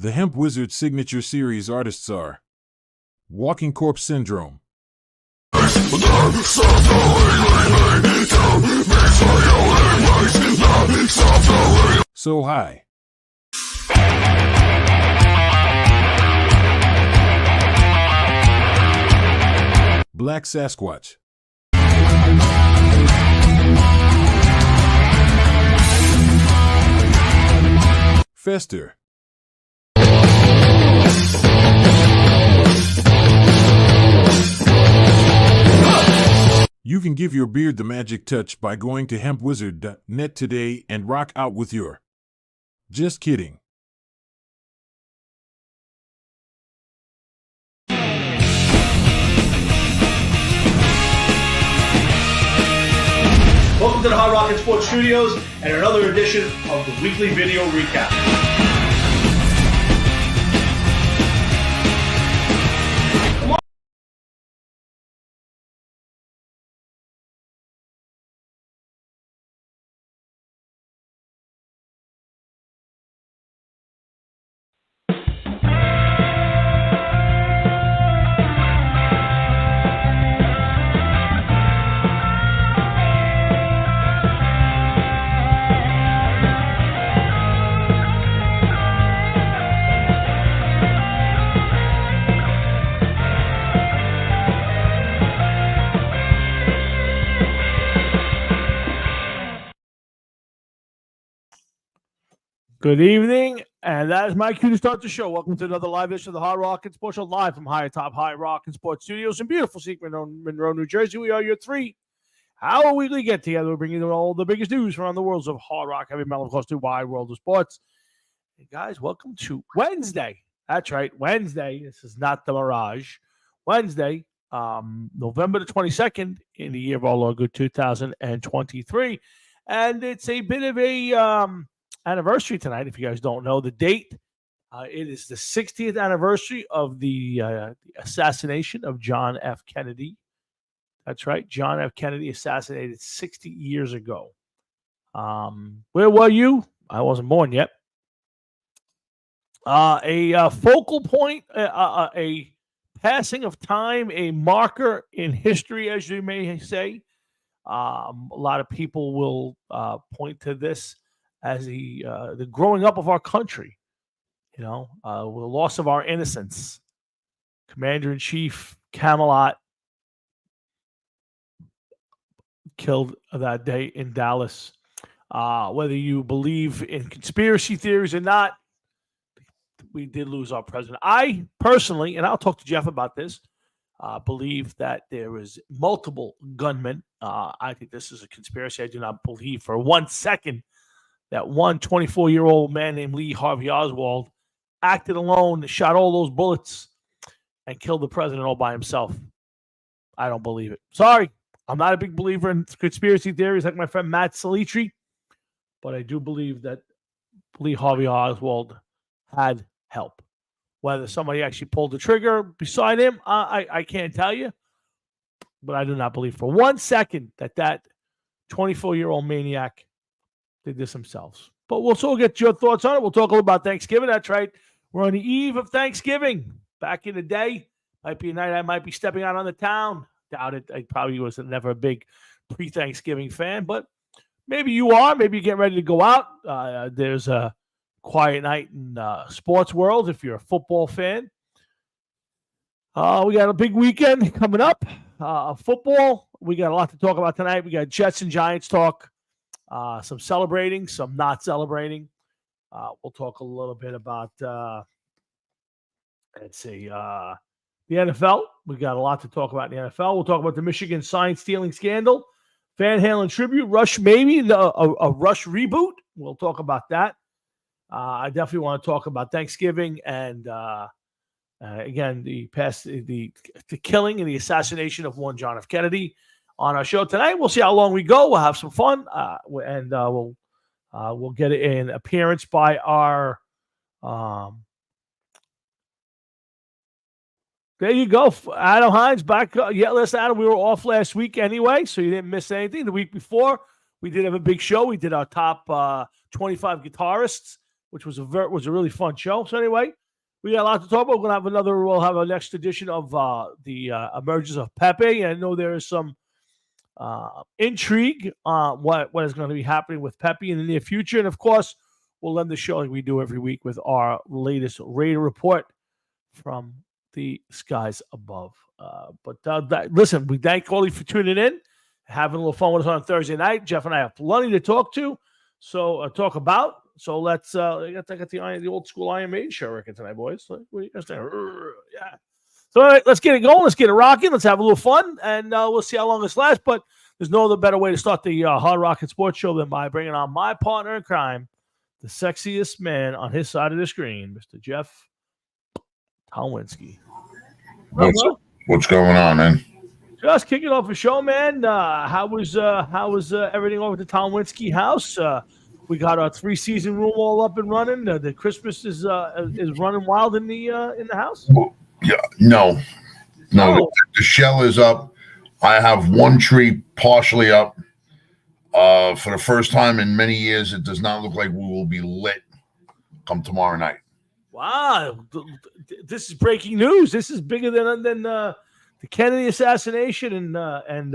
The Hemp Wizard signature series artists are Walking Corpse Syndrome, So High, Black Sasquatch, Fester, You can give your beard the magic touch by going to hempwizard.net today and rock out with your... Just kidding. Welcome to the Hard Rock and Sports Studios and another edition of the weekly video recap. Good evening, and that is my cue to start the show. Welcome to another live edition of the Hard Rock and Sports Show, live from High Rock and Sports Studios in beautiful secret Monroe, New Jersey. We are your 3-hour weekly get together. We're bringing you all the biggest news from around the worlds of hard rock, heavy metal, of course, the wide world of sports. Hey guys, welcome to Wednesday. That's right, Wednesday. This is not the Mirage. Wednesday, November the 22nd in the year of our Lord, good 2023, and it's a bit of a anniversary tonight. If you guys don't know the date, it is the 60th anniversary of the assassination of John F. Kennedy. That's right, John F. Kennedy assassinated 60 years ago. Where were you? I wasn't born yet. A focal point, a passing of time, a marker in history, as you may say. A lot of people will point to this as the growing up of our country, the loss of our innocence. Commander-in-Chief Camelot killed that day in Dallas. Whether you believe in conspiracy theories or not, we did lose our president. I personally, and I'll talk to Jeff about this, believe that there was multiple gunmen. I think this is a conspiracy. I do not believe for 1 second that one 24-year-old man named Lee Harvey Oswald acted alone, shot all those bullets, and killed the president all by himself. I don't believe it. Sorry, I'm not a big believer in conspiracy theories like my friend Matt Salitri, but I do believe that Lee Harvey Oswald had help. Whether somebody actually pulled the trigger beside him, I can't tell you, but I do not believe for 1 second that 24-year-old maniac did this themselves. But we'll still get your thoughts on it. We'll talk a little about Thanksgiving. That's right. We're on the eve of Thanksgiving. Back in the day, might be a night I might be stepping out on the town. Doubt it. I probably was never a big pre-Thanksgiving fan, but maybe you are. Maybe you're getting ready to go out. There's a quiet night in sports world if you're a football fan. We got a big weekend coming up. Football. We got a lot to talk about tonight. We got Jets and Giants talk. Some celebrating, some not celebrating. We'll talk a little bit about, the NFL. We got a lot to talk about in the NFL. We'll talk about the Michigan sign-stealing scandal, Van Halen tribute, Rush maybe, a Rush reboot. We'll talk about that. I definitely want to talk about Thanksgiving and, again, the killing and the assassination of one John F. Kennedy. On our show tonight, we'll see how long we go. We'll have some fun, and we'll get an appearance by our. There you go, Adam Hines back. Listen, Adam, we were off last week anyway, so you didn't miss anything. The week before, we did have a big show. We did our top 25 guitarists which was a really fun show. So anyway, we got a lot to talk about. We'll have our next edition of the emergence of Pepe. And I know there is some intrigue on what is going to be happening with Pepe in the near future. And of course, we'll end the show like we do every week with our latest Raider report from the skies above. Listen, we thank all of you for tuning in, having a little fun with us on Thursday night. Jeff and I have plenty to talk about. So let's I got the old school Iron Maiden show reckon tonight, boys. What do you guys think? Yeah. So all right, let's get it going. Let's get it rocking. Let's have a little fun, and we'll see how long this lasts. But there's no other better way to start the Hard Rocket Sports Show than by bringing on my partner in crime, the sexiest man on his side of the screen, Mr. Jeff Talwinski. What's going on, man? Just kicking off a show, man. How was everything over at the Talwinski house? We got our 3-season room all up and running. The Christmas is running wild in the house. Yeah, no. The shell is up. I have one tree partially up. For the first time in many years, it does not look like we will be lit come tomorrow night. Wow, this is breaking news. This is bigger than the Kennedy assassination and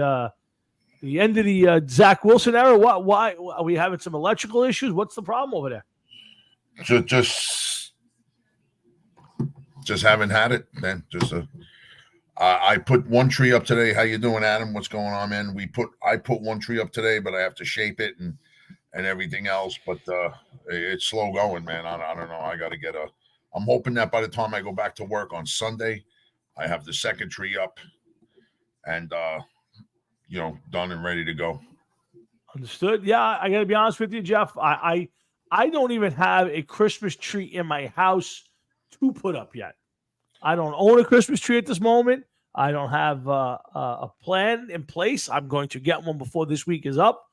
the end of the Zach Wilson era. Why are we having some electrical issues? What's the problem over there? Just haven't had it, man. I put one tree up today. How you doing, Adam? What's going on, man? I put one tree up today, but I have to shape it and everything else. But it's slow going, man. I don't know. I'm hoping that by the time I go back to work on Sunday, I have the second tree up and done and ready to go. Understood. Yeah, I got to be honest with you, Jeff. I don't even have a Christmas tree in my house to put up yet. I don't own a Christmas tree at this moment. I don't have a plan in place. I'm going to get one before this week is up.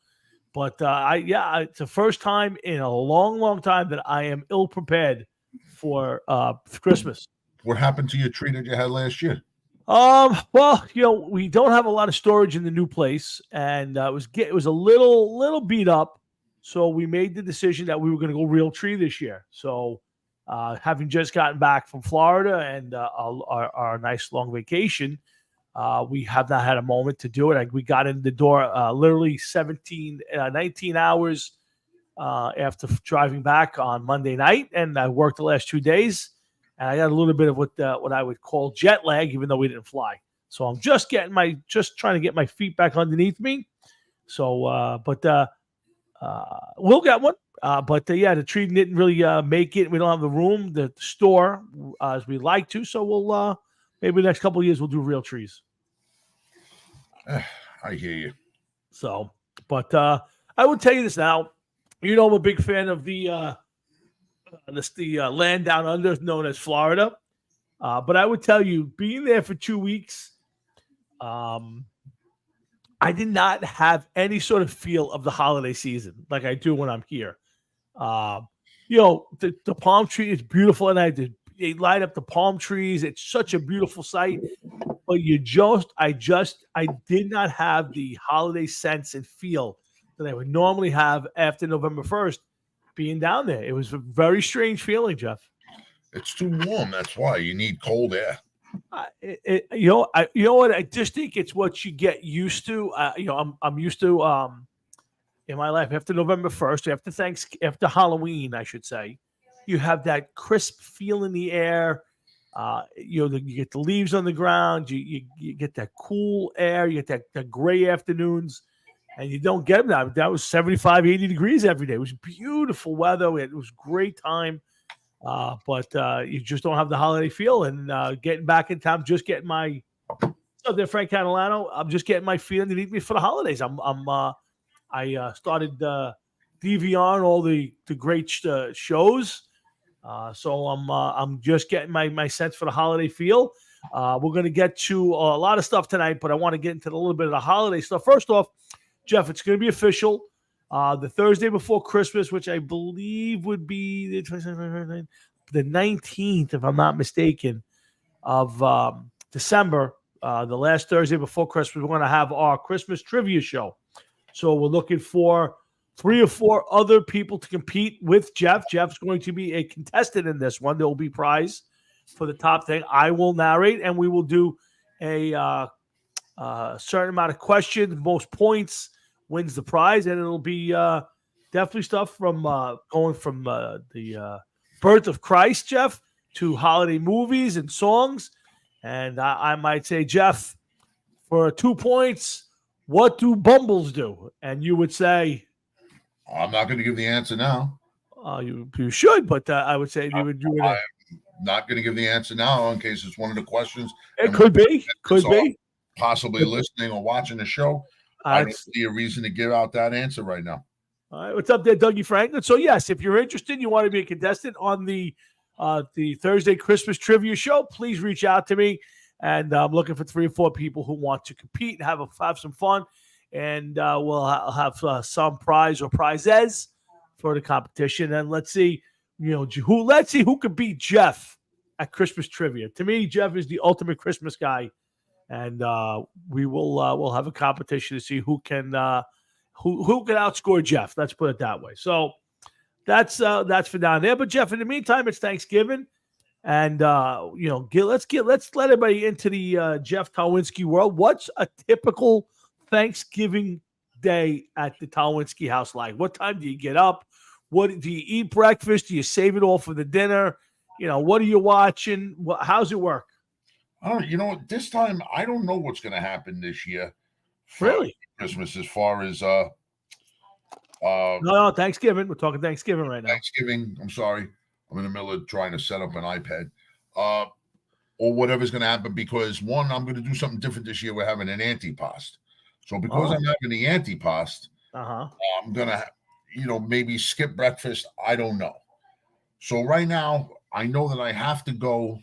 But it's the first time in a long, long time that I am ill prepared for Christmas. What happened to your tree that you had last year? Well, we don't have a lot of storage in the new place, and it was a little beat up. So we made the decision that we were going to go real tree this year. So having just gotten back from Florida and our nice long vacation, we have not had a moment to do it. We got in the door literally 19 hours after driving back on Monday night, and I worked the last 2 days, and I got a little bit of what I would call jet lag, even though we didn't fly. So I'm just trying to get my feet back underneath me. So, we'll get one. The tree didn't really make it. We don't have the room to store as we like to. So we'll maybe the next couple of years we'll do real trees. I hear you. So, but I would tell you this now. I'm a big fan of the land down under known as Florida. But I would tell you, being there for 2 weeks, I did not have any sort of feel of the holiday season like I do when I'm here. The palm tree is beautiful, and they light up the palm trees. It's such a beautiful sight. But I did not have the holiday sense and feel that I would normally have after November 1st being down there. It was a very strange feeling, Jeff. It's too warm. That's why you need cold air. You know what? I just think it's what you get used to. I'm used to in my life after November 1st, after Halloween, I should say, you have that crisp feel in the air. You get the leaves on the ground. You get that cool air. You get that gray afternoons, and you don't get them now. That was 75, 80 degrees every day. It was beautiful weather. It was great time. But you just don't have the holiday feel. And getting back in town, just getting my there, Frank Catalano. I'm just getting my feet underneath me for the holidays. I started DVRing all the great shows. So I'm just getting my sense for the holiday feel. We're going to get to a lot of stuff tonight, but I want to get into a little bit of the holiday stuff. First off, Jeff, it's going to be official. The Thursday before Christmas, which I believe would be the 19th, if I'm not mistaken, of December, the last Thursday before Christmas, we're going to have our Christmas trivia show. So we're looking for 3 or 4 other people to compete with Jeff. Jeff's going to be a contestant in this one. There will be prize for the top thing. I will narrate, and we will do a certain amount of questions. Most points wins the prize, and it'll be definitely stuff from going from the birth of Christ, Jeff, to holiday movies and songs. And I might say, Jeff, for 2 points, what do Bumbles do? And you would say, I'm not going to give the answer now. You should, but I would say you would. I'm not going to give the answer now in case it's one of the questions. It could be. Could be. Possibly listening or watching the show. I don't see a reason to give out that answer right now. All right, what's up there, Dougie Franklin? So yes, if you're interested, you want to be a contestant on the Thursday Christmas trivia show, please reach out to me. And I'm looking for 3 or 4 people who want to compete and have some fun. And we'll have some prize or prizes for the competition. And let's see, who could beat Jeff at Christmas trivia. To me, Jeff is the ultimate Christmas guy. And we'll have a competition to see who can outscore Jeff. Let's put it that way. So that's for down there. But Jeff, in the meantime, it's Thanksgiving, and let's let everybody into the Jeff Tolwinski world. What's a typical Thanksgiving day at the Tolwinski house like? What time do you get up? What do you eat breakfast? Do you save it all for the dinner? What are you watching? How's it work? This time I don't know what's going to happen this year. Really? Christmas, as far as no, Thanksgiving. We're talking Thanksgiving right now. Thanksgiving. I'm sorry. I'm in the middle of trying to set up an iPad. Or whatever's going to happen, because one, I'm going to do something different this year. We're having an antipasto. So because I'm having the antipasto, I'm going to, maybe skip breakfast. I don't know. So right now, I know that I have to go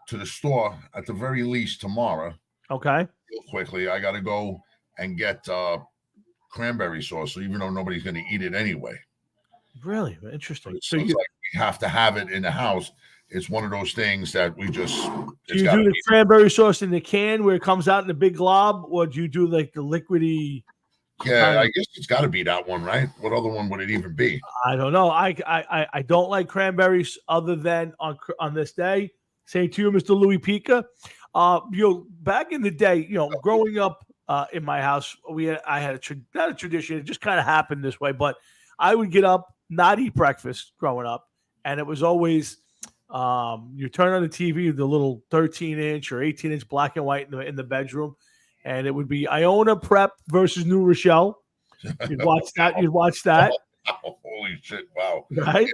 to the store at the very least tomorrow. Okay. Real quickly, I got to go and get cranberry sauce. So even though nobody's going to eat it anyway. Really interesting. So it's like we have to have it in the house. It's one of those things that we just. Do you do the cranberry sauce in the can where it comes out in a big glob, or do you do like the liquidy? Yeah, I guess it's got to be that one, right? What other one would it even be? I don't know. I don't like cranberries other than on this day. Same to you, Mr. Louis Pica. Back in the day, growing up in my house, I had not a tradition. It just kind of happened this way, but I would get up, not eat breakfast growing up, and it was always you turn on the TV, the little 13-inch or 18-inch black and white in the bedroom, and it would be Iona Prep versus New Rochelle. You'd watch that. Holy shit! Wow. Right.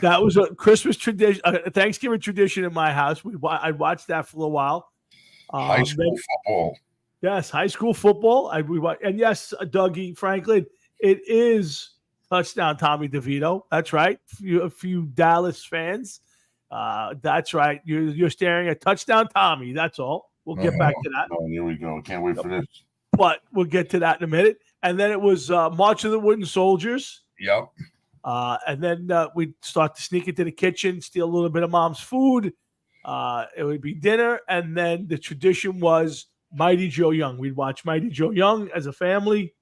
That was a Christmas tradition, a Thanksgiving tradition in my house. I'd watch that for a while. High school football. Yes, high school football. And yes, Dougie Franklin, it is touchdown Tommy DeVito. That's right. A few Dallas fans. That's right. You're staring at touchdown Tommy. That's all. We'll get back to that. Oh, here we go. Can't wait for this. But we'll get to that in a minute. And then it was March of the Wooden Soldiers. Yep. And then we'd start to sneak into the kitchen, steal a little bit of mom's food. It would be dinner. And then the tradition was Mighty Joe Young. We'd watch Mighty Joe Young as a family.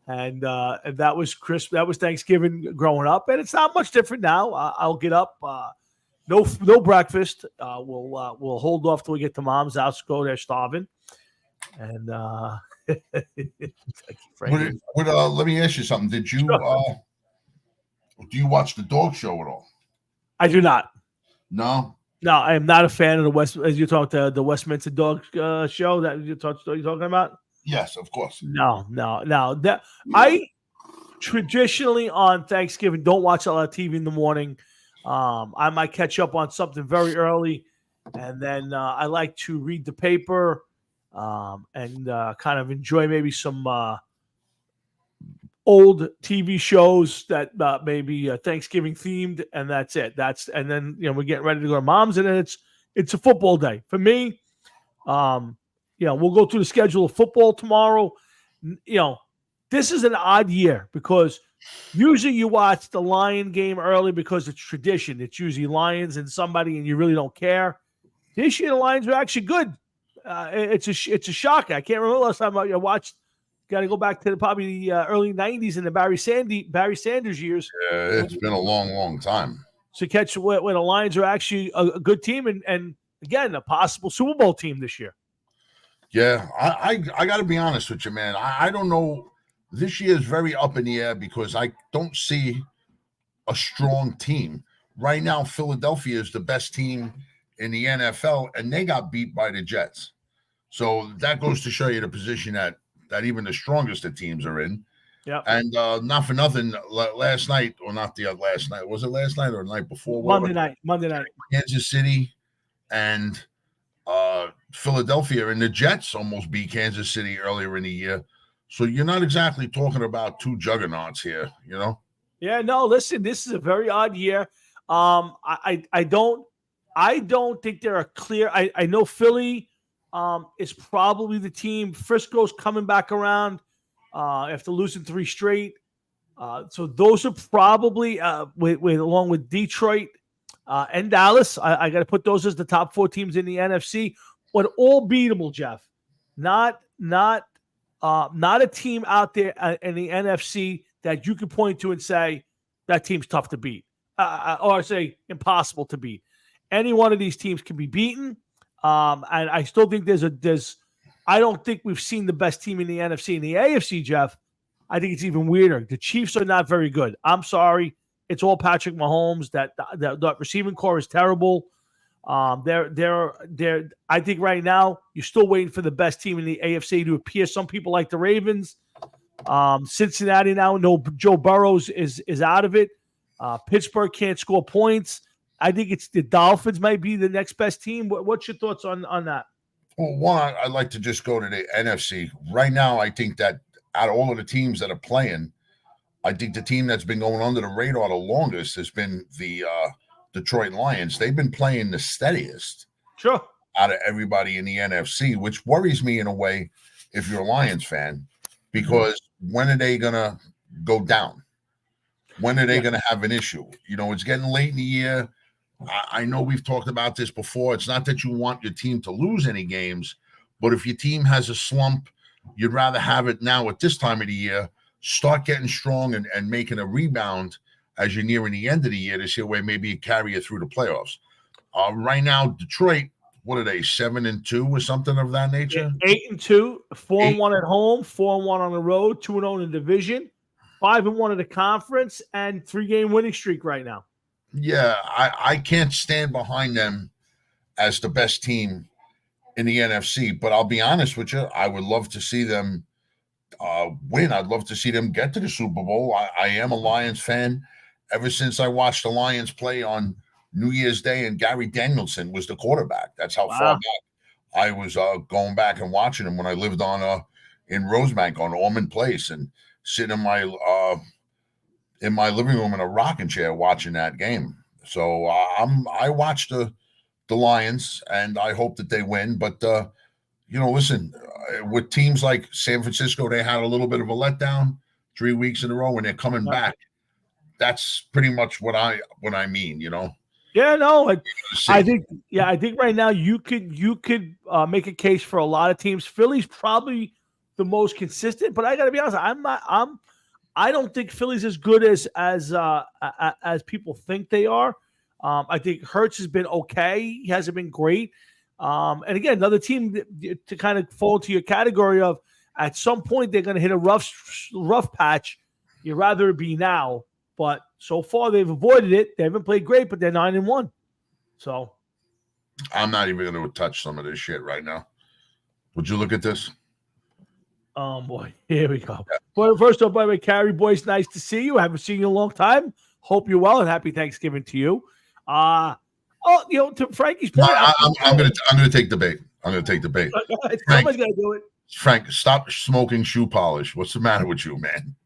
And that was that was Thanksgiving growing up. And it's not much different now. I'll get up. No breakfast. We'll hold off till we get to mom's house, go there starving. And let me ask you something. Did you do you watch the dog show at all? I do not. No, I am not a fan of the Westminster Dog show that you're talking about. Yes, of course. No. I traditionally on Thanksgiving don't watch a lot of TV in the morning. I might catch up on something very early, and then I like to read the paper. And kind of enjoy maybe some old TV shows that maybe Thanksgiving themed, and that's it. And then we're getting ready to go to mom's, and then it's a football day for me. We'll go through the schedule of football tomorrow. This is an odd year because usually you watch the Lion game early because it's tradition. It's usually Lions and somebody, and you really don't care. This year the Lions are actually good. It's a shock. I can't remember the last time I watched Got to go back to probably the early '90s in the Barry Sanders years. Yeah, it's been a long, long time to catch where the Lions are actually a good team and again a possible Super Bowl team this year. Yeah, I got to be honest with you, man. I don't know. This year is very up in the air because I don't see a strong team right now. Philadelphia is the best team in the NFL, and they got beat by the Jets. So that goes to show you the position that even the strongest of teams are in. Yeah. And not for nothing, last night, or not the last night, was it last night or the night before? Monday night. Kansas City and Philadelphia and the Jets almost beat Kansas City earlier in the year. So you're not exactly talking about two juggernauts here, you know? Yeah, no, listen, this is a very odd year. I don't think there are clear. I know Philly is probably the team. Frisco's coming back around after losing 3 straight. So those are probably along with Detroit and Dallas. I got to put those as the top 4 teams in the NFC, but all beatable, Jeff. Not a team out there in the NFC that you can point to and say that team's tough to beat, or say impossible to beat. Any one of these teams can be beaten, and I still think there's. I don't think we've seen the best team in the NFC. In the AFC, Jeff, I think it's even weirder. The Chiefs are not very good. I'm sorry. It's all Patrick Mahomes. That receiving core is terrible. They're. I think right now you're still waiting for the best team in the AFC to appear. Some people like the Ravens. Cincinnati now, no, Joe Burrows is out of it. Pittsburgh can't score points. I think it's the Dolphins might be the next best team. What's your thoughts on that? Well, one, I'd like to just go to the NFC. Right now, I think that out of all of the teams that are playing, I think the team that's been going under the radar the longest has been the Detroit Lions. They've been playing the steadiest Sure. out of everybody in the NFC, which worries me in a way if you're a Lions fan, because when are they going to go down? When are they going to have an issue? You know, it's getting late in the year. I know we've talked about this before. It's not that you want your team to lose any games, but if your team has a slump, you'd rather have it now at this time of the year, start getting strong and making a rebound as you're nearing the end of the year this year, where maybe you carry you through the playoffs. Right now, Detroit, what are they, 7-2 or something of that nature? 8-2, 4-1 at home, 4-1 on the road, 2-0 in the division, 5-1 in the conference, and 3-game winning streak right now. Yeah, I can't stand behind them as the best team in the NFC, but I'll be honest with you, I would love to see them win. I'd love to see them get to the Super Bowl. I am a Lions fan ever since I watched the Lions play on New Year's Day and Gary Danielson was the quarterback. That's how far back I was going back and watching him when I lived in Rosebank on Ormond Place and sitting in my living room in a rocking chair watching that game. So I watched the Lions and I hope that they win. But listen, with teams like San Francisco, they had a little bit of a letdown 3 weeks in a row, and they're coming back. That's pretty much what I mean. Yeah, no, I think right now you could make a case for a lot of teams. Philly's probably the most consistent, but I got to be honest, I don't think Philly's as good as people think they are. I think Hurts has been okay. He hasn't been great. And again, another team to kind of fall into your category of at some point they're going to hit a rough patch. You'd rather it be now, but so far they've avoided it. They haven't played great, but they're 9-1. So I'm not even going to touch some of this shit right now. Would you look at this? Oh boy, here we go. Well, first off, by the way, Carrie Boyce, nice to see you. I haven't seen you in a long time. Hope you're well and happy Thanksgiving to you. To Frankie's point, I'm gonna take the bait. I'm gonna take the bait. Somebody's gonna do it. Frank, stop smoking shoe polish. What's the matter with you, man?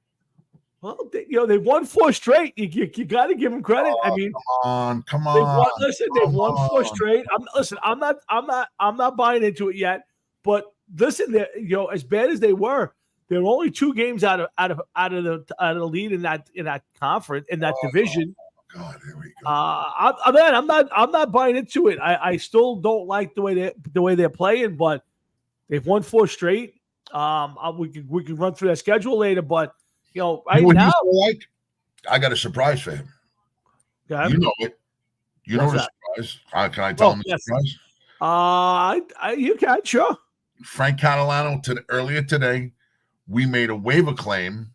Well, they won 4 straight. You got to give them credit. I mean, come on. They've won 4 straight. I'm not buying into it yet. But listen, as bad as they were, they're only 2 games out of the lead in that conference, in that division. God, here we go. I'm not buying into it. I still don't like the way they're playing, but they've won 4 straight. We can run through that schedule later, but right You know what now, he's so like? I got a surprise for him. You know it. You know What's the that? surprise. Can I tell him the Yes. surprise? You can, sure. Frank Catalano earlier today, we made a waiver claim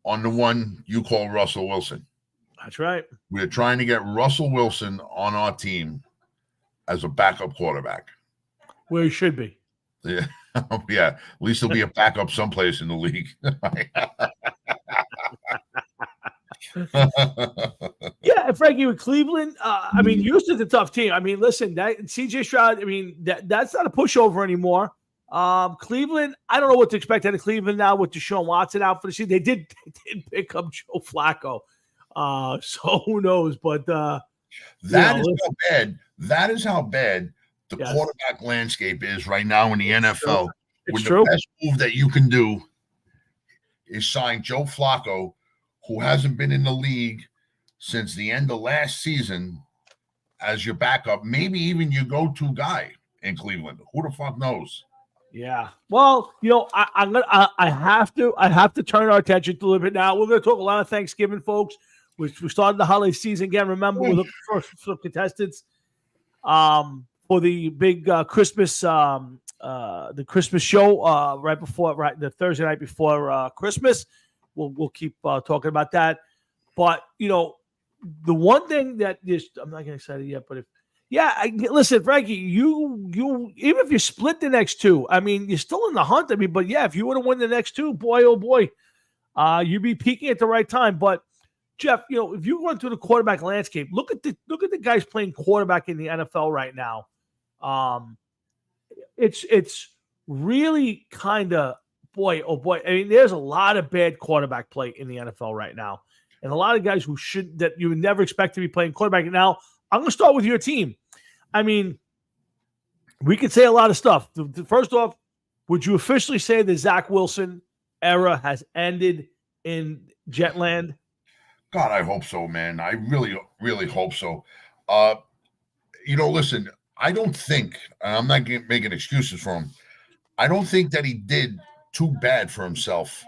on the one you call Russell Wilson. That's right. We're trying to get Russell Wilson on our team as a backup quarterback. Where he should be. Yeah. Yeah. At least he'll be a backup someplace in the league. Yeah, Frankie, with Cleveland, I mean, Houston's a tough team. I mean, listen, that CJ Stroud, I mean, that's not a pushover anymore. Cleveland, I don't know what to expect out of Cleveland now with Deshaun Watson out for the season. They did pick up Joe Flacco. So who knows? But that is how bad the quarterback landscape is right now in the NFL. It's true. The best move that you can do is sign Joe Flacco, who hasn't been in the league since the end of last season, as your backup. Maybe even your go-to guy in Cleveland. Who the fuck knows? Yeah. Well, I have to turn our attention to a little bit now. We're going to talk a lot of Thanksgiving, folks. We started the holiday season again. Remember, we're looking for contestants for the big Christmas the Christmas show the Thursday night before Christmas. We'll keep talking about that. But the one thing that I'm not getting excited yet, but listen, Frankie, you even if you split the next two, I mean, you're still in the hunt. I mean, but yeah, if you want to win the next two, boy, oh boy, you'd be peaking at the right time. But Jeff, if you run through the quarterback landscape, look at the guys playing quarterback in the NFL right now. It's really kind of boy, oh boy. I mean, there's a lot of bad quarterback play in the NFL right now, and a lot of guys that you would never expect to be playing quarterback. Now, I'm going to start with your team. I mean, we could say a lot of stuff. First off, would you officially say the Zach Wilson era has ended in Jetland? God, I hope so, man. I really, really hope so. Listen, I don't think, and I'm not making excuses for him, I don't think that he did too bad for himself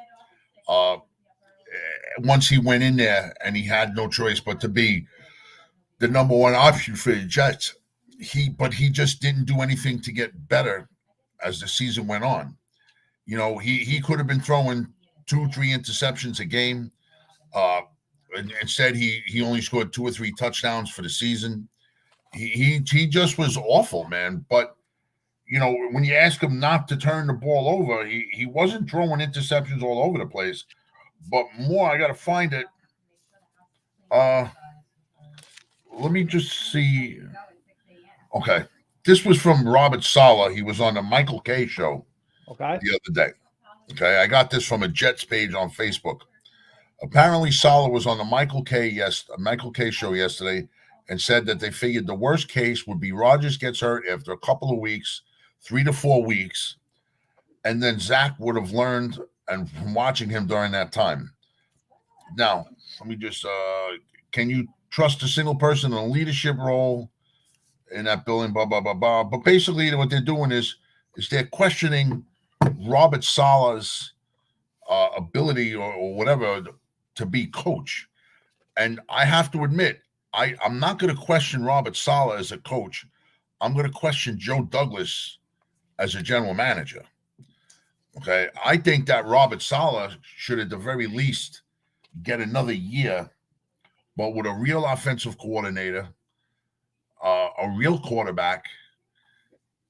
once he went in there and he had no choice but to be the number one option for the Jets. But he just didn't do anything to get better as the season went on. He could have been throwing 2-3 interceptions a game. Instead, he only scored 2 or 3 touchdowns for the season. He just was awful, man. But when you ask him not to turn the ball over, he wasn't throwing interceptions all over the place. But more, I got to find it. Let me just see. Okay. This was from Robert Saleh. He was on the Michael Kay show the other day. Okay. I got this from a Jets page on Facebook. Apparently, Saleh was on the Michael Kay show yesterday and said that they figured the worst case would be Rodgers gets hurt after a couple of weeks, 3 to 4 weeks, and then Zach would have learned and from watching him during that time. Now, let me just can you trust a single person in a leadership role in that building, blah, blah, blah, blah. But basically what they're doing is they're questioning Robert Saleh's ability or whatever to be coach. And I have to admit, I'm not going to question Robert Saleh as a coach. I'm going to question Joe Douglas as a general manager. Okay. I think that Robert Saleh should at the very least get another year, but with a real offensive coordinator, a real quarterback,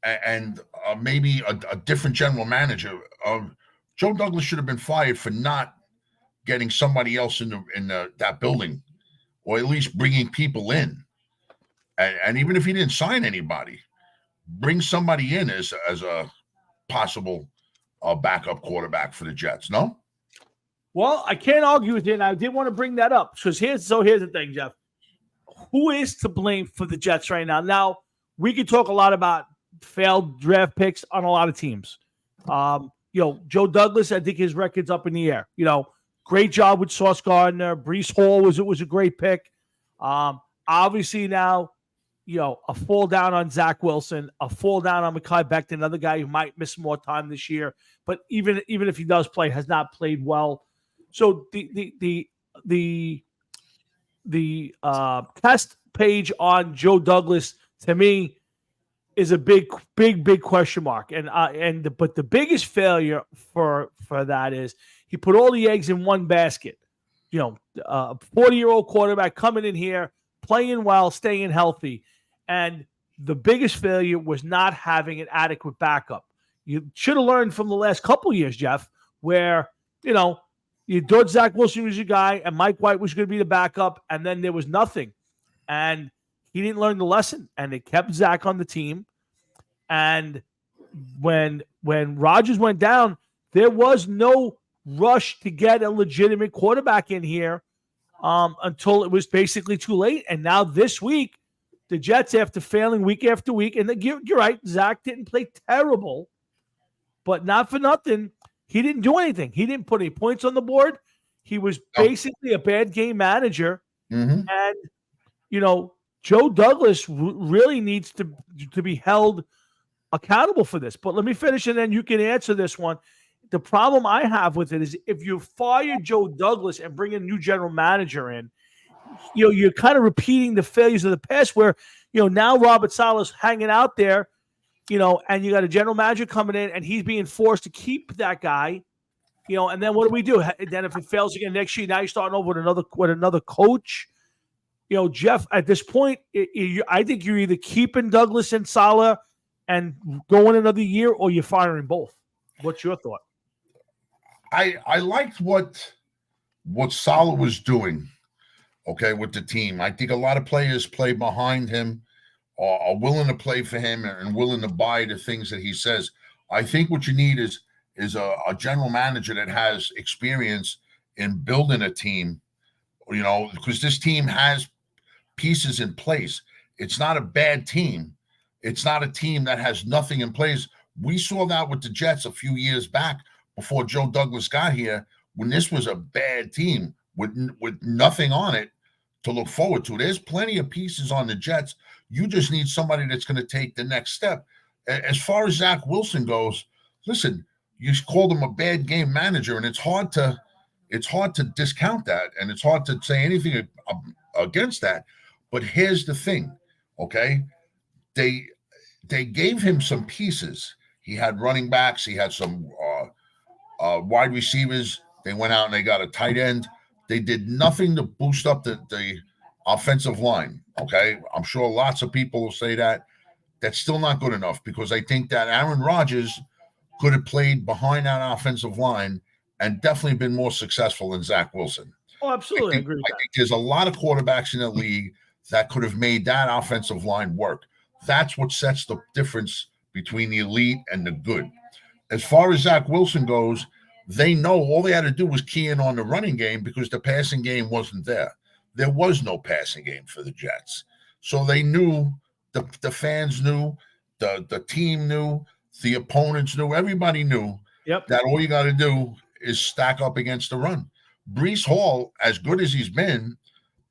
and maybe a different general manager. Joe Douglas should have been fired for not getting somebody else in that building, or at least bringing people in. And even if he didn't sign anybody, bring somebody in as a possible backup quarterback for the Jets. No? Well, I can't argue with you, and I did want to bring that up because here's the thing, Jeff. Who is to blame for the Jets right now? Now, we could talk a lot about failed draft picks on a lot of teams. Joe Douglas, I think his record's up in the air. Great job with Sauce Gardner. Breece Hall was a great pick. Obviously now, a fall down on Zach Wilson, a fall down on Mekhi Becton, another guy who might miss more time this year, but even if he does play, has not played well. So the test page on Joe Douglas to me is a big question mark, but the biggest failure for that is he put all the eggs in one basket. A 40-year-old quarterback coming in here, playing well, staying healthy. And the biggest failure was not having an adequate backup. You should have learned from the last couple years, Jeff, where, you thought Zach Wilson was your guy and Mike White was going to be the backup, and then there was nothing. And he didn't learn the lesson, and they kept Zach on the team. And when Rodgers went down, there was no rush to get a legitimate quarterback in here until it was basically too late. And now this week, the Jets, after failing week after week, and you're right, Zach didn't play terrible, but not for nothing, he didn't do anything. He didn't put any points on the board. He was basically a bad game manager. Mm-hmm. And, Joe Douglas really needs to be held accountable for this. But let me finish, and then you can answer this one. The problem I have with it is if you fire Joe Douglas and bring a new general manager in, you're kind of repeating the failures of the past where, now Robert Saleh's hanging out there, and you got a general manager coming in and he's being forced to keep that guy, and then what do we do? Then if it fails again next year, now you're starting over with another coach. Jeff, at this point, I think you're either keeping Douglas and Saleh and going another year, or you're firing both. What's your thought? I liked what Saleh was doing, with the team. I think a lot of players play behind him, are willing to play for him and willing to buy the things that he says. I think what you need is a general manager that has experience in building a team, because this team has pieces in place. It's not a bad team. It's not a team that has nothing in place. We saw that with the Jets a few years back before Joe Douglas got here, when this was a bad team with nothing on it to look forward to. There's plenty of pieces on the Jets. You just need somebody that's going to take the next step. As far as Zach Wilson goes, listen, you called him a bad game manager, and it's hard to discount that, and it's hard to say anything against that. But here's the thing, okay? They gave him some pieces. He had running backs. He had some wide receivers. They went out and they got a tight end. They did nothing to boost up the offensive line, okay? I'm sure lots of people will say that. That's still not good enough, because I think that Aaron Rodgers could have played behind that offensive line and definitely been more successful than Zach Wilson. Oh, absolutely. I agree with that. I think there's a lot of quarterbacks in the league that could have made that offensive line work. That's what sets the difference between the elite and the good. As far as Zach Wilson goes, they know all they had to do was key in on the running game, because the passing game wasn't there. There was no passing game for the Jets. So they knew, the fans knew, the team knew, the opponents knew, everybody knew that all you got to do is stack up against the run. Breece Hall, as good as he's been,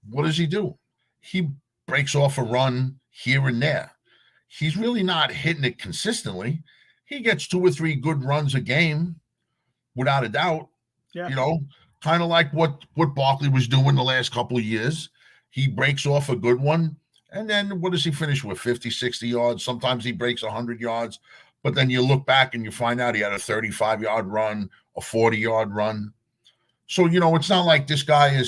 what does he do? He breaks off a run here and there. He's really not hitting it consistently. He gets 2 or 3 good runs a game, without a doubt. Yeah. Kind of like what Barkley was doing the last couple of years. He breaks off a good one, and then what does he finish with? 50, 60 yards. Sometimes he breaks 100 yards, but then you look back and you find out he had a 35-yard run, a 40-yard run. So, it's not like this guy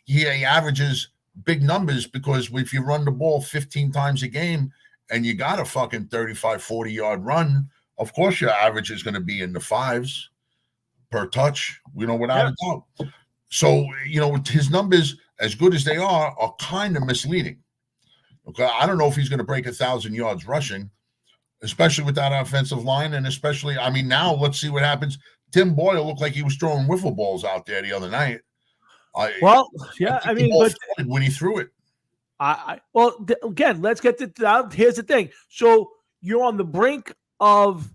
he averages big numbers, because if you run the ball 15 times a game and you got a fucking 35, 40-yard run, of course your average is going to be in the 5s per touch, without a doubt. So, his numbers, as good as they are kind of misleading. Okay, I don't know if he's going to break 1,000 yards rushing, especially with that offensive line, and especially, now let's see what happens. Tim Boyle looked like he was throwing wiffle balls out there the other night. But when he threw it. Again, let's get to here's the thing. So you're on the brink of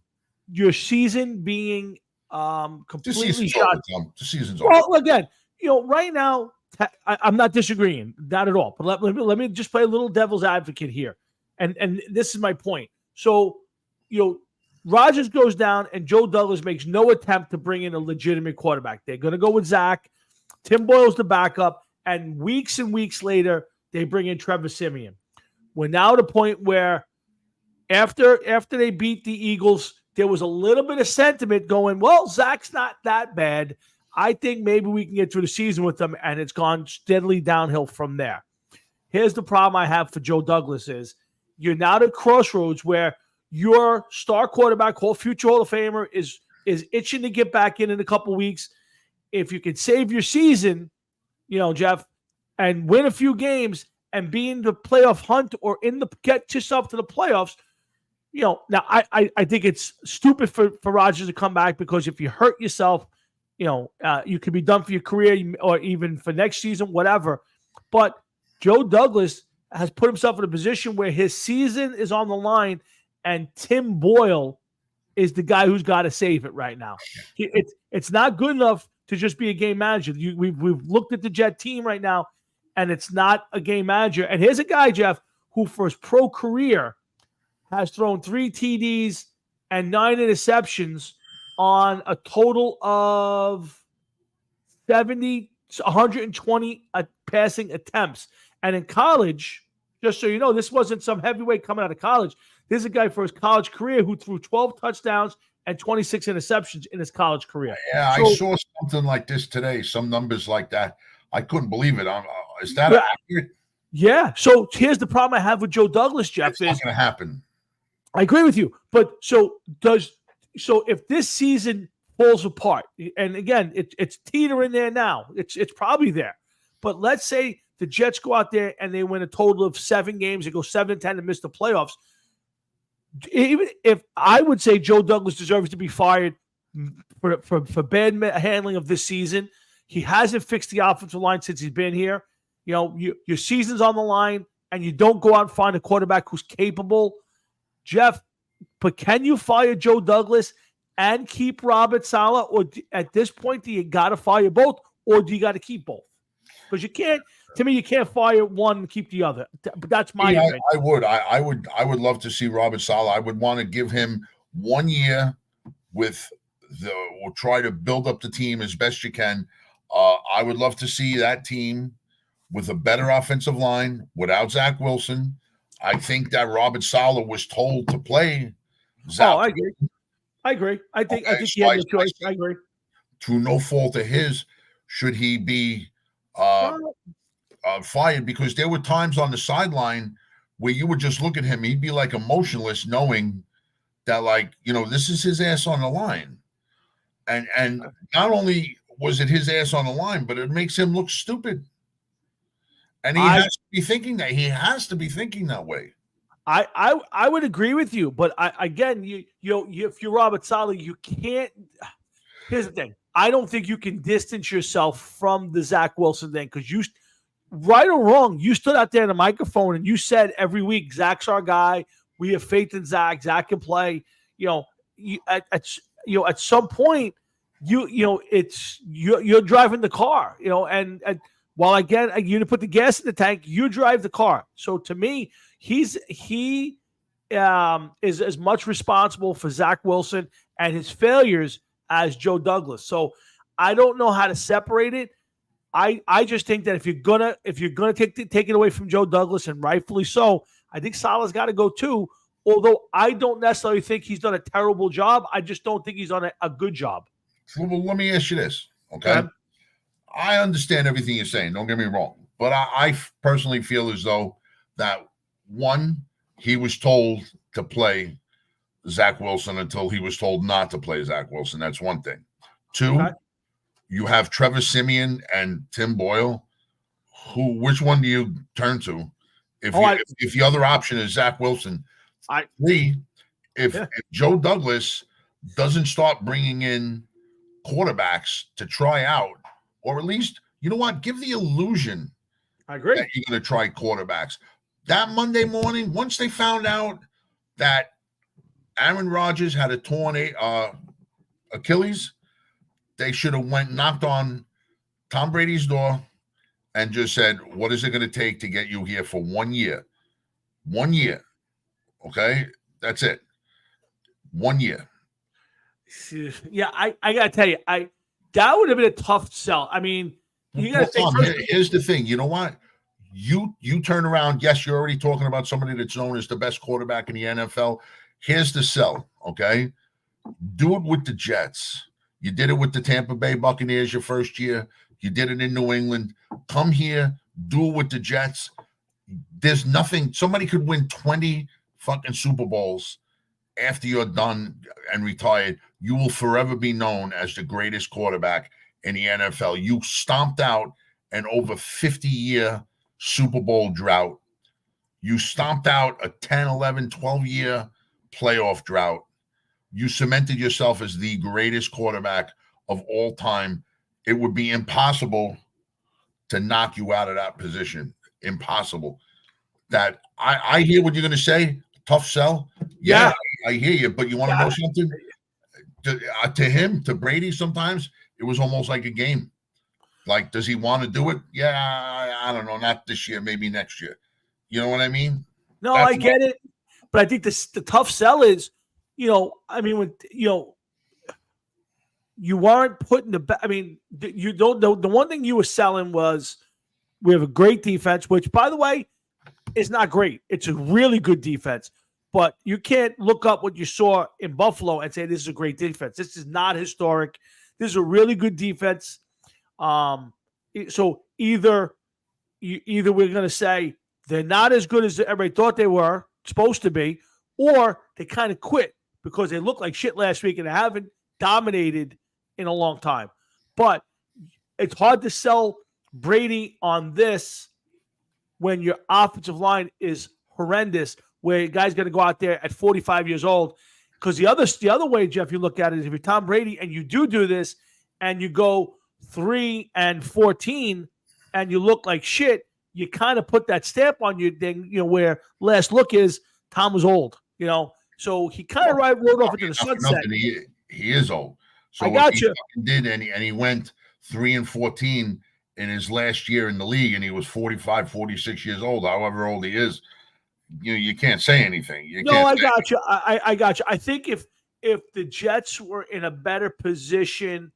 your season being completely shot. The season's over. Well, again, right now, I'm not disagreeing, not at all. But let me just play a little devil's advocate here. and this is my point. So, Rodgers goes down, and Joe Douglas makes no attempt to bring in a legitimate quarterback. They're going to go with Zach. Tim Boyle's the backup, and weeks later, they bring in Trevor Siemian. We're now at a point where after they beat the Eagles, there was a little bit of sentiment going, well, Zach's not that bad. I think maybe we can get through the season with them, and it's gone steadily downhill from there. Here's the problem I have for Joe Douglas is you're now at a crossroads where your star quarterback, future Hall of Famer, is itching to get back in a couple weeks. If you can save your season, Jeff, and win a few games and be in the playoff hunt or get yourself to the playoffs, now I think it's stupid for Rodgers to come back, because if you hurt yourself, you could be done for your career or even for next season, whatever. But Joe Douglas has put himself in a position where his season is on the line, and Tim Boyle is the guy who's got to save it right now. It's not good enough to just be a game manager. We've looked at the Jet team right now, and it's not a game manager. And here's a guy, Jeff, who for his pro career has thrown 3 TDs and 9 interceptions on a total of 120 passing attempts. And in college, just so you know, this wasn't some heavyweight coming out of college. This is a guy for his college career who threw 12 touchdowns and 26 interceptions in his college career. Yeah, I saw something like this today, some numbers like that. I couldn't believe it. Is that accurate? Yeah. So here's the problem I have with Joe Douglas, Jeff. It's not going to happen. I agree with you. But so if this season falls apart, and again, it's teetering there now. It's probably there. But let's say the Jets go out there and they win a total of 7 games. They go 7-10 and miss the playoffs. Even if I would say Joe Douglas deserves to be fired for bad handling of this season. He hasn't fixed the offensive line since he's been here. Your season's on the line, and you don't go out and find a quarterback who's capable. Jeff, but can you fire Joe Douglas and keep Robert Saleh? Or at this point, do you got to fire both, or do you got to keep both? Because you can't. To me, you can't fire one and keep the other. But that's my opinion. I would love to see Robert Saleh. I would want to give him 1 year with we'll try to build up the team as best you can. I would love to see that team with a better offensive line without Zach Wilson. I think that Robert Saleh was told to play Zach. I agree. I think he had no choice. I agree. Through no fault of his, should he be fired? Because there were times on the sideline where you would just look at him, he'd be like emotionless, knowing that, this is his ass on the line. And not only was it his ass on the line, but it makes him look stupid. And he has to be thinking that. He has to be thinking that way. I would agree with you, but again, if you're Robert Saleh, you can't. Here's the thing: I don't think you can distance yourself from the Zach Wilson thing, because you, right or wrong, you stood out there in the microphone and you said every week, Zach's our guy. We have faith in Zach. Zach can play. At some point, you're driving the car. And while again, you put the gas in the tank, you drive the car. So to me, he is as much responsible for Zach Wilson and his failures as Joe Douglas. So I don't know how to separate it. I just think that if you're gonna take it away from Joe Douglas, and rightfully so, I think Saleh's got to go too. Although I don't necessarily think he's done a terrible job, I just don't think he's done a good job. Well, let me ask you this, okay? I understand everything you're saying. Don't get me wrong, but I personally feel as though that, one, he was told to play Zach Wilson until he was told not to play Zach Wilson. That's one thing. Two, you have Trevor Siemian and Tim Boyle. Which one do you turn to if the other option is Zach Wilson? Three, if Joe Douglas doesn't start bringing in quarterbacks to try out, or at least, you know what, give the illusion that you're going to try quarterbacks. That Monday morning, once they found out that Aaron Rodgers had a torn Achilles, they should have knocked on Tom Brady's door and just said, what is it going to take to get you here for 1 year? 1 year. Okay, that's it. 1 year. Yeah, I gotta tell you, that would have been a tough sell. I mean, you gotta think. Tom, here's the thing. You know what? You turn around. Yes, you're already talking about somebody that's known as the best quarterback in the NFL. Here's the sell. Okay, do it with the Jets. You did it with the Tampa Bay Buccaneers your first year. You did it in New England. Come here, do it with the Jets. There's nothing. Somebody could win 20 fucking Super Bowls after you're done and retired. You will forever be known as the greatest quarterback in the NFL. You stomped out an over 50-year Super Bowl drought. You stomped out a 10, 11, 12-year playoff drought. You cemented yourself as the greatest quarterback of all time. It would be impossible to knock you out of that position. Impossible. That I hear what you're going to say. Tough sell. Yeah, I hear you. But you want to know something? To him, to Brady, sometimes it was almost like a game. Like, does he want to do it? Yeah, I don't know. Not this year, maybe next year. You know what I mean? No, I get it. But I think the tough sell is, I mean, when you weren't putting you don't know. The one thing you were selling was we have a great defense, which, by the way, is not great. It's a really good defense, but you can't look up what you saw in Buffalo and say this is a great defense. This is not historic. This is a really good defense. So either we're going to say they're not as good as everybody thought they were supposed to be, or they kind of quit because they looked like shit last week and they haven't dominated in a long time. But it's hard to sell Brady on this when your offensive line is horrendous, where a guy's going to go out there at 45 years old. Because the other way, Jeff, you look at it is if you're Tom Brady and you do this and you go 3-14 and you look like shit, you kind of put that stamp on your thing, where last look is Tom was old, So he kind of rode off into the sunset. He is old. So I got you. Did and he went 3-14 in his last year in the league, and he was 45, 46 years old, however old he is. You can't say anything. I got you. I got you. I think if the Jets were in a better position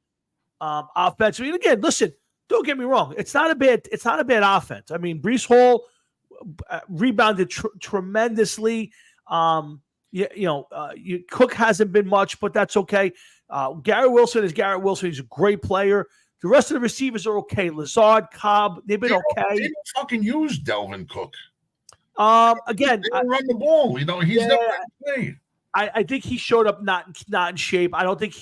offensively, and again, listen, don't get me wrong, it's not a bad offense. I mean, Breece Hall rebounded tremendously. Cook hasn't been much, but that's okay. Garrett Wilson is Garrett Wilson. He's a great player. The rest of the receivers are okay. Lazard, Cobb, they've been okay. They didn't fucking use Delvin Cook. Again, they didn't run the ball. He's never played. I think he showed up not in shape. I think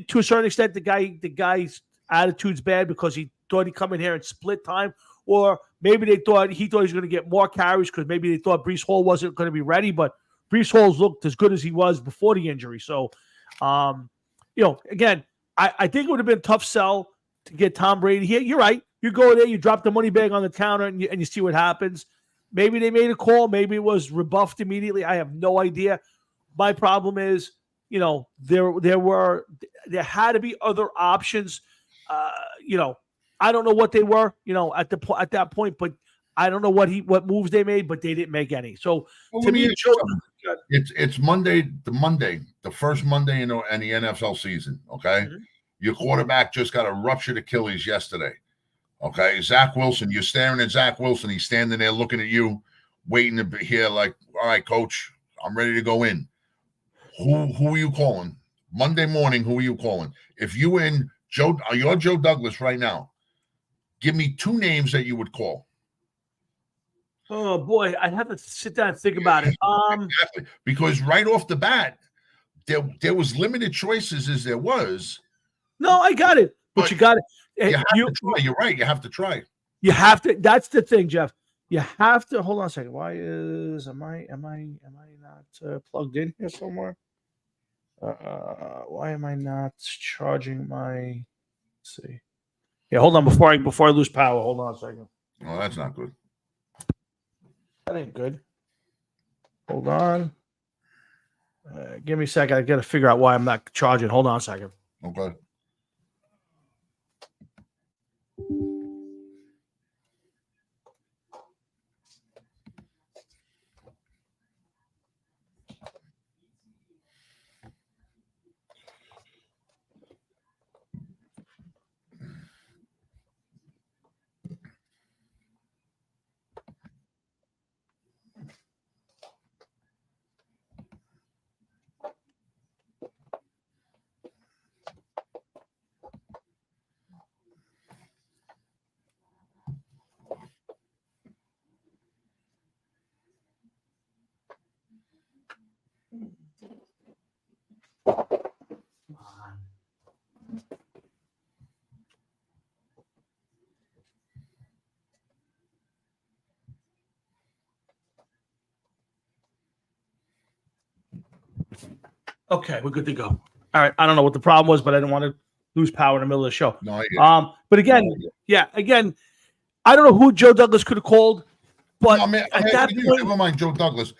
to a certain extent the guy's attitude's bad because he thought he'd come in here and split time, or maybe he thought he was going to get more carries because maybe they thought Breece Hall wasn't going to be ready, but Breece Hall's looked as good as he was before the injury. So, again, I think it would have been a tough sell to get Tom Brady here. You're right. You go there, you drop the money bag on the counter, and you see what happens. Maybe they made a call. Maybe it was rebuffed immediately. I have no idea. My problem is, there had to be other options. I don't know what they were, at that point, but I don't know what moves they made, but they didn't make any. So to me, it's Monday, the first Monday in the NFL season. Okay, your quarterback just got a ruptured Achilles yesterday. Okay, Zach Wilson, you're staring at Zach Wilson. He's standing there looking at you, waiting to be here. Like, all right, coach, I'm ready to go in. Who are you calling Monday morning? Who are you calling? If you're Joe Douglas right now, give me 2 names that you would call. Oh boy, I'd have to sit down and think about it. Exactly. Because right off the bat, there was limited choices as there was. No, I got it. But you got it. You have to try. You're right. You have to try. You have to. That's the thing, Jeff. You have to. Hold on a second. Why am I not plugged in here somewhere? Why am I not charging my? Let's see. Yeah, hold on before I lose power. Hold on a second. Oh, that's not good. That ain't good. Hold on. Give me a second. I got to figure out why I'm not charging. Hold on a second. Okay. Okay, we're good to go. All right. I don't know what the problem was, but I didn't want to lose power in the middle of the show. No, I get it. But again, again, I don't know who Joe Douglas could have called, but No, at that point, never mind Joe Douglas.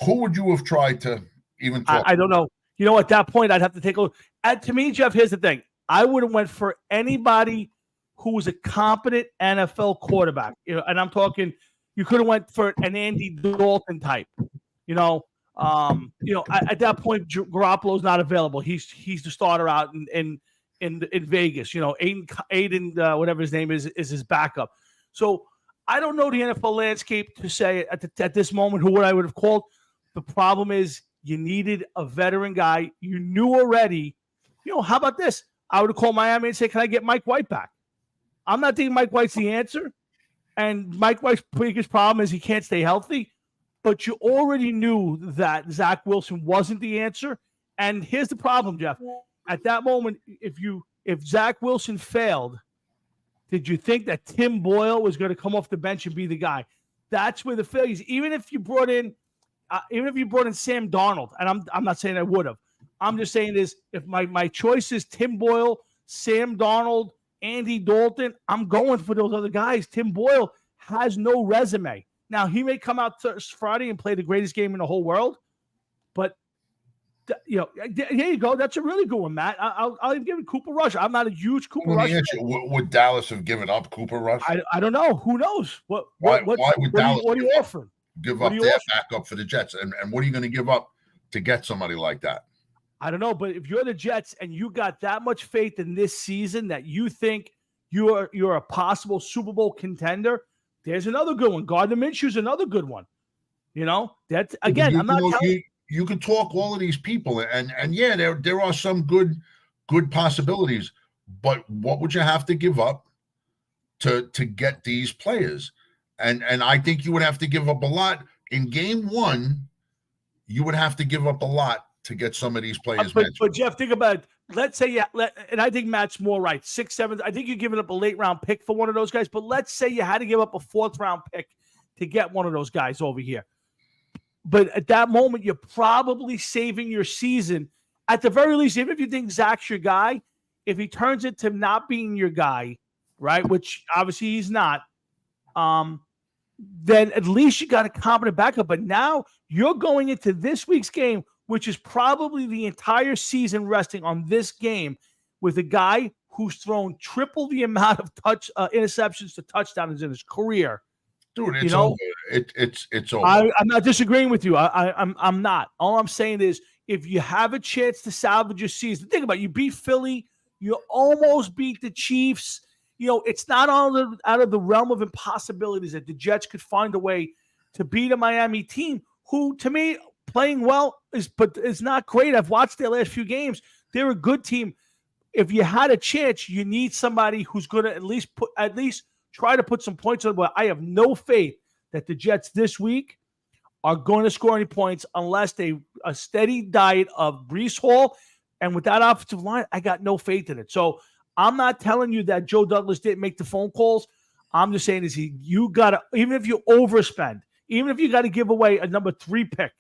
Who would you have tried to even talk I don't know. You know, at that point, I'd have to take a look. To me, Jeff, here's the thing. I would have went for anybody who was a competent NFL quarterback. You know, and I'm talking, you could have went for an Andy Dalton type. At that point, Garoppolo's not available. He's the starter out in Vegas. You know, Aiden whatever his name is his backup. So I don't know the NFL landscape to say at this moment who I would have called. The problem is you needed a veteran guy. You knew already. You know, how about this? I would have called Miami and say, "Can I get Mike White back?" I'm not thinking Mike White's the answer, and Mike White's biggest problem is he can't stay healthy. But you already knew that Zach Wilson wasn't the answer. And here's the problem, Jeff. At that moment, if Zach Wilson failed, did you think that Tim Boyle was going to come off the bench and be the guy? That's where the failures. Even if you brought in Sam Darnold, and I'm not saying I would have. I'm just saying is if my choice is Tim Boyle, Sam Darnold, Andy Dalton, I'm going for those other guys. Tim Boyle has no resume. Now, he may come out Friday and play the greatest game in the whole world, but, here you go. That's a really good one, Matt. I'll even give it Cooper Rush. I'm not a huge Cooper Rush fan. Would Dallas have given up Cooper Rush? I don't know. Who knows? Why would Dallas what are you offering? Give up their backup for the Jets? And what are you going to give up to get somebody like that? I don't know, but if you're the Jets and you got that much faith in this season that you think you're a possible Super Bowl contender, there's another good one. Gardner Minshew's another good one. You know, that's again. I'm not telling you can talk all of these people, and yeah, there are some good possibilities. But what would you have to give up to get these players? And I think you would have to give up a lot in game one. You would have to give up a lot to get some of these players. But Jeff, think about it. Let's say and I think Matt's more right. 6, 7. I think you're giving up a late round pick for one of those guys. But let's say you had to give up a 4th round pick to get one of those guys over here. But at that moment, you're probably saving your season. At the very least, even if you think Zach's your guy, if he turns into not being your guy, right, which obviously he's not, then at least you got a competent backup. But now you're going into this week's game, which is probably the entire season resting on this game with a guy who's thrown triple the amount of interceptions to touchdowns in his career. Dude, it's over. It's over. I'm not disagreeing with you. I'm not. All I'm saying is if you have a chance to salvage your season, think about it. You beat Philly. You almost beat the Chiefs. You know, it's not all out of the realm of impossibilities that the Jets could find a way to beat a Miami team who, to me, playing well but it's not great. I've watched their last few games. They're a good team. If you had a chance, you need somebody who's going to at least try to put some points on. But I have no faith that the Jets this week are going to score any points unless a steady diet of Breece Hall. And with that offensive line, I got no faith in it. So I'm not telling you that Joe Douglas didn't make the phone calls. I'm just saying you got to, even if you overspend, even if you got to give away a number 3 pick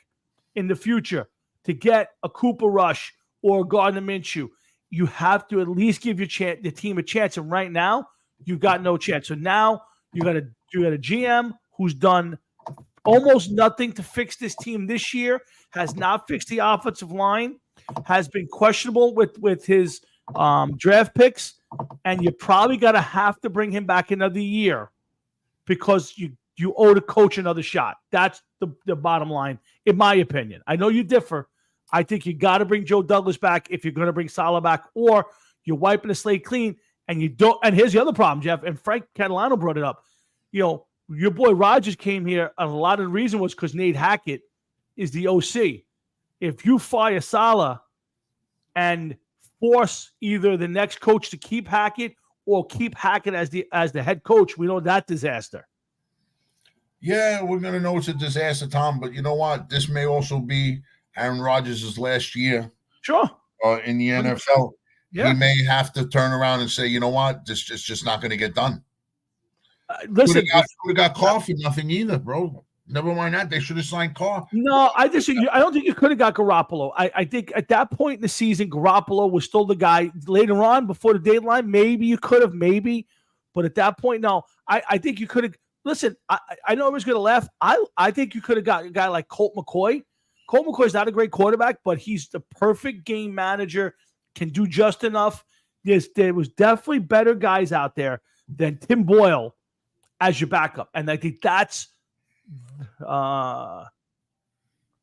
in the future to get a Cooper Rush or Gardner Minshew, you have to at least give the team a chance. And right now, you've got no chance. So now you got a GM who's done almost nothing to fix this team this year, has not fixed the offensive line, has been questionable with his draft picks, and you probably got to have to bring him back another year because you owe the coach another shot. That's the bottom line, in my opinion. I know you differ. I think you got to bring Joe Douglas back if you're going to bring Saleh back, or you're wiping the slate clean and you don't. And here's the other problem, Jeff, and Frank Catalano brought it up. You know, your boy Rodgers came here, and a lot of the reason was because Nate Hackett is the OC. If you fire Saleh and force either the next coach to keep Hackett or keep Hackett as the head coach, we know that disaster. Yeah, we're going to know it's a disaster, Tom. But you know what? This may also be Aaron Rodgers' last year. Sure. In the NFL. Yeah. He may have to turn around and say, you know what? This is just not going to get done. Listen, we got Carr for nothing either, bro. Never mind that. They should have signed Carr. No, I disagree. I don't think you could have got Garoppolo. I think at that point in the season, Garoppolo was still the guy. Later on, before the deadline, maybe you could have, maybe. But at that point, no. I think you could have. Listen, I know everyone's going to laugh. I think you could have got a guy like Colt McCoy. Colt McCoy's not a great quarterback, but he's the perfect game manager, can do just enough. There was definitely better guys out there than Tim Boyle as your backup. And I think that's Matt,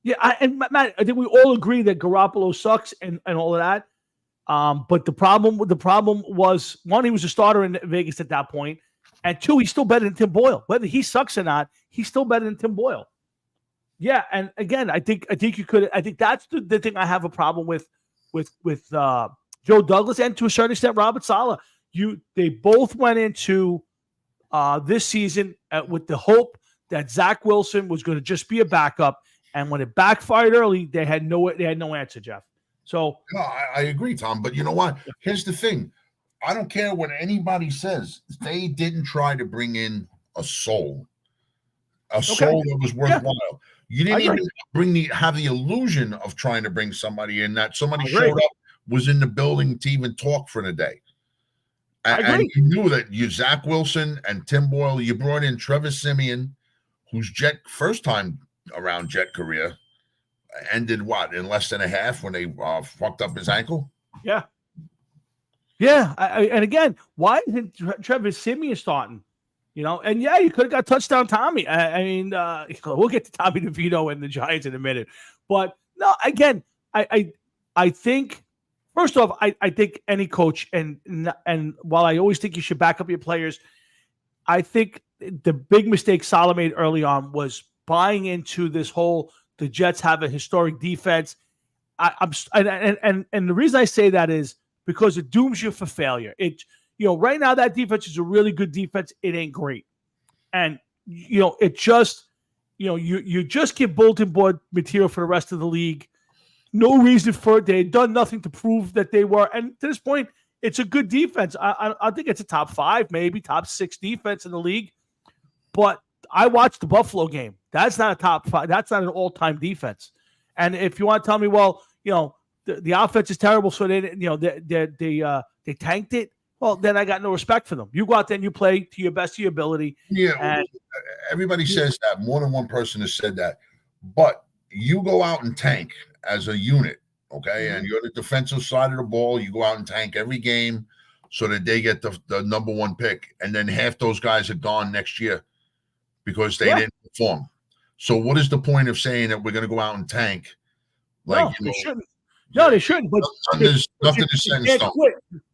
I think we all agree that Garoppolo sucks and all of that. But the problem was, one, he was a starter in Vegas at that point, and two, he's still better than Tim Boyle. Whether he sucks or not, he's still better than Tim Boyle. Yeah, and again, I think you could. I think that's the thing I have a problem with Joe Douglas and to a certain extent Robert Saleh. They both went into this season with the hope that Zach Wilson was going to just be a backup, and when it backfired early, they had no answer, Jeff. So no, I agree, Tom. But you know what? Here's the thing: I don't care what anybody says. They didn't try to bring in a soul that was worthwhile. Yeah. You didn't even have the illusion of trying to bring somebody in that somebody showed up, was in the building to even talk for the day. And you knew that Zach Wilson and Tim Boyle, you brought in Trevor Siemian, whose first time around Jet career ended in less than a half when they fucked up his ankle. Yeah. Yeah. And again, why isn't Trevor Siemian starting? And yeah, you could have got touchdown Tommy. I mean, we'll get to Tommy DeVito and the Giants in a minute. But no, again, I think, first off, I think any coach, and while I always think you should back up your players, I think the big mistake Saleh made early on was buying into this whole the Jets have a historic defense. And the reason I say that is because it dooms you for failure. Right now that defense is a really good defense. It ain't great. And, it just, you just give bulletin board material for the rest of the league. No reason for it. They had done nothing to prove that they were. And to this point, it's a good defense. I think it's a top 5, maybe top 6 defense in the league. But I watched the Buffalo game. That's not a top 5. That's not an all-time defense. And if you want to tell me, well, the offense is terrible, so they tanked it. Well, then I got no respect for them. You go out there and you play to your best of your ability. Yeah, everybody says that. More than one person has said that. But you go out and tank as a unit, okay? Mm-hmm. And you're the defensive side of the ball. You go out and tank every game so that they get the number 1 pick. And then half those guys are gone next year because they didn't perform. So what is the point of saying that we're going to go out and tank? They shouldn't. No, they shouldn't. But nothing is set in stone.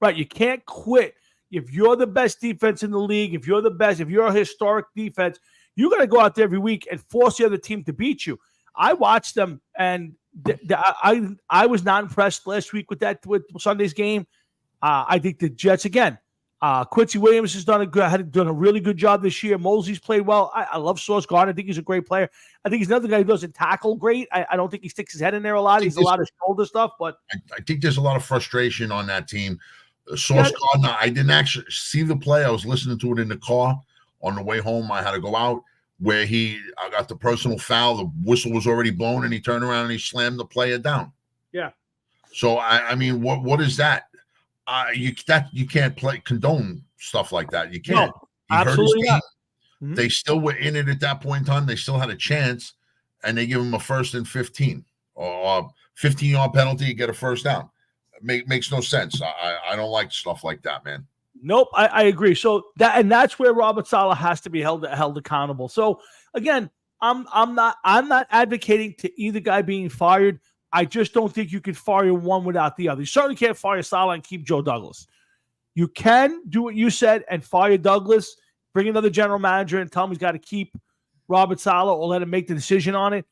Right, you can't quit. If you're the best defense in the league, if you're a historic defense, you got to go out there every week and force the other team to beat you. I watched them, and I was not impressed last week with Sunday's game. I think the Jets again. Quincy Williams has done a really good job this year. Mosley's played well. I love Sauce Gardner. I think he's a great player. I think he's another guy who doesn't tackle great. I don't think he sticks his head in there a lot. He's a lot of shoulder stuff, but I think there's a lot of frustration on that team. Sauce Gardner, I didn't actually see the play. I was listening to it in the car on the way home. I had to go out where I got the personal foul. The whistle was already blown, and he turned around and he slammed the player down. Yeah. So I mean, what is that? You can't condone stuff like that. You can't. No, absolutely not. Mm-hmm. They still were in it at that point in time. They still had a chance, and they give him a 1st and 15 or 15-yard penalty. You get a first down. Makes no sense. I don't like stuff like that, man. Nope, I agree. So that's where Robert Saleh has to be held accountable. So again, I'm not advocating to either guy being fired. I just don't think you can fire one without the other. You certainly can't fire Saleh and keep Joe Douglas. You can do what you said and fire Douglas, bring another general manager and tell him he's got to keep Robert Saleh or let him make the decision on it.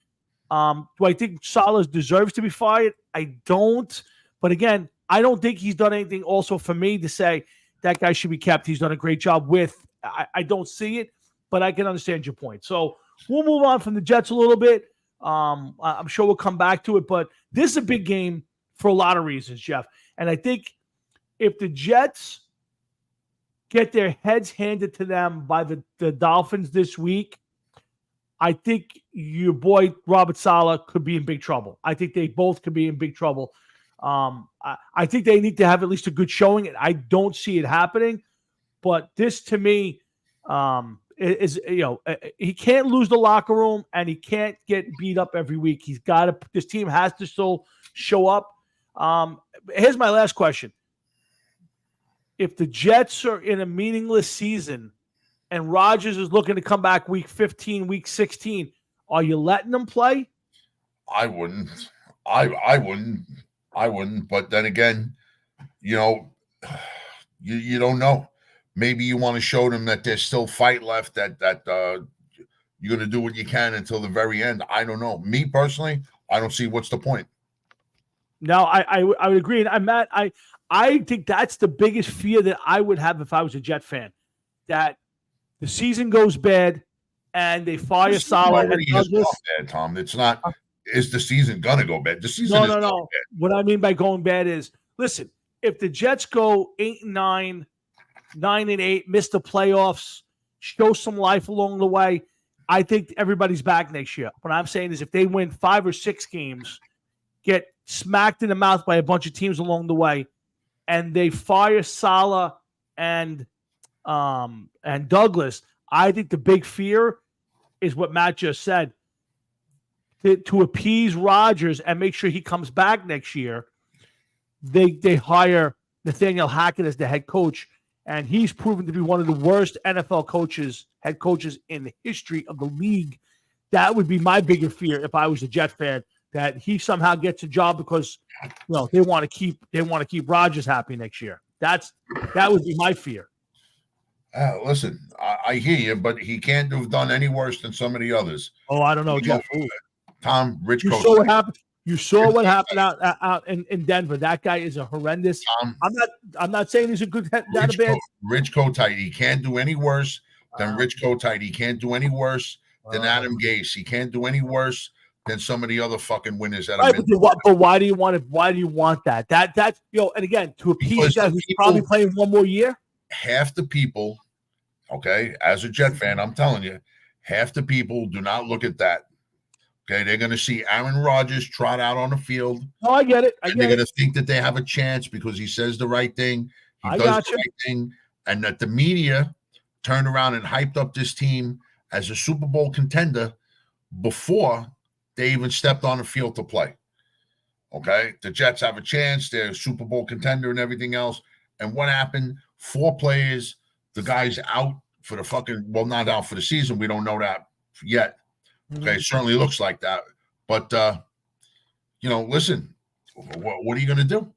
Do I think Saleh deserves to be fired? I don't. But again, I don't think he's done anything also for me to say that guy should be kept. He's done a great job with. I don't see it, but I can understand your point. So we'll move on from the Jets a little bit. I'm sure we'll come back to it, but this is a big game for a lot of reasons, Jeff. And I think if the Jets get their heads handed to them by the Dolphins this week, I think your boy Robert Saleh could be in big trouble. I think they both could be in big trouble. I think they need to have at least a good showing. I don't see it happening, but this to me is he can't lose the locker room and he can't get beat up every week. He's got to. This team has to still show up. Here's my last question: if the Jets are in a meaningless season and Rodgers is looking to come back week 15, week 16, are you letting them play? I wouldn't. I wouldn't. But then again, you don't know. Maybe you want to show them that there's still fight left, that you're going to do what you can until the very end. I don't know. Me personally, I don't see what's the point. No, I would agree. And Matt, I think that's the biggest fear that I would have if I was a Jet fan, that the season goes bad and they fire Saleh. Bad, Tom. It's not. Is the season gonna go bad? The season. No. Bad. What I mean by going bad is, listen, if the Jets go 8-9, 9-8, miss the playoffs, show some life along the way, I think everybody's back next year. What I'm saying is, if they win 5 or 6 games, get smacked in the mouth by a bunch of teams along the way, and they fire Saleh and Douglas, I think the big fear is what Matt just said. To appease Rodgers and make sure he comes back next year, they hire Nathaniel Hackett as the head coach, and he's proven to be one of the worst NFL head coaches in the history of the league. That would be my bigger fear if I was a Jet fan, that he somehow gets a job because they want to keep Rodgers happy next year. That would be my fear. Listen, I hear you, but he can't have done any worse than some of the others. Oh, I don't know, Jeff. Tom, Rich You coach. saw what happened. You saw what happened out in Denver. That guy is a horrendous. I'm not saying he's a good, not a bad. Rich Kotite, he can't do any worse than Rich Kotite. He can't do any worse than Adam Gase. He can't do any worse than some of the other fucking winners that have been. But why do you want it? Why do you want that? That's and again, to appease a guy who's probably playing one more year. Half the people, okay, as a Jet fan, I'm telling you, half the people do not look at that. Okay, they're going to see Aaron Rodgers trot out on the field. Oh, I get it. They're going to think that they have a chance because he says the right thing. He does the right thing. And that the media turned around and hyped up this team as a Super Bowl contender before they even stepped on the field to play. Okay, the Jets have a chance. They're a Super Bowl contender and everything else. And what happened? 4 players, the guy's out for the not out for the season. We don't know that yet. Okay, it certainly looks like that. But, listen, what are you going to do?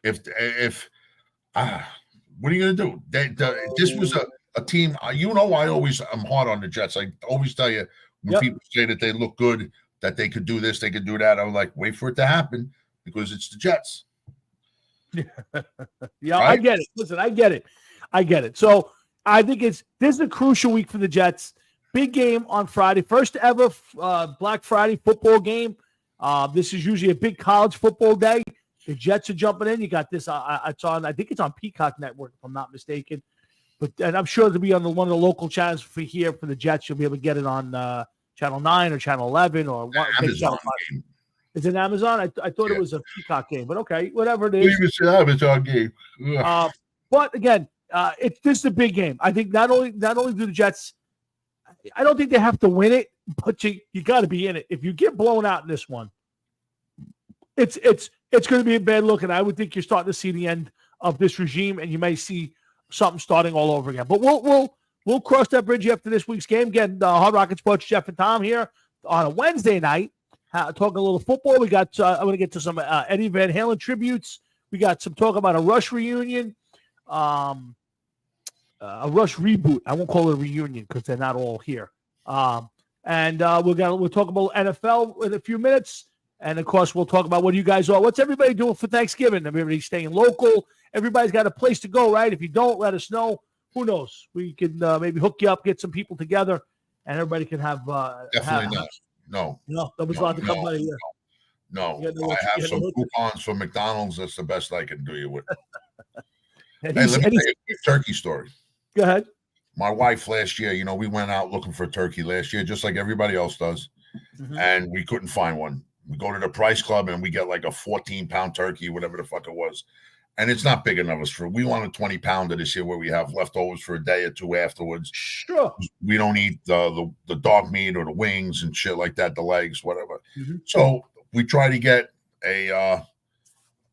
What are you going to do? This was a team, I always am hard on the Jets. I always tell you when people say that they look good, that they could do this, they could do that. I'm like, wait for it to happen because it's the Jets. Yeah, right? I get it. Listen, I get it. So I think this is a crucial week for the Jets. Big game on Friday. First ever Black Friday football game. This is usually a big college football day. The Jets are jumping in. You got this. I think it's on Peacock Network, if I'm not mistaken. And I'm sure it'll be on one of the local channels for the Jets. You'll be able to get it on Channel 9 or Channel 11 or Amazon. Is it Amazon? I thought it was a Peacock game, but okay, whatever it is. It's an Amazon game. But again, this is a big game. I think not only do the Jets. I don't think they have to win it, but you got to be in it. If you get blown out in this one, it's going to be a bad look, and I would think you're starting to see the end of this regime, and you may see something starting all over again. But we'll cross that bridge after this week's game. Again, Hard Rocket Sports, Jeff and Tom here on a Wednesday night, talking a little football. We got I'm going to get to some Eddie Van Halen tributes. We got some talk about a Rush reunion. A Rush reboot. I won't call it a reunion because they're not all here. And we'll talk about NFL in a few minutes. And of course, we'll talk about what you guys are. What's everybody doing for Thanksgiving? Everybody's staying local. Everybody's got a place to go, right? If you don't, let us know. Who knows? We can maybe hook you up, get some people together, and everybody can have. Definitely not. No. Nobody's allowed to come by here. No. I have some coupons for McDonald's. That's the best I can do you with. Hey, let me tell you a turkey story. Go ahead. my wife last year, we went out looking for a turkey last year, just like everybody else does, and we couldn't find one. We go to the Price Club and we get like a 14-pound turkey, whatever the fuck it was. And it's not big enough we want a 20-pounder this year where we have leftovers for a day or two afterwards. Sure. We don't eat the dog meat or the wings and shit like that, the legs, whatever. So we try to get a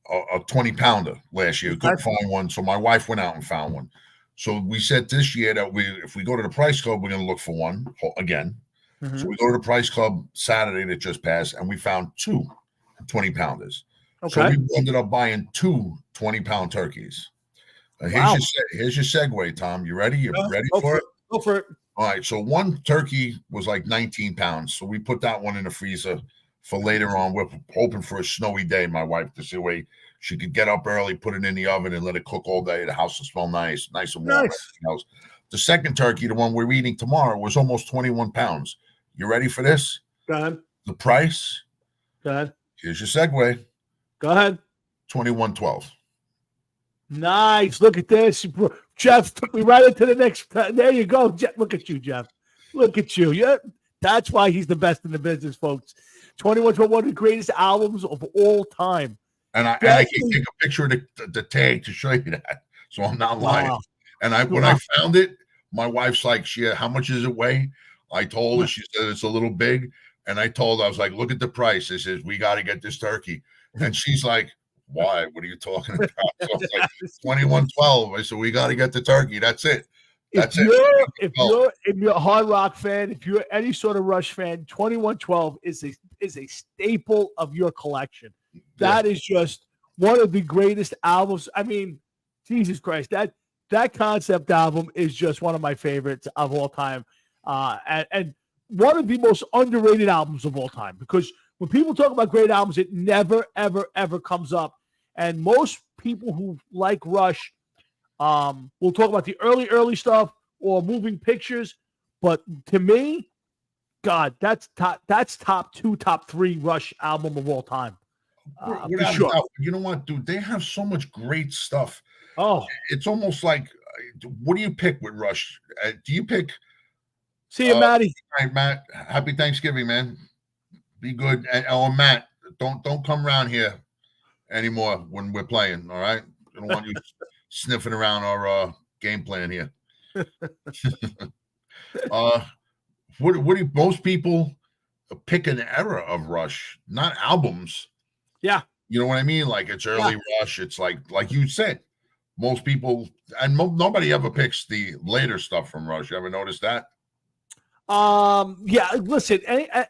20-pounder last year. Couldn't find one. So my wife went out and found one. So we said this year that if we go to the Price Club, we're going to look for one again. So we go to the Price Club Saturday that just passed, and we found two 20-pounders. Okay. So we ended up buying two 20-pound turkeys. Here's your segue, Tom. You ready? You ready for it? Go for it. All right. So one turkey was like 19 pounds. So we put that one in the freezer for later on. We're hoping for a snowy day, my wife, to see a way she could get up early, put it in the oven, and let it cook all day. The house will smell nice and warm. Nice. The second turkey, the one we're eating tomorrow, was almost 21 pounds. You ready for this? Go ahead. The price? Go ahead. Here's your segue. Go ahead. $21.12. Nice. Look at this. Jeff took me right into the next. There you go. Jeff, look at you, Jeff. Look at you. Yeah, that's why he's the best in the business, folks. 2112, one of the greatest albums of all time. And I can take a picture of the tag to show you that. So I'm not lying. Wow. And when I found it, my wife's like, how much does it weigh? I told her, she said it's a little big. And I told her, I was like, look at the price. I says, we got to get this turkey. And she's like, why? What are you talking about? So I was like, $21.12. I said, we got to get the turkey. That's it. That's if you're a Hard Rock fan, if you're any sort of Rush fan, 2112 is a staple of your collection. That is just one of the greatest albums. I mean, Jesus Christ, that concept album is just one of my favorites of all time, and one of the most underrated albums of all time. Because when people talk about great albums, it never, ever, ever comes up. And most people who like Rush will talk about the early stuff or moving pictures. But to me, God, that's top 2, top 3 Rush album of all time. Sure. You know what, dude? They have so much great stuff. Oh, it's almost like, what do you pick with Rush? Do you pick? See you, Matty. All right, Matt. Happy Thanksgiving, man. Be good. And Matt, don't come around here anymore when we're playing. All right, I don't want you sniffing around our game plan here. What do most people pick an era of Rush, not albums? Yeah. You know what I mean? Like it's early Rush. It's like you said, most people, and nobody ever picks the later stuff from Rush. You ever notice that? Yeah. Listen, I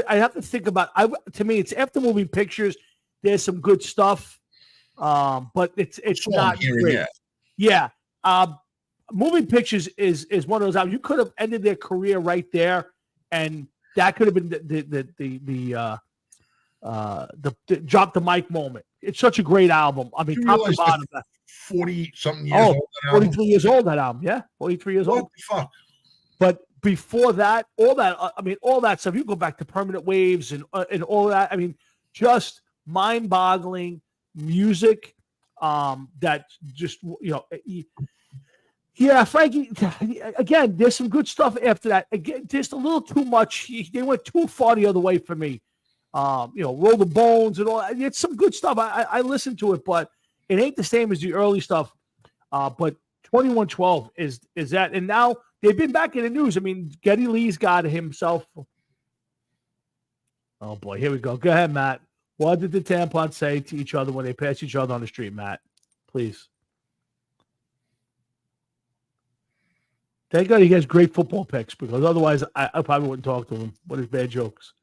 have to think about. To me, it's after moving pictures. There's some good stuff, but it's not great. Yeah. Moving pictures is one of those albums. You could have ended their career right there, and that could have been the drop the mic moment. It's such a great album. I mean, top to bottom. 40-something years old. 43 years old, that album. Yeah, 43 years old. What the fuck? But before that, all that stuff, you go back to Permanent Waves and all that. I mean, just mind-boggling music that just, yeah, Frankie, again, there's some good stuff after that. Again, just a little too much. They went too far the other way for me. Roll the Bones and all that. It's some good stuff. I listened to it, but it ain't the same as the early stuff. But 2112 is that. And now they've been back in the news. I mean, Geddy Lee's got himself. Oh, boy. Here we go. Go ahead, Matt. What did the Tampons say to each other when they passed each other on the street, Matt? Please. Thank God he has great football picks, because otherwise I probably wouldn't talk to him with his bad jokes.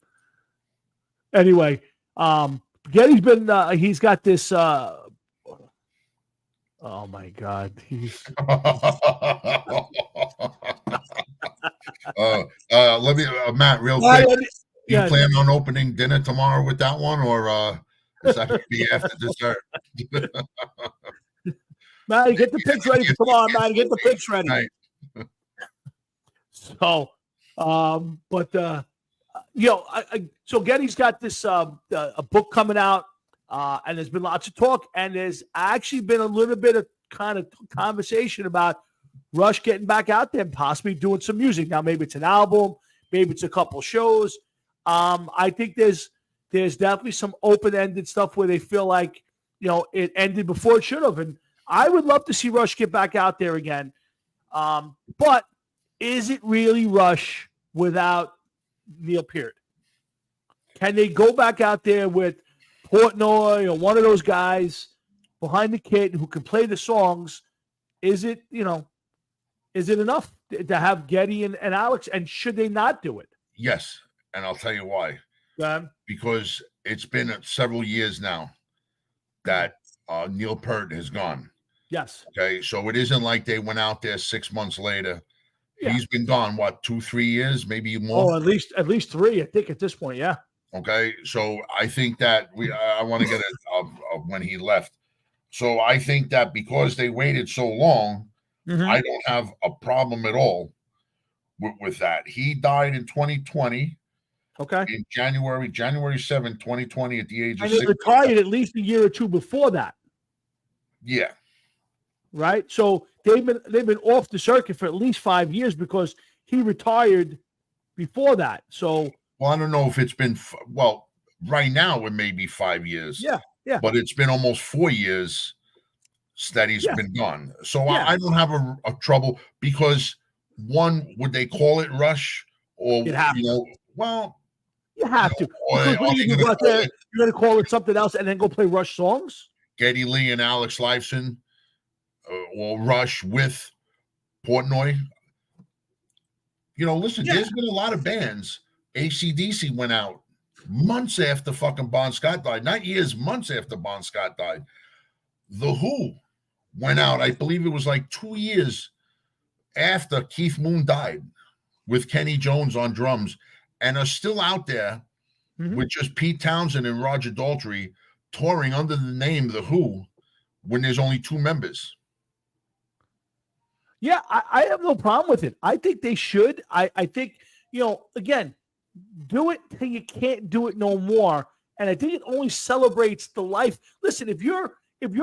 Anyway, Geddy's been he's got this oh my God. He's let me Matt, real quick. You plan on opening dinner tomorrow with that one, or is that going to be after dessert? Matt, get the picks ready for tomorrow, Matt. Get the picks ready. Right. So, so Geddy's got this a book coming out, and there's been lots of talk, and there's actually been a little bit of kind of conversation about Rush getting back out there and possibly doing some music. Now, maybe it's an album, maybe it's a couple shows. I think there's definitely some open-ended stuff where they feel like, it ended before it should have. And I would love to see Rush get back out there again. But is it really Rush without Neil Peart? Can they go back out there with Portnoy or one of those guys behind the kit who can play the songs? Is it enough to have Geddy and Alex? And should they not do it? Yes. And I'll tell you why. Because it's been several years now that Neil Peart has gone. Yes. Okay. So it isn't like they went out there 6 months later. Yeah. He's been gone, 2-3 years, maybe more? Oh, at least 3, I think, at this point. Yeah. Okay. So I think that I want to get it of when he left. So I think that because they waited so long, I don't have a problem at all with that. He died in 2020. Okay. In January 7th, 2020, at the age of 60. And he retired at least a year or two before that. Yeah. Right. So they've been off the circuit for at least 5 years because he retired before that. So. Well, I don't know if it's been right now it may be 5 years. Yeah. Yeah. But it's been almost 4 years that he's been gone. So I don't have a trouble because would they call it Rush or you have to. You have to. Because what are you going to you're going to call it something else and then go play Rush songs? Geddy Lee and Alex Lifeson or Rush with Portnoy. Listen, there's been a lot of bands. AC/DC went out months after fucking Bon Scott died. Not years, months after Bon Scott died. The Who went out, I believe it was like 2 years after Keith Moon died with Kenny Jones on drums and are still out there with just Pete Townsend and Roger Daltrey touring under the name The Who when there's only 2 members. Yeah, I have no problem with it. I think they should. I think, again, do it till you can't do it no more. And I think it only celebrates the life. Listen, if you're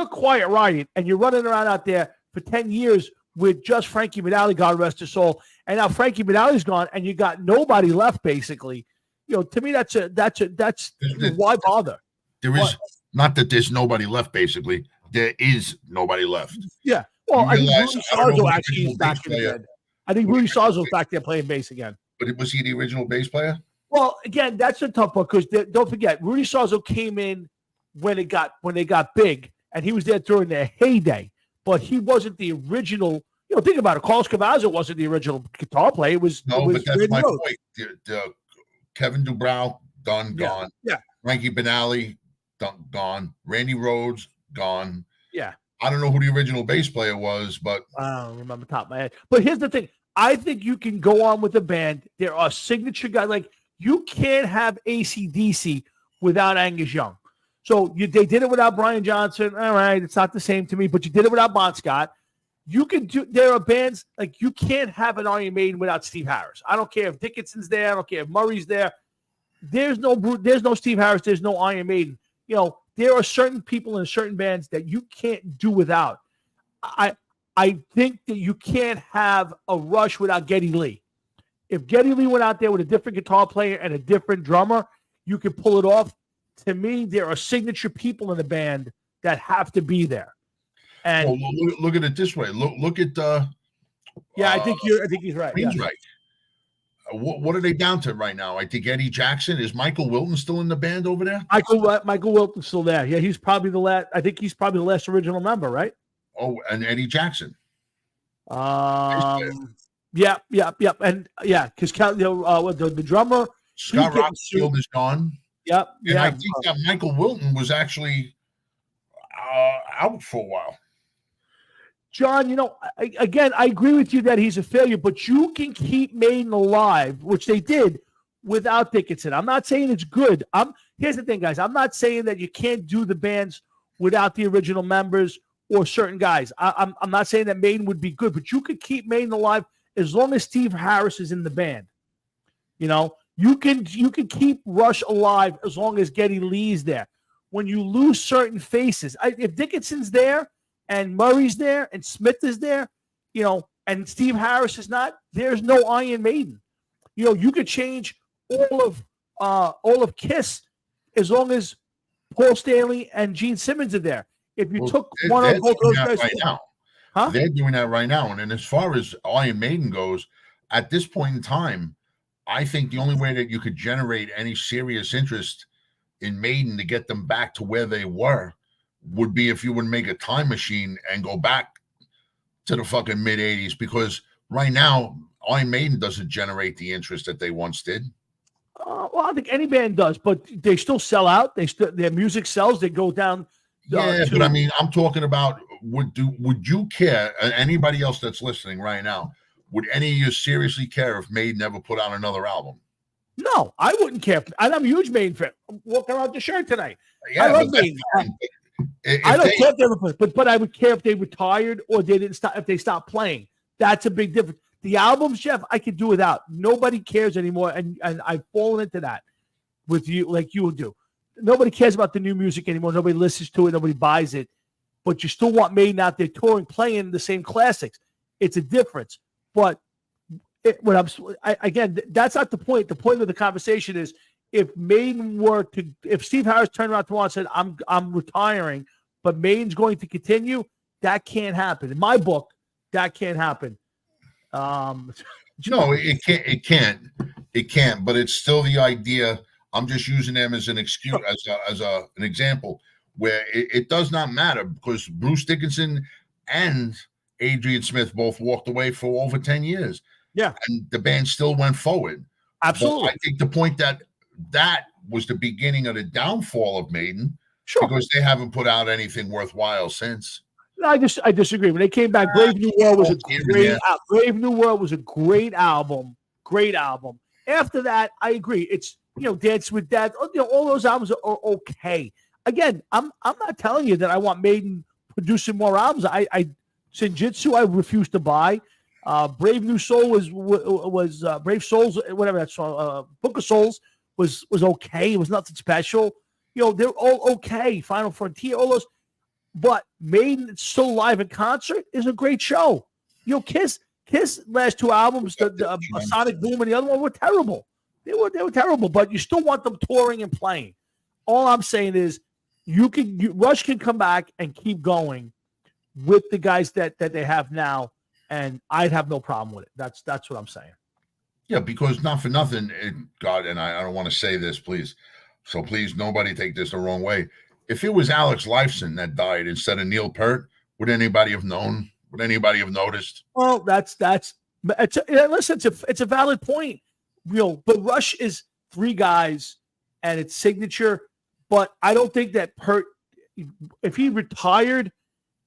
Quiet Riot and you're running around out there for 10 years with just Frankie Banali, God rest his soul, and now Frankie Banali's gone and you got nobody left, basically, to me that's why bother? There is not that there's nobody left, basically. There is nobody left. Yeah. Well, I think Rudy Sarzo actually is back in again. I think Rudy Sarzo's back there playing bass again. But was he the original bass player? Well, again, that's a tough one because don't forget, Rudy Sarzo came in when they got big, and he was there during their heyday. But he wasn't the original. Think about it. Carlos Cavazo wasn't the original guitar player. It was but that's my point. Kevin Dubrow gone. Yeah. Frankie Banali gone. Randy Rhoads gone. Yeah. I don't know who the original bass player was, but I don't remember top of my head. But here's the thing. I think you can go on with the band. There are signature guys. Like, you can't have AC/DC without Angus Young. So they did it without Brian Johnson. All right, it's not the same to me, but you did it without Bon Scott. You can do. There are bands like you can't have an Iron Maiden without Steve Harris. I don't care if Dickinson's there. I don't care if Murray's there. There's no Steve Harris. There's no Iron Maiden. There are certain people in certain bands that you can't do without. I think that you can't have a Rush without Geddy Lee. If Geddy Lee went out there with a different guitar player and a different drummer, you could pull it off. To me, there are signature people in the band that have to be there. And look at it this way. Look at I think he's right. He's right. What are they down to right now? I think Eddie Jackson. Is Michael Wilton still in the band over there? Michael Wilton's still there. Yeah, he's probably the last. I think he's probably the last original member, right? Oh, and Eddie Jackson. Yeah, and because the drummer Scott Rockfield is gone. Yep. And I think that Michael Wilton was actually out for a while. John, I agree with you that he's a failure, but you can keep Maiden alive, which they did without Dickinson. I'm not saying it's good. Here's the thing, guys. I'm not saying that you can't do the bands without the original members or certain guys. I'm not saying that Maiden would be good, but you could keep Maiden alive as long as Steve Harris is in the band. You can keep Rush alive as long as Geddy Lee's there. When you lose certain faces, if Dickinson's there and Murray's there and Smith is there, and Steve Harris is not, there's no Iron Maiden. You know, you could change all of Kiss as long as Paul Stanley and Gene Simmons are there. If you took one of both those guys right now, they're doing that right now. And then as far as Iron Maiden goes, at this point in time, I think the only way that you could generate any serious interest in Maiden to get them back to where they were would be if you would make a time machine and go back to the fucking mid 80s, because right now Iron Maiden doesn't generate the interest that they once did. Well, I think any band does, but they still sell out. Their music sells. They go down. But I mean, I'm talking about would you care? Anybody else that's listening right now, would any of you seriously care if Maiden ever put out another album? No, I wouldn't care. I'm a huge Maiden fan. I'm walking around the shirt tonight. I love Maiden. I don't care if they were, but I would care if they retired or they didn't stop. If they stopped playing, that's a big difference. The albums, Jeff, I could do without. Nobody cares anymore, and I've fallen into that with you, like you do. Nobody cares about the new music anymore. Nobody listens to it. Nobody buys it. But you still want Maiden out there touring, playing the same classics. It's a difference. But again, that's not the point. The point of the conversation is if Steve Harris turned around tomorrow and said, I'm retiring, but Maiden's going to continue, that can't happen. In my book, that can't happen. No, it can't, but it's still the idea. I'm just using them as an excuse, as an example where it does not matter, because Bruce Dickinson and Adrian Smith both walked away for over 10 years. Yeah. And the band still went forward. Absolutely. But I think the point that was the beginning of the downfall of Maiden, sure, because they haven't put out anything worthwhile since. No, I disagree. When they came back, Brave New World was Brave New World was a great album. Great album. After that, I agree. It's, Dance with Death. All those albums are okay. Again, I'm not telling you that I want Maiden producing more albums. Senjutsu, I refuse to buy. Brave New Soul was Brave Souls, whatever that song. Book of Souls was okay. It was nothing special. They're all okay. Final Frontier, all those. But Maiden Still Live in Concert is a great show. Kiss last two albums, the Sonic Boom and the other one were terrible. They were terrible, but you still want them touring and playing. All I'm saying is Rush can come back and keep going with the guys that they have now, and I'd have no problem with it. That's what I'm saying. Yeah, because not for nothing, God, and I don't want to say this, please. So please, nobody take this the wrong way. If it was Alex Lifeson that died instead of Neil Peart, would anybody have known? Would anybody have noticed? Well, it's a valid point. But Rush is three guys, and it's signature. But I don't think that Peart, if he retired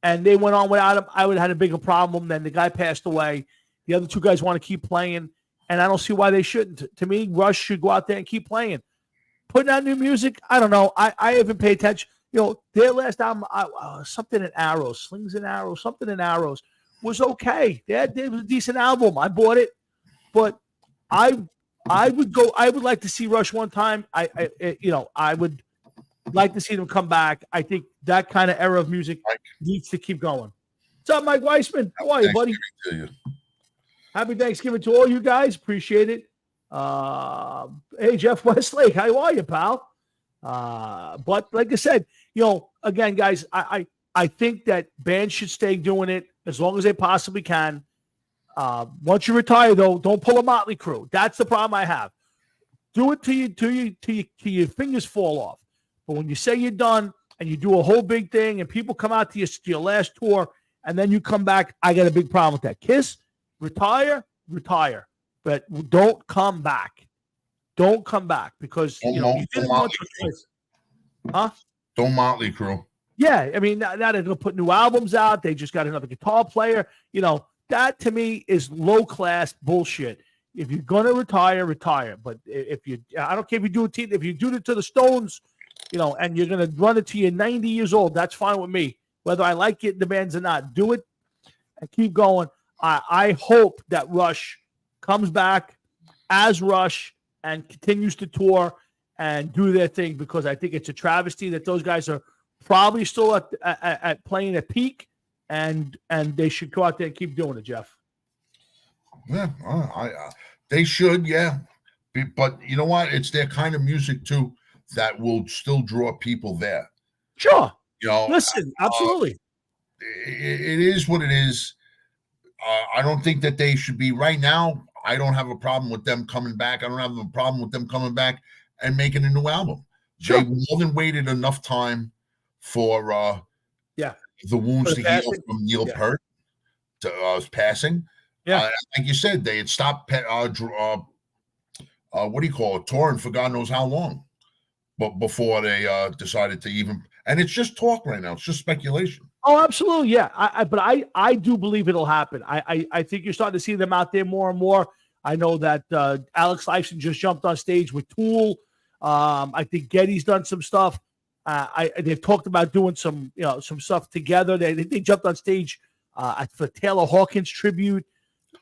and they went on without him, I would have had a bigger problem. Then the guy passed away. The other two guys want to keep playing, and I don't see why they shouldn't. To me, Rush should go out there and keep playing. Putting out new music, I don't know. I haven't paid attention. Their last album, something in Arrows, Slings and Arrows, something in Arrows, was okay. It was a decent album. I bought it, but I would like to see Rush one time. I would like to see them come back. I think that kind of era of music needs to keep going. What's up, Mike Weissman? How are you, buddy? Happy Thanksgiving to all you guys. Appreciate it. Hey, Jeff Westlake, how are you, pal? But like I said, again, guys, I think that bands should stay doing it as long as they possibly can. Once you retire, though, don't pull a Motley Crue. That's the problem I have. Do it till your fingers fall off. But when you say you're done and you do a whole big thing and people come out to your last tour and then you come back, I got a big problem with that. Kiss, retire. But don't come back. Don't come back because you did it once or twice. Huh? Don't Motley Crue. Yeah, I mean now they're gonna put new albums out. They just got another guitar player. That to me is low class bullshit. If you're gonna retire. But I don't care if you do it. If you do it to the Stones, and you're gonna run it to you're 90 years old, that's fine with me. Whether I like it, the bands or not, do it and keep going. I hope that Rush comes back as Rush and continues to tour and do their thing, because I think it's a travesty that those guys are probably still at playing at peak, and they should go out there and keep doing it, Jeff. Yeah, they should, yeah. But you know what? It's their kind of music too that will still draw people there. Sure. You know, Listen, absolutely. it is what it is. I don't think that they should be right now. I don't have a problem with them coming back. I don't have a problem with them coming back and making a new album. Sure. They more than waited enough time for the wounds to heal from Neil Peart to passing. Yeah. Like you said, they had stopped what do you call it, touring for God knows how long, but before they decided to even. And it's just talk right now. It's just speculation. Oh, absolutely, yeah. But I do believe it'll happen. I think you're starting to see them out there more and more. I know that Alex Lifeson just jumped on stage with Tool. I think Getty's done some stuff. They've talked about doing some stuff together. They jumped on stage for Taylor Hawkins tribute.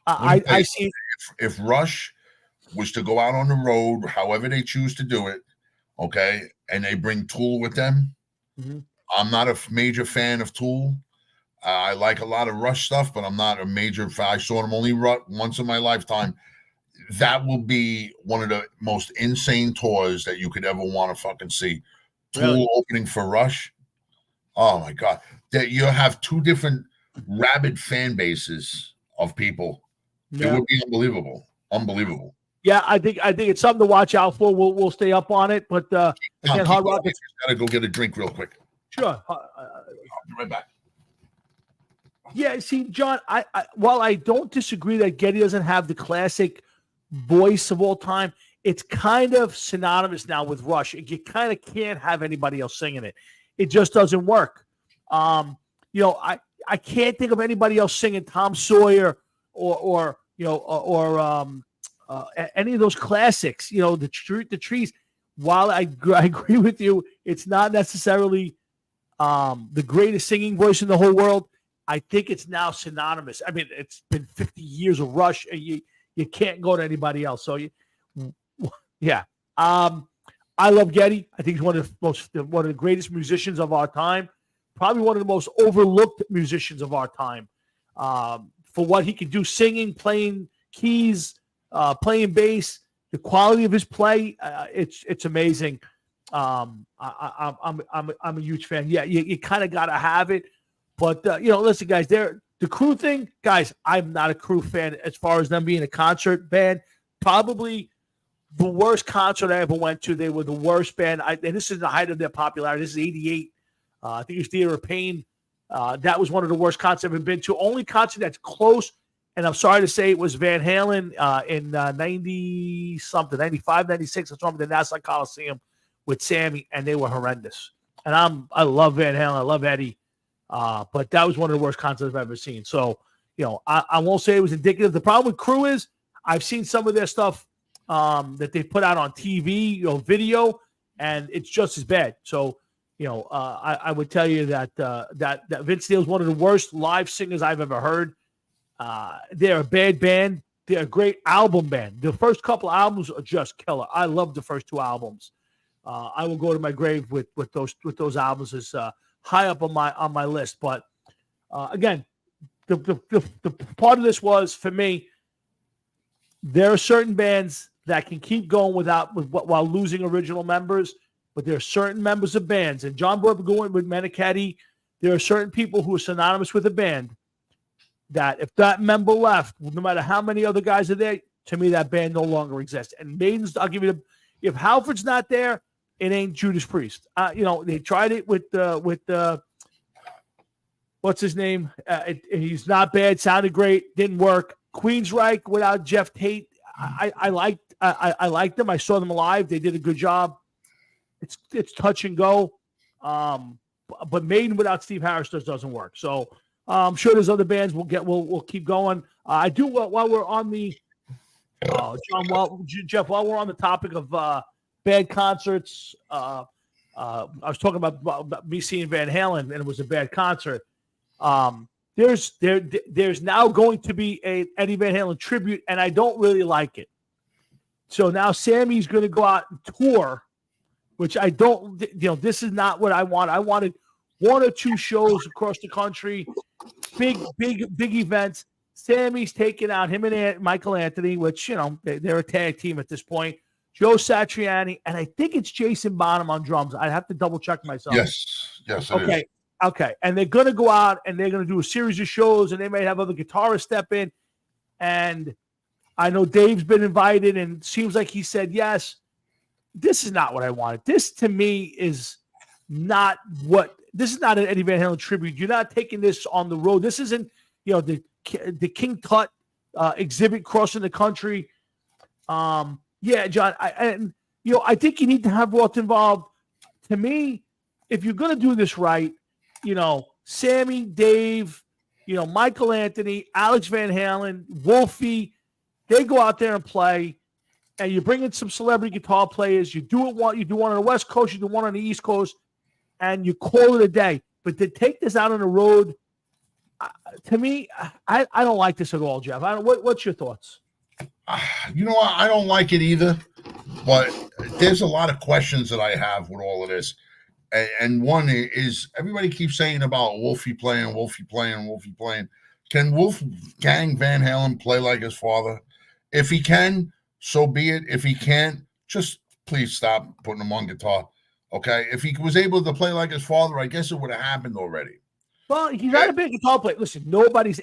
I see. If Rush was to go out on the road, however they choose to do it, okay, and they bring Tool with them. Mm-hmm. I'm not a major fan of Tool. I like a lot of Rush stuff, but I'm not a major fan. I saw them only once in my lifetime. That will be one of the most insane tours that you could ever want to fucking see. Tool opening for Rush. Oh my God. That you have two different rabid fan bases of people. Yeah. It would be unbelievable. Unbelievable. Yeah, I think it's something to watch out for. We'll stay up on it. But again, Hard Rock. I gotta go get a drink real quick. Sure. I'll be right back. Yeah, see, John, while I don't disagree that Getty doesn't have the classic voice of all time, it's kind of synonymous now with Rush. You kind of can't have anybody else singing it. It just doesn't work. I can't think of anybody else singing Tom Sawyer or any of those classics. The Trees. While I agree with you, it's not necessarily the greatest singing voice in the whole world. I think it's now synonymous. I mean, it's been 50 years of Rush. You can't go to anybody else. So, yeah. I love Getty. I think he's one of the greatest musicians of our time. Probably one of the most overlooked musicians of our time. For what he can do, singing, playing keys, playing bass, the quality of his play, it's amazing. I'm a huge fan. Yeah, you kind of got to have it. But, listen, guys, the Crew thing, guys, I'm not a Crew fan as far as them being a concert band. Probably the worst concert I ever went to. They were the worst band. And this is the height of their popularity. This is 88. I think it was Theater of Pain. That was one of the worst concerts I've ever been to. Only concert that's close, and I'm sorry to say it was Van Halen in 90-something, 95, 96. I saw them at the Nassau Coliseum with Sammy, and they were horrendous. And I love Van Halen. I love Eddie. But that was one of the worst concerts I've ever seen. So, I won't say it was indicative. The problem with Crew is I've seen some of their stuff that they put out on TV, video, and it's just as bad. So, I would tell you that Vince Neil is one of the worst live singers I've ever heard. They're a bad band. They're a great album band. The first couple albums are just killer. I love the first two albums. I will go to my grave with those albums as high up on my list. But again, the part of this was for me. There are certain bands that can keep going while losing original members, but there are certain members of bands, and John brought up going with Meniketti. There are certain people who are synonymous with a band that if that member left, no matter how many other guys are there, to me that band no longer exists. And Maiden's, I'll give you if Halford's not there, it ain't Judas Priest. They tried it with what's his name? He's not bad, sounded great, didn't work. Queensryche without Jeff Tate, I liked them. I saw them live. They did a good job. It's touch and go. But Maiden without Steve Harris just doesn't work. So I'm sure there's other bands we'll keep going. I do while we're on the Jeff, while we're on the topic of bad concerts, I was talking about me seeing Van Halen, and it was a bad concert. There's now going to be a Eddie Van Halen tribute, and I don't really like it. So now Sammy's going to go out and tour, which I don't. This is not what I want. I wanted one or two shows across the country, big events. Sammy's taking out him and Michael Anthony, which, they're a tag team at this point. Joe Satriani, and I think it's Jason Bonham on drums. I have to double check myself. Yes, it is. Okay. And they're going to go out and they're going to do a series of shows, and they may have other guitarists step in. And I know Dave's been invited, and seems like he said yes. This is not what I wanted. This, to me, is not an Eddie Van Halen tribute. You're not taking this on the road. This isn't, the King Tut exhibit crossing the country. Yeah, John, I think you need to have Roth involved. To me, if you're going to do this right, Sammy, Dave, Michael Anthony, Alex Van Halen, Wolfie, they go out there and play, and you bring in some celebrity guitar players. You do one on the West Coast, you do one on the East Coast, and you call it a day. But to take this out on the road, to me, I don't like this at all, Jeff. What's your thoughts? You know what? I don't like it either, but there's a lot of questions that I have with all of this. And one is everybody keeps saying about Wolfie playing. Can Wolfgang Van Halen play like his father? If he can, so be it. If he can't, just please stop putting him on guitar. Okay? If he was able to play like his father, I guess it would have happened already. Well, he's not a big guitar player. Listen,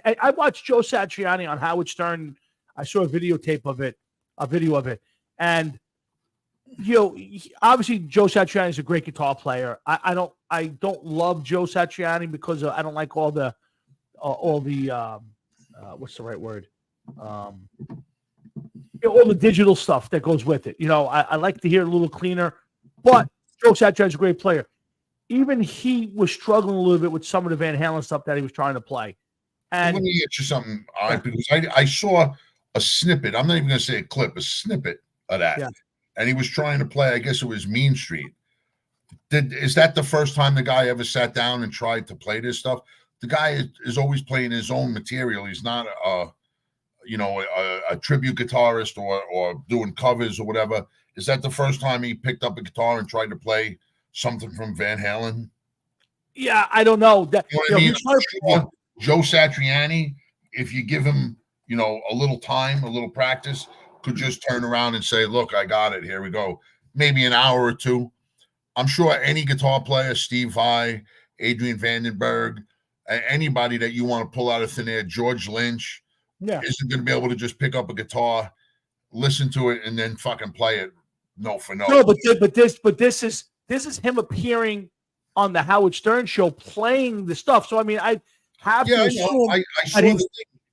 I watched Joe Satriani on Howard Stern. I saw a video of it. And, obviously Joe Satriani is a great guitar player. I don't love Joe Satriani because I don't like all the what's the right word? All the digital stuff that goes with it. I like to hear it a little cleaner, but Joe Satriani is a great player. Even he was struggling a little bit with some of the Van Halen stuff that he was trying to play. And let me get you something, all right, because I saw a snippet. I'm not even going to say a clip, a snippet of that. Yeah. And he was trying to play, I guess it was Mean Street. Is that the first time the guy ever sat down and tried to play this stuff? The guy is always playing his own material. He's not a tribute guitarist or doing covers or whatever. Is that the first time he picked up a guitar and tried to play something from Van Halen? Yeah, I don't know. Joe Satriani, if you give him, a little time, a little practice, could just turn around and say, look, I got it. Here we go. Maybe an hour or two. I'm sure any guitar player, Steve Vai, Adrian Vandenberg, anybody that you want to pull out of thin air, George Lynch, isn't going to be able to just pick up a guitar, listen to it, and then fucking play it note for note. No, but this is him appearing on the Howard Stern show playing the stuff. So, I mean, I have to assume. I saw the thing.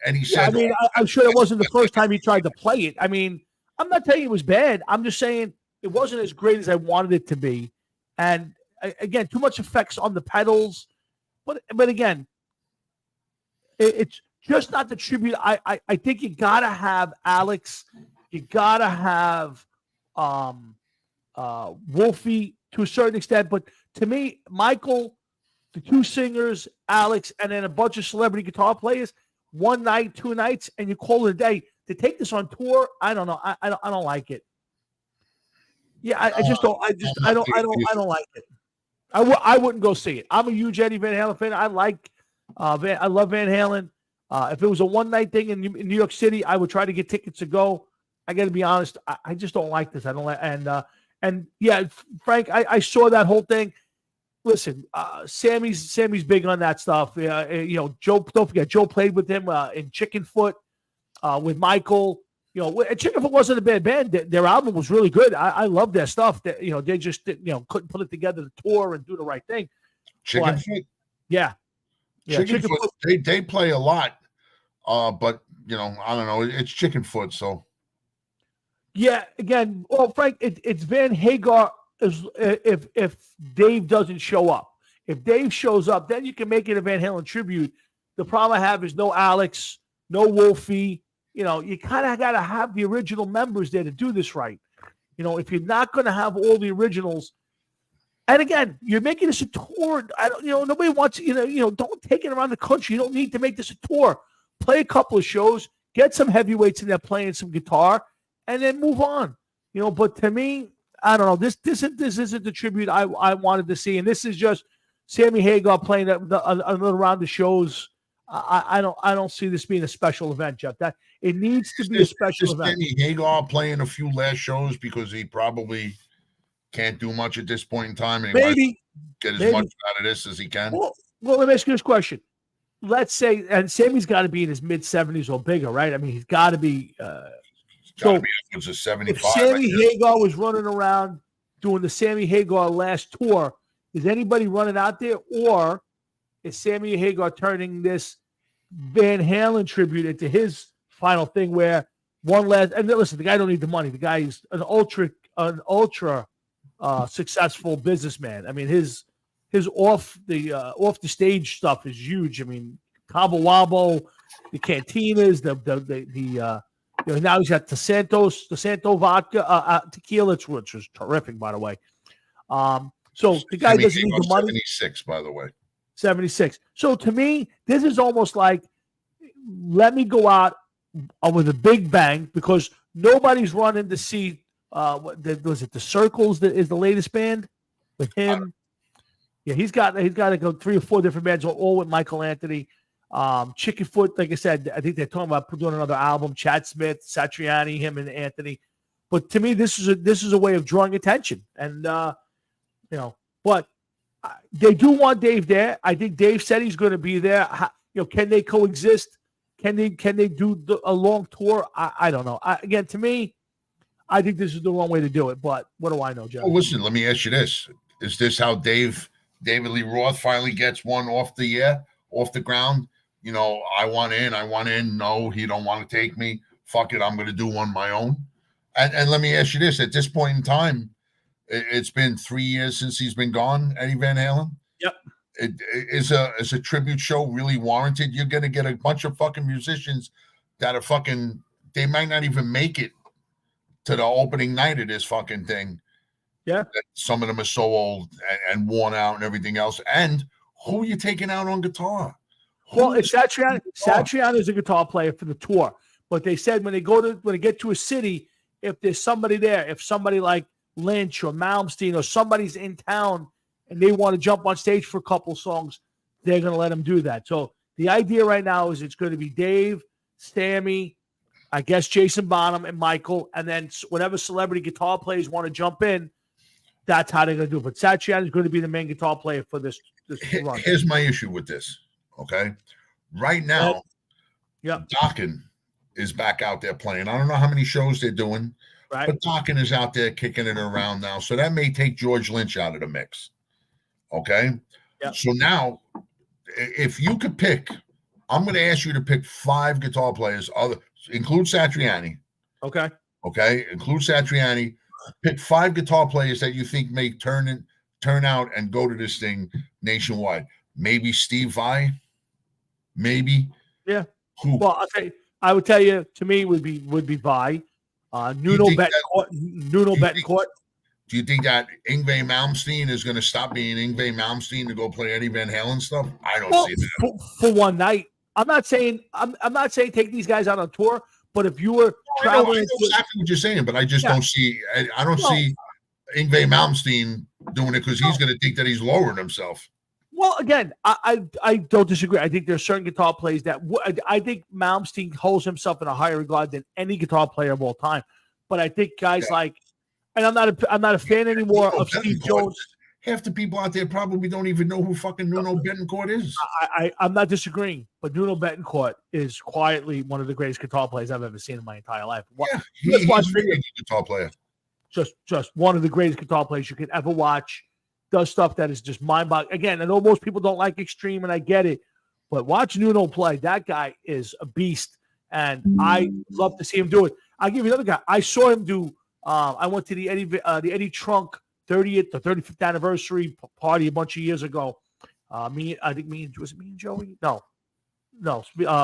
And he said, I'm sure it wasn't the first time he tried to play it. I mean, I'm not telling you it was bad. I'm just saying it wasn't as great as I wanted it to be. And again, too much effects on the pedals. But again, it's just not the tribute. I think you got to have Alex. You got to have Wolfie to a certain extent. But to me, Michael, the two singers, Alex, and then a bunch of celebrity guitar players, one night, 2 nights, and you call it a day. To take this on tour, I don't know. I don't like it. Yeah, I don't like it. I wouldn't go see it. I'm a huge Eddie Van Halen fan. I love Van Halen. If it was a one night thing in New York City, I would try to get tickets to go. I got to be honest. I just don't like this. I don't like, and yeah, Frank, I saw that whole thing. Listen, Sammy's big on that stuff. Joe, don't forget, Joe played with him in Chickenfoot with Michael. Chickenfoot wasn't a bad band. Their album was really good. I love their stuff. They just couldn't put it together to tour and do the right thing. Chickenfoot? Yeah. Chickenfoot, they play a lot, but I don't know. It's Chickenfoot, so. Yeah, again, well, Frank, it's Van Hagar. If Dave doesn't show up, if Dave shows up, then you can make it a Van Halen tribute. The problem I have is no Alex, no Wolfie. You kind of got to have the original members there to do this right. If you're not going to have all the originals, and again, you're making this a tour. Nobody wants. Don't take it around the country. You don't need to make this a tour. Play a couple of shows, get some heavyweights in there playing some guitar, and then move on. But to me, I don't know. This isn't the tribute I wanted to see, and this is just Sammy Hagar playing another round of shows. I don't see this being a special event, Jeff. That it needs to be a Is special event. Sammy Hagar playing a few last shows because he probably can't do much at this point in time, and he might Maybe. get as much out of this as he can? Well, let me ask you this question. Let's say, and Sammy's got to be in his mid-70s or bigger, right? I mean, he's got to be. Got to be upwards of 75. If Sammy Hagar was running around doing the Sammy Hagar last tour, is anybody running out there, or is Sammy Hagar turning this Van Halen tribute into his final thing where one last? And listen, the guy don't need the money. The guy is an ultra successful businessman. I mean, his off the stage stuff is huge. I mean, Cabo Wabo, the cantinas, now he's got the Santo vodka tequila, which was terrific, by the way. So the guy doesn't need the money. 76, by the way. 76. So to me, this is almost like, let me go out with a big bang, because nobody's running to see. Was it the Circles that is the latest band with him? Yeah, he's got to go 3 or 4 different bands, all with Michael Anthony. Chickenfoot, like I said, I think they're talking about doing another album. Chad Smith, Satriani, him and Anthony. But to me, this is a way of drawing attention, and but they do want Dave there. I think Dave said he's going to be there. Can they coexist? Can they do a long tour? I don't know. Again, to me, I think this is the wrong way to do it. But what do I know, Jeff? Oh, listen, let me ask you this: is this how David Lee Roth finally gets one off the ground? I want in. No, he don't want to take me. Fuck it, I'm going to do one my own. And let me ask you this: at this point in time, it's been 3 years since he's been gone, Eddie Van Halen. Yep. Is a tribute show really warranted? You're going to get a bunch of fucking musicians that are they might not even make it to the opening night of this fucking thing. Yeah. Some of them are so old and worn out and everything else. And who are you taking out on guitar? Well, it's Satriani. Satriani is a guitar player for the tour. But they said when they get to a city, if there's somebody there, if somebody like Lynch or Malmsteen or somebody's in town and they want to jump on stage for a couple songs, they're going to let them do that. So the idea right now is it's going to be Dave, Sammy, I guess Jason Bonham and Michael, and then whatever celebrity guitar players want to jump in, that's how they're going to do it. But Satriani is going to be the main guitar player for this run. Here's my issue with this, okay? Right now, Dokken is back out there playing. I don't know how many shows they're doing, right, but Dokken is out there kicking it around now. So that may take George Lynch out of the mix, okay? Yep. So now, if you could pick, I'm going to ask you to pick 5 guitar players, include Satriani. Okay. Include Satriani. Pick 5 guitar players that you think may turn out and go to this thing nationwide. Maybe Steve Vai. Maybe. Yeah. Who? Well, I would tell you, to me, would be Vai. Nuno Bettencourt. Do you think that Yngwie Malmsteen is going to stop being Yngwie Malmsteen to go play Eddie Van Halen stuff? I don't see that. For one night. I'm not saying take these guys out on tour, but if you were traveling, I know exactly what you're saying, but I just don't see. I don't see Yngwie Malmsteen doing it because he's going to think that he's lowering himself. Well, again, I don't disagree. I think there are certain guitar players that I think Malmsteen holds himself in a higher regard than any guitar player of all time. But I think guys like, and I'm not a fan anymore of Steve Jones. Half the people out there probably don't even know who fucking Nuno Bettencourt is. I'm not disagreeing, but Nuno Bettencourt is quietly one of the greatest guitar players I've ever seen in my entire life. Yeah, he's a good guitar player. Just one of the greatest guitar players you could ever watch. Does stuff that is just mind-boggling. Again, I know most people don't like extreme, and I get it, but watch Nuno play. That guy is a beast, and I love to see him do it. I'll give you another guy. I saw him do. I went to the Eddie Trunk 30th or 35th anniversary party a bunch of years ago. Was it me and Joey? No.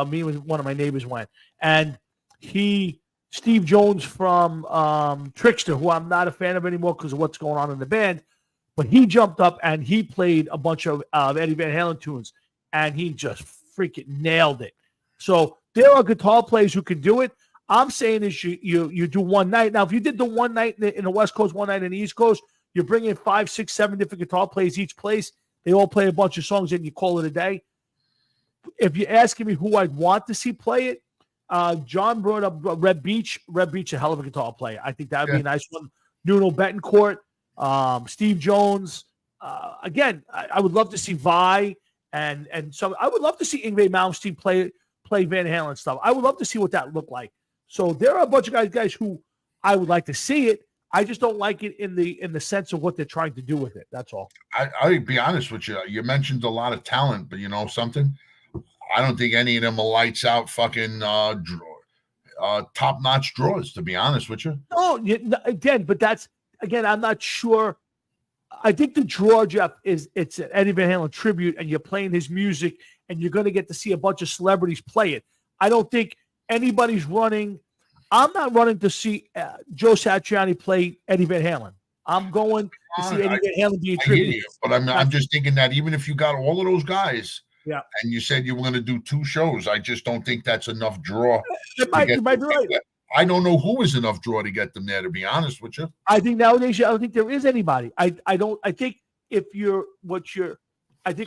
Me and one of my neighbors went, and Steve Jones from Trickster, who I'm not a fan of anymore because of what's going on in the band, but he jumped up and he played a bunch of Eddie Van Halen tunes, and he just freaking nailed it. So there are guitar players who can do it. I'm saying is you do one night. Now, if you did the one night in the West Coast, one night in the East Coast, you're bringing 5, 6, 7 different guitar players each place. They all play a bunch of songs and you call it a day. if you're asking me who I'd want to see play it, John brought up Red Beach. Red Beach, a hell of a guitar player. I think that would be a nice one. Nuno Betancourt, Steve Jones. Again, I would love to see Vi and so I would love to see Yngwie Malmsteen play Van Halen stuff. I would love to see what that looked like. So there are a bunch of guys who I would like to see it. I just don't like it in the sense of what they're trying to do with it. That's all. I'll be honest with you. You mentioned a lot of talent, but you know something? I don't think any of them are lights out fucking top-notch drawers, to be honest with you. No, again, but I'm not sure. I think the draw, Jeff, it's an Eddie Van Halen tribute, and you're playing his music, and you're going to get to see a bunch of celebrities play it. I don't think anybody's running. I'm not running to see Joe Satriani play Eddie Van Halen. I'm going to see Eddie Van Halen be a tribute. But I'm just thinking that even if you got all of those guys, and you said you were going to do 2 shows, I just don't think that's enough draw. You might be right. I don't know who is enough draw to get them there, to be honest with you. I think nowadays, I don't think there is anybody. I think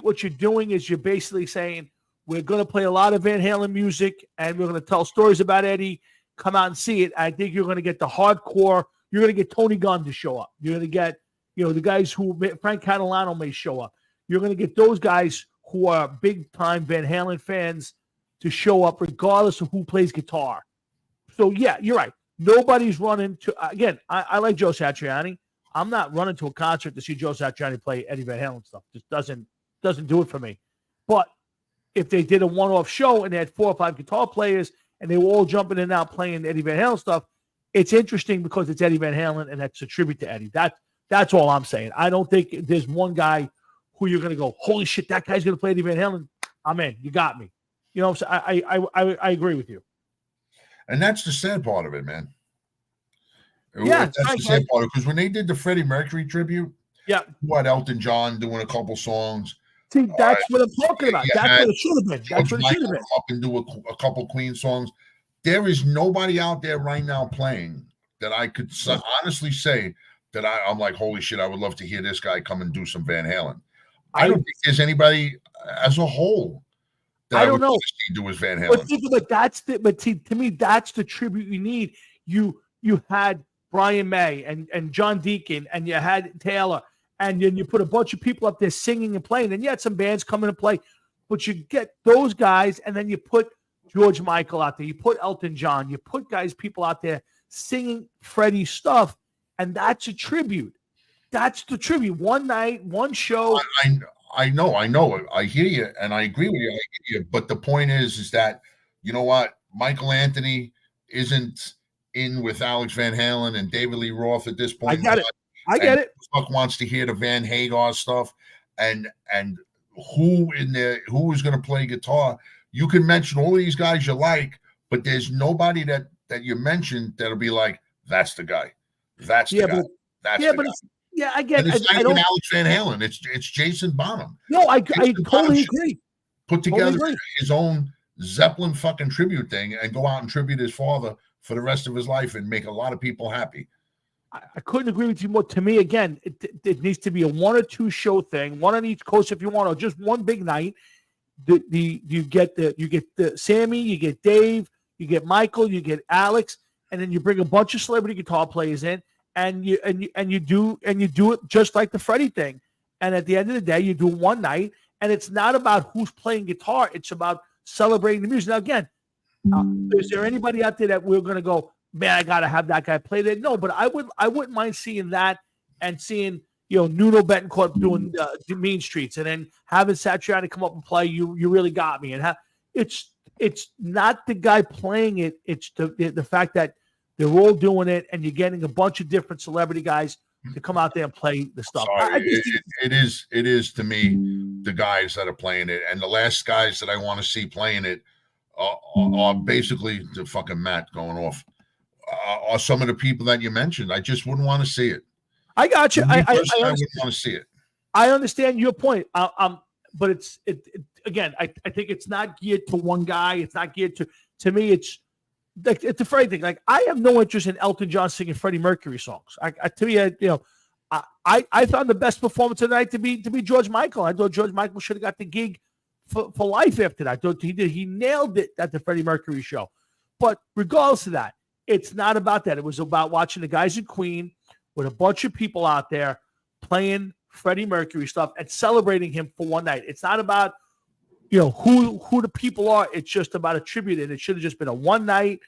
what you're doing is you're basically saying we're going to play a lot of Van Halen music and we're going to tell stories about Eddie. Come out and see it. I think you're going to get the hardcore. You're going to get Tony Gunn to show up. You're going to get, the guys who Frank Catalano may show up. You're going to get those guys who are big time Van Halen fans to show up regardless of who plays guitar. So yeah, you're right. Nobody's running to, again, I like Joe Satriani. I'm not running to a concert to see Joe Satriani play Eddie Van Halen stuff. Just doesn't do it for me. But if they did a one-off show and they had 4 or 5 guitar players and they were all jumping in and out playing Eddie Van Halen stuff, it's interesting because it's Eddie Van Halen and that's a tribute to Eddie. That's all I'm saying. I don't think there's one guy who you're going to go, holy shit, that guy's going to play Eddie Van Halen. I'm in. You got me. So I agree with you. And that's the sad part of it, man. Yeah, that's the sad part, because when they did the Freddie Mercury tribute, you had Elton John doing a couple songs. See, that's what I'm talking about. That's what it should have been. That's what it should have been. Up and do a couple Queen songs. There is nobody out there right now playing that I could honestly say that I'm like, holy shit, I would love to hear this guy come and do some Van Halen. I don't think there's anybody as a whole that I don't know do as Van Halen. To me, that's the tribute you need. You had Brian May and John Deacon, and you had Taylor, and then you put a bunch of people up there singing and playing, and you had some bands come in and play, but you get those guys, and then you put George Michael out there, you put Elton John, you put people out there singing Freddie stuff, and that's a tribute. That's the tribute. One night, one show. I know. I hear you, and I agree with you. But the point is that, you know what? Michael Anthony isn't in with Alex Van Halen and David Lee Roth at this point. I get it. Fuck wants to hear the Van Hagar stuff, and who is going to play guitar? You can mention all these guys you like, but there's nobody that you mentioned that'll be like, that's the guy. That's the guy. That's the guy. Yeah, I get it. It's not even Alex Van Halen. It's Jason Bonham. No, I totally agree. Put together his own Zeppelin fucking tribute thing and go out and tribute his father for the rest of his life and make a lot of people happy. I couldn't agree with you more. To me, again, it needs to be a 1 or 2 show thing, one on each coast if you want, or just one big night. You get the Sammy, you get Dave, you get Michael, you get Alex, and then you bring a bunch of celebrity guitar players in. And you do it just like the Freddie thing. And at the end of the day, you do one night, and it's not about who's playing guitar. It's about celebrating the music. Now, again, is there anybody out there that we're going to go, man, I got to have that guy play that? No, but I wouldn't mind seeing that and seeing, Nuno Betancourt doing the Mean Streets, and then having Satriani come up and play You Really Got Me. And it's not the guy playing it. It's the fact that they're all doing it, and you're getting a bunch of different celebrity guys to come out there and play the stuff. It is to me the guys that are playing it, and the last guys that I want to see playing it are basically the fucking Matt going off. Are some of the people that you mentioned? I just wouldn't want to see it. I got you. I wouldn't want to see it. I understand your point. But it's again. I think it's not geared to one guy. It's not geared to me. It's a Freddie thing. Like, I have no interest in Elton John singing Freddie Mercury songs. To me, I found the best performance of the night to be George Michael. I thought George Michael should have got the gig for life after that. He nailed it at the Freddie Mercury show. But regardless of that, it's not about that. It was about watching the guys in Queen with a bunch of people out there playing Freddie Mercury stuff and celebrating him for one night. It's not about, who the people are. It's just about a tribute, and it should have just been a one night,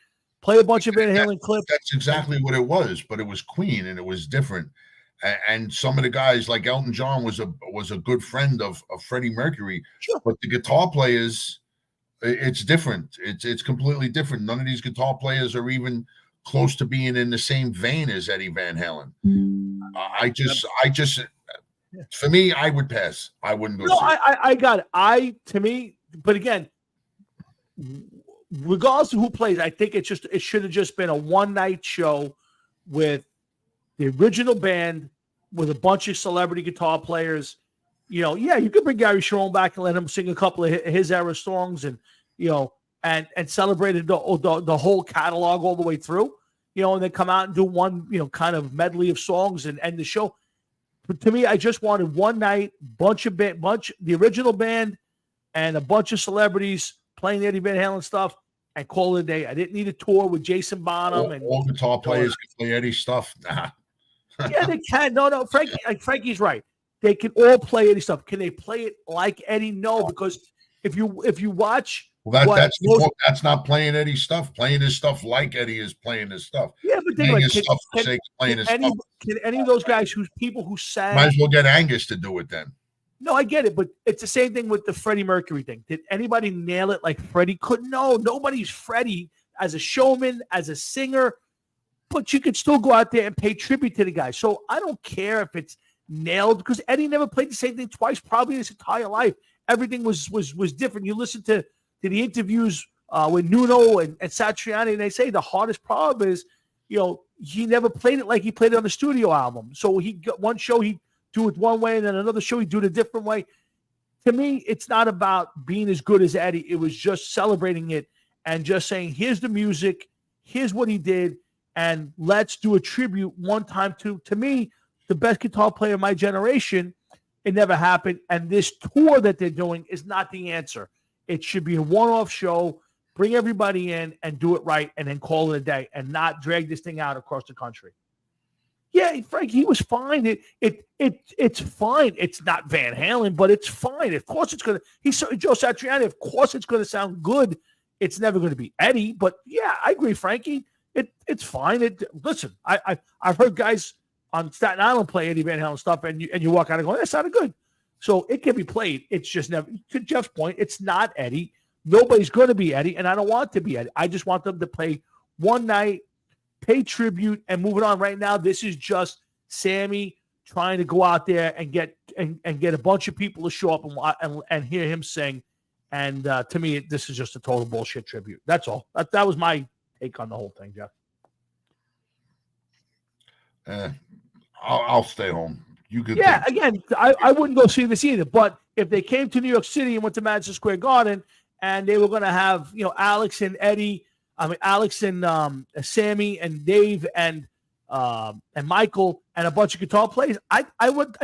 play a bunch of Van Halen clips. That's exactly what it was, but it was Queen, and it was different. And some of the guys, like Elton John, was a good friend of Freddie Mercury. Sure. But the guitar players, it's different. It's completely different. None of these guitar players are even close to being in the same vein as Eddie Van Halen. I just, for me, I would pass. I wouldn't go. No, I got it. But again, regardless of who plays, I think it should have just been a one night show with the original band with a bunch of celebrity guitar players. You could bring Gary Sharon back and let him sing a couple of his era songs, and and celebrated the whole catalog all the way through. And then come out and do one kind of medley of songs and end the show. But to me, I just wanted one night, the original band, and a bunch of celebrities playing Eddie Van Halen stuff, and call it a day. I didn't need a tour with Jason Bonham all guitar players can play Eddie stuff. Nah. Yeah, they can. No, Frankie's right. They can all play Eddie stuff. Can they play it like Eddie? No, because if you watch, that's not playing Eddie's stuff. Playing his stuff like Eddie is playing his stuff. Yeah, but can any of those guys who sang? Might as well get Angus to do it then. No, I get it, but it's the same thing with the Freddie Mercury thing. Did anybody nail it like Freddie could? No, nobody's Freddie as a showman, as a singer, but you could still go out there and pay tribute to the guy. So I don't care if it's nailed, because Eddie never played the same thing twice, probably his entire life. Everything was different. You listen to the interviews with Nuno and Satriani, and they say the hardest problem is, he never played it like he played it on the studio album. So he got one show, he do it one way, and then another show, he do it a different way. To me, it's not about being as good as Eddie. It was just celebrating it and just saying, here's the music, here's what he did, and let's do a tribute one time to me, the best guitar player of my generation. It never happened. And this tour that they're doing is not the answer. It should be a one-off show, bring everybody in and do it right, and then call it a day, and not drag this thing out across the country. Yeah, Frank, he was fine. It's fine. It's not Van Halen, but it's fine. Of course it's going to – he's Joe Satriani. Of course it's going to sound good. It's never going to be Eddie. But, yeah, I agree, Frankie. It's fine. Listen, I've heard guys – on Staten Island play Eddie Van Halen stuff, and you walk out and go, that sounded good. So it can be played. It's just never, to Jeff's point, it's not Eddie. Nobody's going to be Eddie, and I don't want to be Eddie. I just want them to play one night, pay tribute, and move it on. Right now, this is just Sammy trying to go out there and get a bunch of people to show up and hear him sing. And to me, this is just a total bullshit tribute. That's all. That was my take on the whole thing, Jeff. I'll stay home. You could. Yeah, again, I wouldn't go see this either. But if they came to New York City and went to Madison Square Garden, and they were going to have Alex and Sammy and Dave and Michael and a bunch of guitar players, I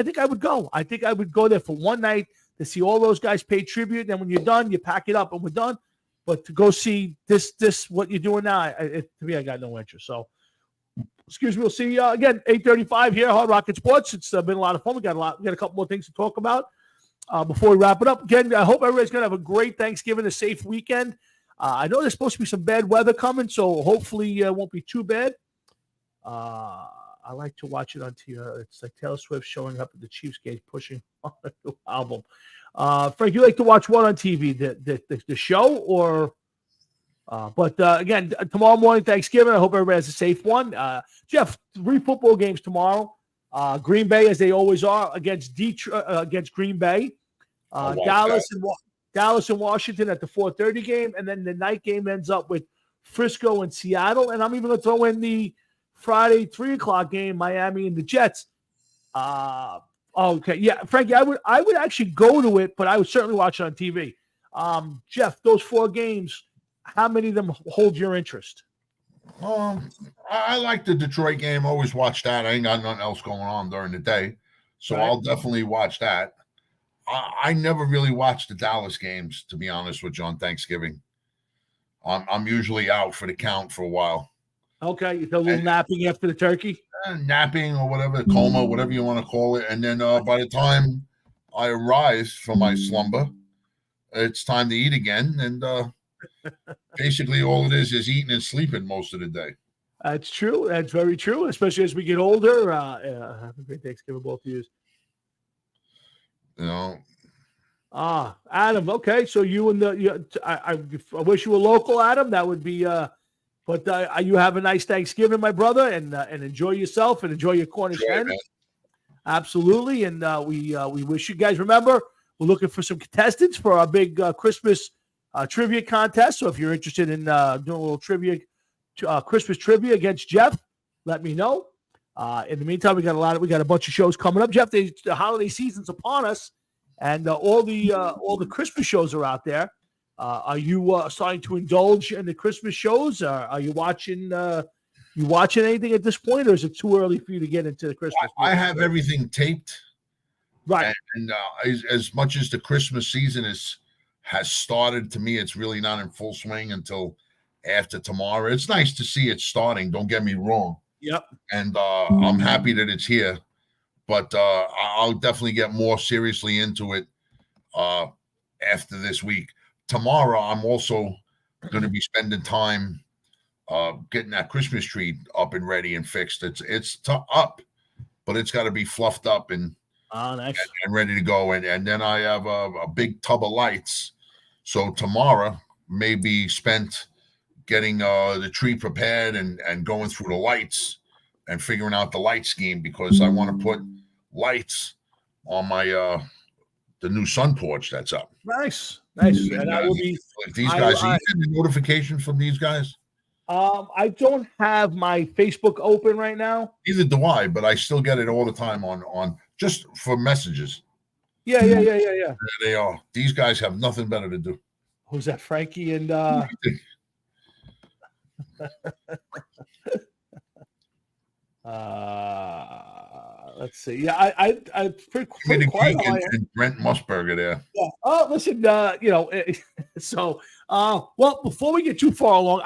think I would go. I think I would go there for one night to see all those guys pay tribute. And when you're done, you pack it up and we're done. But to go see this what you're doing now, to me, I got no interest. So. Excuse me. We'll see you again, 8:35 here, Hard Rocket Sports. It's been a lot of fun. We got a couple more things to talk about before we wrap it up. Again, I hope everybody's going to have a great Thanksgiving, a safe weekend. I know there's supposed to be some bad weather coming, so hopefully it won't be too bad. I like to watch it on TV. It's like Taylor Swift showing up at the Chiefs gate pushing on a new album. Frank, you like to watch what on TV? The show or? But again, tomorrow morning, Thanksgiving. I hope everybody has a safe one. Jeff, 3 football games tomorrow. Green Bay, as they always are, against Detroit, against Green Bay. Dallas and Washington at the 4:30 game, and then the night game ends up with Frisco and Seattle. And I'm even going to throw in the Friday 3:00 game, Miami and the Jets. Okay, yeah, Frankie, I would actually go to it, but I would certainly watch it on TV. Jeff, those 4 games. How many of them hold your interest? I like the Detroit game. Always watch that. I ain't got nothing else going on during the day, so right. I'll definitely watch that. I never really watched the Dallas games, to be honest with you, on Thanksgiving. I'm usually out for the count for a while. Okay, you a little napping after the turkey? Napping or whatever, coma, whatever you want to call it. And then by the time I arise from my slumber, it's time to eat again. And basically all it is eating and sleeping most of the day. That's true. That's very true, especially as we get older. Have a great Thanksgiving, both of you. You know. Adam. Okay, so you and I wish you were local, Adam. That would be. But you have a nice Thanksgiving, my brother, and enjoy yourself and enjoy your Cornish hen. Absolutely, and we wish you guys. Remember, we're looking for some contestants for our big Christmas trivia contest. So if you're interested in doing a little trivia. Christmas trivia against Jeff, let me know. In the meantime, we got a bunch of shows coming up. Jeff, the holiday season's upon us, and all the Christmas shows are out there. Are you starting to indulge in the Christmas shows? Are you watching anything at this point, or is it too early for you to get into the Christmas? I have everything taped, right? And as much as the Christmas season has started, to me, it's really not in full swing until after tomorrow. It's nice to see it starting, don't get me wrong. Yep. And I'm happy that it's here, but I'll definitely get more seriously into it after this week. Tomorrow, I'm also going to be spending time getting that Christmas tree up and ready and fixed. It's up, but it's got to be fluffed up and nice. and ready to go. And then I have a big tub of lights. So tomorrow may be spent getting the tree prepared and going through the lights and figuring out the light scheme, because I want to put lights on my the new sun porch that's up. Nice. And I will be. These guys, you get the notifications from these guys? I don't have my Facebook open right now. Neither do I, but I still get it all the time on just for messages. Yeah. There they are. These guys have nothing better to do. Who's that, Frankie and let's see. Yeah, I pretty quiet. And Brent Musburger there. Yeah. Oh, listen, so well, before we get too far along,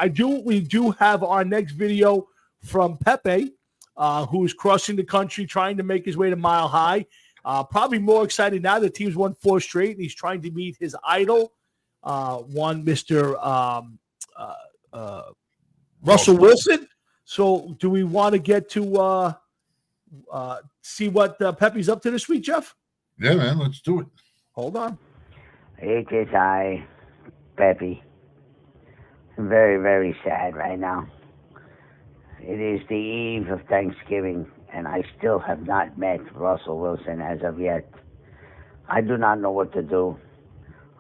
we do have our next video from Pepe, who's crossing the country trying to make his way to Mile High. Probably more excited now. The team's won 4 straight, and he's trying to meet his idol, one Mr. Russell Wilson. So do we want to get to see what Pepe's up to this week, Jeff? Yeah, man, let's do it. Hold on. HSI, Pepe. I'm very, very sad right now. It is the eve of Thanksgiving, and I still have not met Russell Wilson as of yet. I do not know what to do.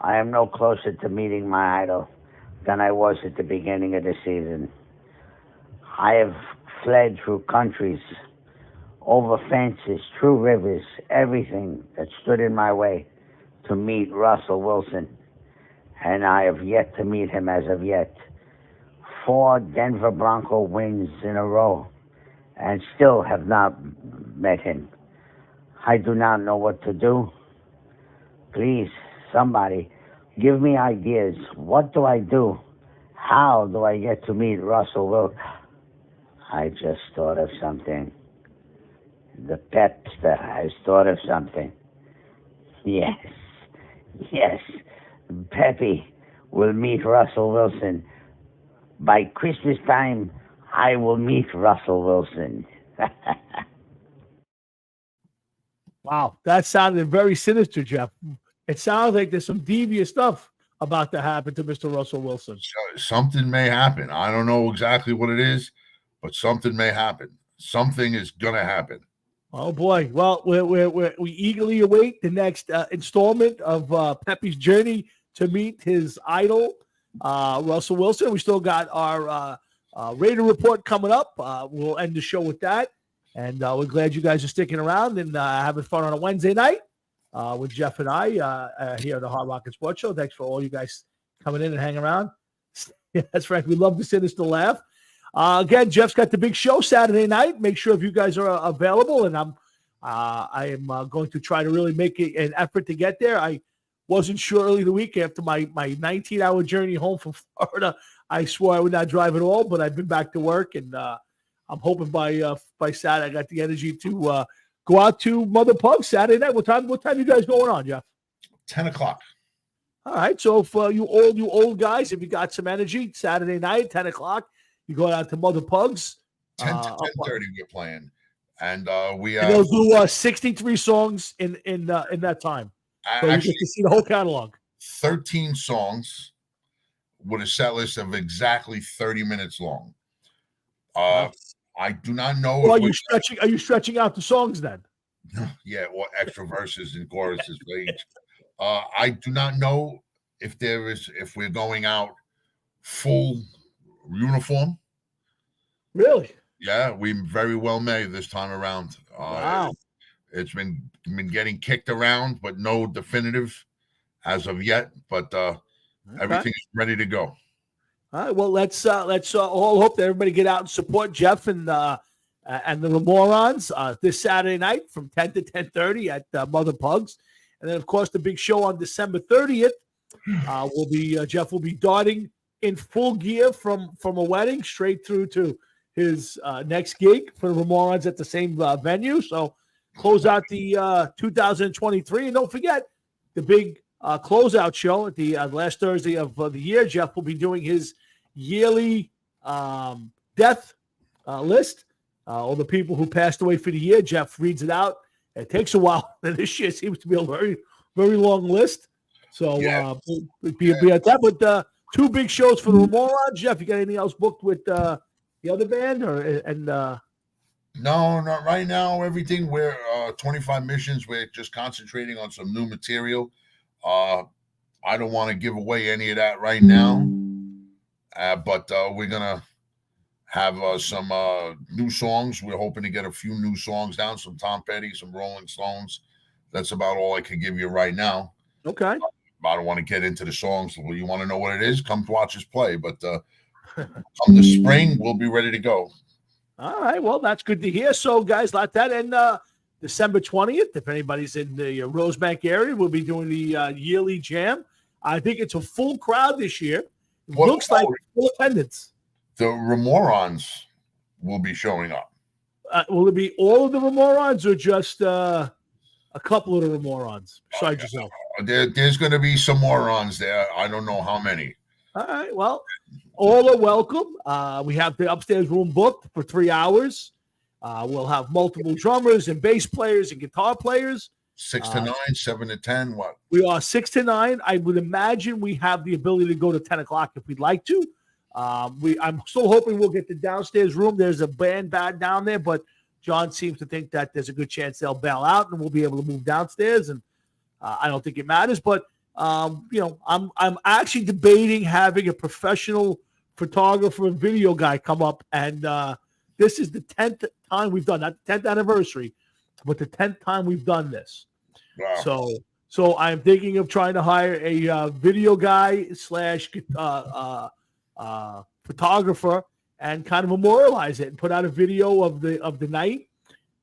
I am no closer to meeting my idol than I was at the beginning of the season. I have fled through countries, over fences, through rivers, everything that stood in my way to meet Russell Wilson. And I have yet to meet him as of yet. 4 Denver Bronco wins in a row, and still have not met him. I do not know what to do. Please, somebody, give me ideas. What do I do? How do I get to meet Russell Wilson? I just thought of something. The Pepster has thought of something. Yes. Pepe will meet Russell Wilson. By Christmas time, I will meet Russell Wilson. Wow, that sounded very sinister, Jeff. It sounds like there's some devious stuff about to happen to Mr. Russell Wilson. Something may happen. I don't know exactly what it is, but something may happen. Something is going to happen. Oh, boy. Well, we eagerly await the next installment of Pepe's journey to meet his idol, Russell Wilson. We still got our Raider report coming up. We'll end the show with that. And we're glad you guys are sticking around and having fun on a Wednesday night with Jeff and I here at the Hard Rock and Sports Show. Thanks for all you guys coming in and hanging around. Yeah, that's right. We love to sit us to laugh. Again, Jeff's got the big show Saturday night. Make sure if you guys are available, and I am going to try to really make it an effort to get there. I wasn't sure early the week after my 19-hour journey home from Florida. I swore I would not drive at all, but I've been back to work, and I'm hoping by Saturday I got the energy to go out to Mother Pug Saturday night. What time you guys going on, Jeff? 10 o'clock. All right. So if you old guys, if you got some energy, Saturday night, 10 o'clock, you go out to Mother Pugs. 10 to 10:30 we're playing. And we and they'll do 63 songs in that time. So you get to see the whole catalog. 13 songs with a set list of exactly 30 minutes long. I do not know. Well, are you stretching out the songs then? Yeah, or extra verses and choruses for each. I do not know if we're going out full uniform. Really? Yeah, we very well may this time around. Wow. It's been getting kicked around, but no definitive as of yet. But everything is ready to go. All right. Well, let's all hope that everybody get out and support Jeff and the Remorons this Saturday night from 10 to 10:30 at Mother Pugs, and then of course the big show on December 30th will be Jeff will be darting in full gear from a wedding straight through to his next gig for the Remorons at the same venue. So close out the 2023, and don't forget the big closeout show at the last Thursday of the year. Jeff will be doing his yearly death list. All the people who passed away for the year. Jeff reads it out. It takes a while. And this year seems to be a very, very long list. So be at that. But 2 big shows for the Remorons. Jeff, you got anything else booked with the other band? No, not right now. Everything we're 25 missions. We're just concentrating on some new material. I don't want to give away any of that right now. But we're gonna have some new songs. We're hoping to get a few new songs down, some Tom Petty, some Rolling Stones. That's about all I can give you right now. Okay. I don't want to get into the songs. Well, you want to know what it is? Come watch us play. But come the spring, we'll be ready to go. All right. Well, that's good to hear. So, guys, like that. And December 20th, if anybody's in the Rosebank area, we'll be doing the yearly jam. I think it's a full crowd this year. It looks like full attendance. The Remorons will be showing up. Will it be all of the Remorons or just a couple of the Remorons besides yourself? There's going to be some morons there. I don't know how many. All right. Well, all are welcome. We have the upstairs room booked for 3 hours. We'll have multiple drummers and bass players and guitar players. 6 to 9, 7 to 10. What? We are 6 to 9. I would imagine we have the ability to go to 10 o'clock if we'd like to. I'm still hoping we'll get the downstairs room. There's a band down there, but John seems to think that there's a good chance they'll bail out and we'll be able to move downstairs. And I don't think it matters, but I'm actually debating having a professional photographer and video guy come up. And this is the 10th time we've done, not the 10th anniversary, but the 10th time we've done this. Wow. So I'm thinking of trying to hire a video guy / photographer and kind of memorialize it and put out a video of the night.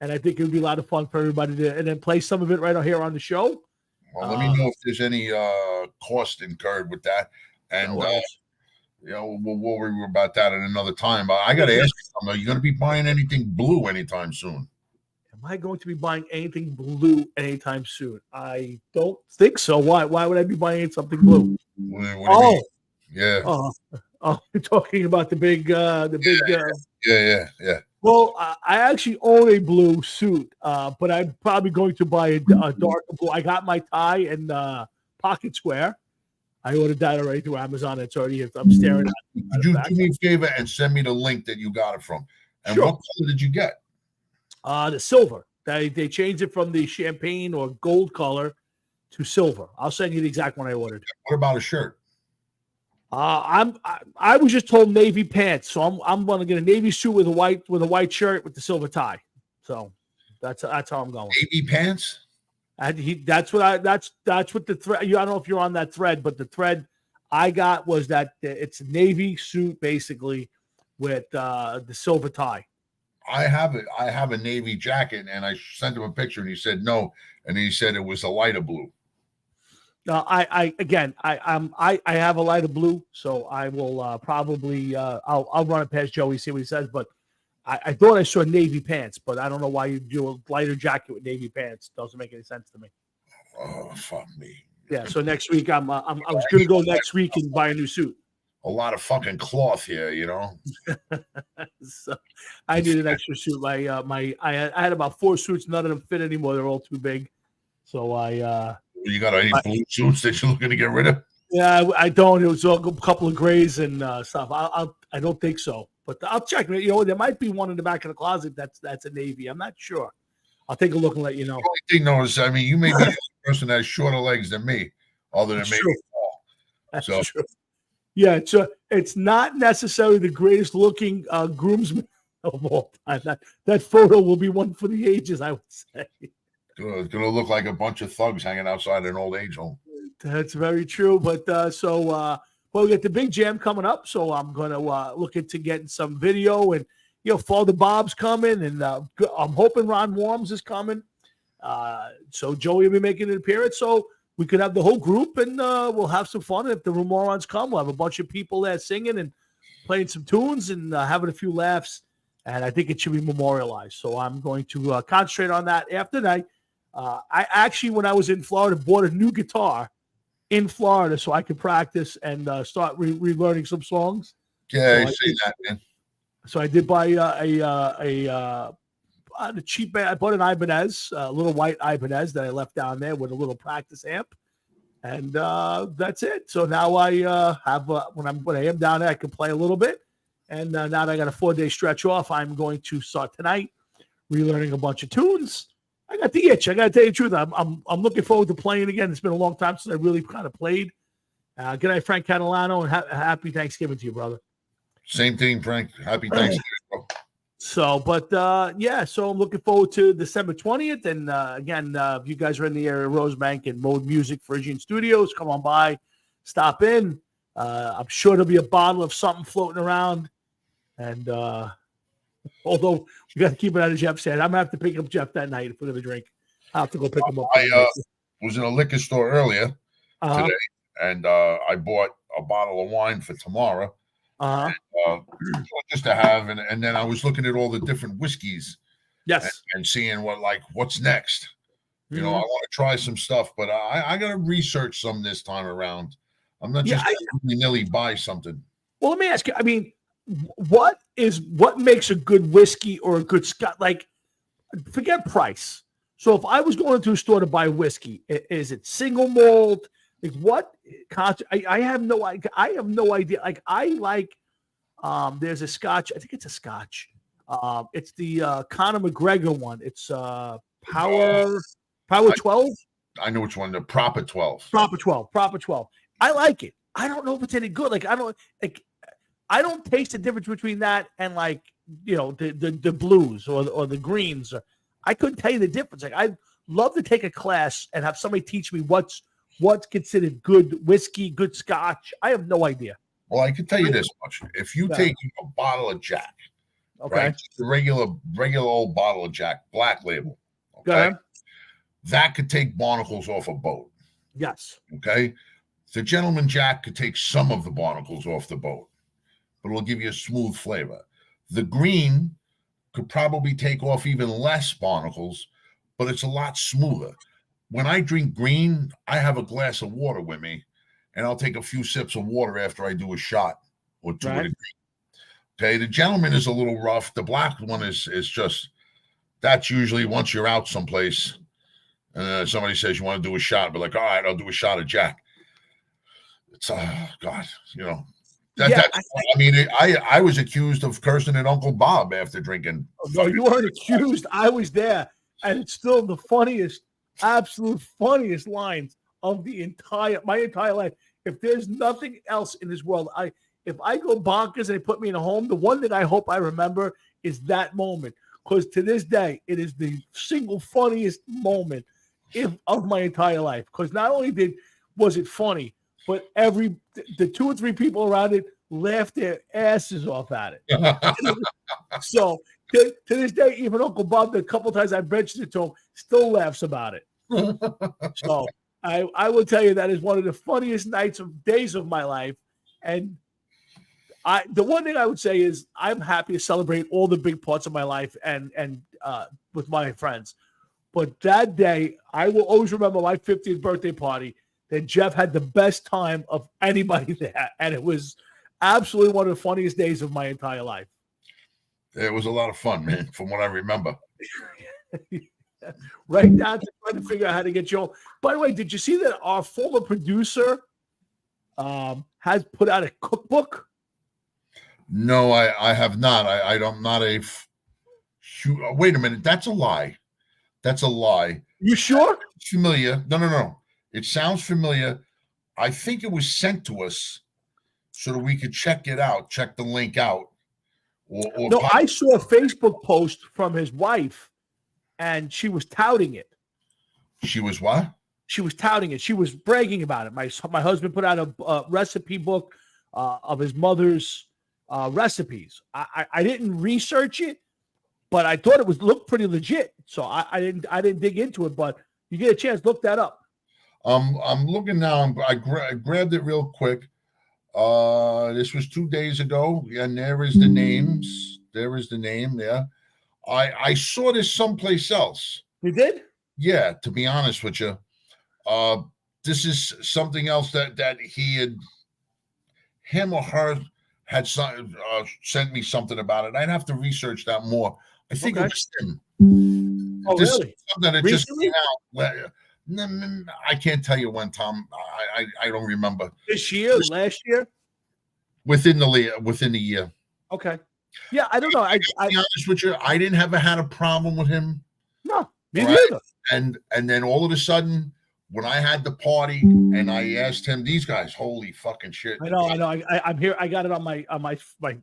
And I think it would be a lot of fun for everybody to, and then play some of it right here on the show. Well, let me know if there's any cost incurred with that. And, we'll worry about that at another time. But I got to ask you something. Are you going to be buying anything blue anytime soon? Am I going to be buying anything blue anytime soon? I don't think so. Why would I be buying something blue? What do you mean? Yeah. Oh, you're talking about the big. Yeah. Well, I actually own a blue suit, but I'm probably going to buy a darker blue. I got my tie in pocket square. I ordered that already through Amazon. It's already. I'm staring at it. Could you do me a favor and send me the link that you got it from? And Sure. what color did you get? The silver. They changed it from the champagne or gold color to silver. I'll send you the exact one I ordered. What about a shirt? I was just told navy pants, so I'm going to get a navy suit with a white shirt with the silver tie. So that's how I'm going. Navy pants? That's what the thread. I don't know if you're on that thread, but the thread I got was that it's a navy suit basically with the silver tie. I have it. I have a navy jacket, and I sent him a picture, and he said no, and he said it was a lighter blue. No, I have a lighter blue, so I will probably I'll run it past Joey, see what he says. But I thought I saw navy pants, but I don't know why you do a lighter jacket with navy pants. Doesn't make any sense to me. Oh, fuck me. Yeah. So next week I was gonna go next week and buy a new suit. A lot of fucking cloth here, you know. So I need an extra suit. I had about 4 suits. None of them fit anymore. They're all too big. So You got any blue suits that you're looking to get rid of? Yeah, I don't. It was a couple of grays and stuff. I don't think so, but I'll check. You know, there might be one in the back of the closet that's a navy. I'm not sure. I'll take a look and let you know. The only thing, though, is, I mean, you may be the person that has shorter legs than me, other than That's maybe true. Paul. That's So- true. Yeah, it's not necessarily the greatest looking groomsman of all time. That photo will be one for the ages, I would say. It's gonna look like a bunch of thugs hanging outside an old age home. That's very true. But we got the big jam coming up, so I'm gonna look into getting some video, and Father Bob's coming, and I'm hoping Ron Worms is coming. So Joey will be making an appearance, so we could have the whole group, and we'll have some fun. And if the Rumorons come, we'll have a bunch of people there singing and playing some tunes and having a few laughs. And I think it should be memorialized. So I'm going to concentrate on that after that. I actually, when I was in Florida, bought a new guitar in Florida so I could practice and start relearning some songs. Yeah, So I see that, man. So I did buy the cheap. I bought an Ibanez, a little white Ibanez that I left down there with a little practice amp, and that's it. So now I have when I am down there, I can play a little bit. And now that I got a 4-day stretch off, I'm going to start tonight relearning a bunch of tunes. I got the itch. I got to tell you the truth. I'm looking forward to playing again. It's been a long time since I really kind of played. Good night, Frank Catalano, and happy Thanksgiving to you, brother. Same thing, Frank. Happy Thanksgiving, bro. So, but so I'm looking forward to December 20th. And again, if you guys are in the area of Rosebank and Mode Music, Phrygian Studios, come on by, stop in. I'm sure there'll be a bottle of something floating around. And although we got to keep it out of Jeff's head, I'm going to have to pick up Jeff that night if we're going to drink. I'll have to go pick him up. I was in a liquor store earlier Uh-huh. today, and I bought a bottle of wine for tomorrow. Just to have, and then I was looking at all the different whiskeys Yes. and seeing what's next. You know, I Mhm. want to try some stuff, but I got to research some this time around. I'm not just willy-nilly buy something. Well, let me ask you. I mean, what makes a good whiskey or a good Scotch? Like, forget price. So, if I was going to a store to buy whiskey, is it single malt? Like, what? I have no idea. I have no idea. Like, I like. There's a Scotch. I think it's a Scotch. It's the Conor McGregor one. It's Power 12. I know which one. The Proper 12. Proper 12. I like it. I don't know if it's any good. Like I don't taste the difference between that and the blues or the greens. I couldn't tell you the difference. Like I'd love to take a class and have somebody teach me what's considered good whiskey, good Scotch. I have no idea. Well, I can tell you this much: if you take a bottle of Jack, Okay. right, just a regular old bottle of Jack, Black Label, Go okay, ahead. that could take barnacles off a boat. Yes. Okay, the Gentleman Jack could take some of the barnacles off the boat, but it'll give you a smooth flavor. The green could probably take off even less barnacles, but it's a lot smoother. When I drink green, I have a glass of water with me, and I'll take a few sips of water after I do a shot or two. Right. Of the green. Okay, the Gentleman is a little rough. The black one is just, that's usually once you're out someplace and somebody says you want to do a shot, but like, all right, I'll do a shot of Jack. It's God, you know. I was accused of cursing at Uncle Bob after drinking. No, you weren't accused. I was there, and it's still the funniest, absolute funniest lines of my entire life. If there's nothing else in this world, if I go bonkers and they put me in a home, the one that I hope I remember is that moment, because to this day it is the single funniest moment of my entire life. Because not only was it funny, but the 2 or 3 people around it laughed their asses off at it. So to this day, even Uncle Bob, the couple times I mentioned it to him, still laughs about it. So I will tell you that is one of the funniest days of my life. And the one thing I would say is I'm happy to celebrate all the big parts of my life and with my friends. But that day, I will always remember my 50th birthday party that Jeff had the best time of anybody there. And it was absolutely one of the funniest days of my entire life. It was a lot of fun, man, from what I remember. Right down to trying to figure out how to get you on. By the way, did you see that our former producer has put out a cookbook? No, I have not. I'm not a. Wait a minute. That's a lie. That's a lie. You sure? It's familiar. No. It sounds familiar. I think it was sent to us so that we could check it out, check the link out. No, I saw a Facebook post from his wife, and she was touting it. She was what? She was touting it. She was bragging about it. My husband put out a recipe book of his mother's recipes. I didn't research it, but I thought it looked pretty legit. So I didn't dig into it. But you get a chance, look that up. I'm looking now. I grabbed it real quick. This was 2 days ago, and there is the names. There is the name there. I saw this someplace else. You did? Yeah, to be honest with you. This is something else that him or her had sent me something about it. I'd have to research that more. I think it was him. Oh, this really? Is something that Recently? just came out. I can't tell you when, Tom. I don't remember. This year, last year? Within the year. Okay. Yeah, I don't know. To be honest with you, I didn't ever had a problem with him. No, me Right. neither. And then all of a sudden, when I had the party and I asked him, these guys, holy fucking shit. I know. I'm here. I got it on my screen.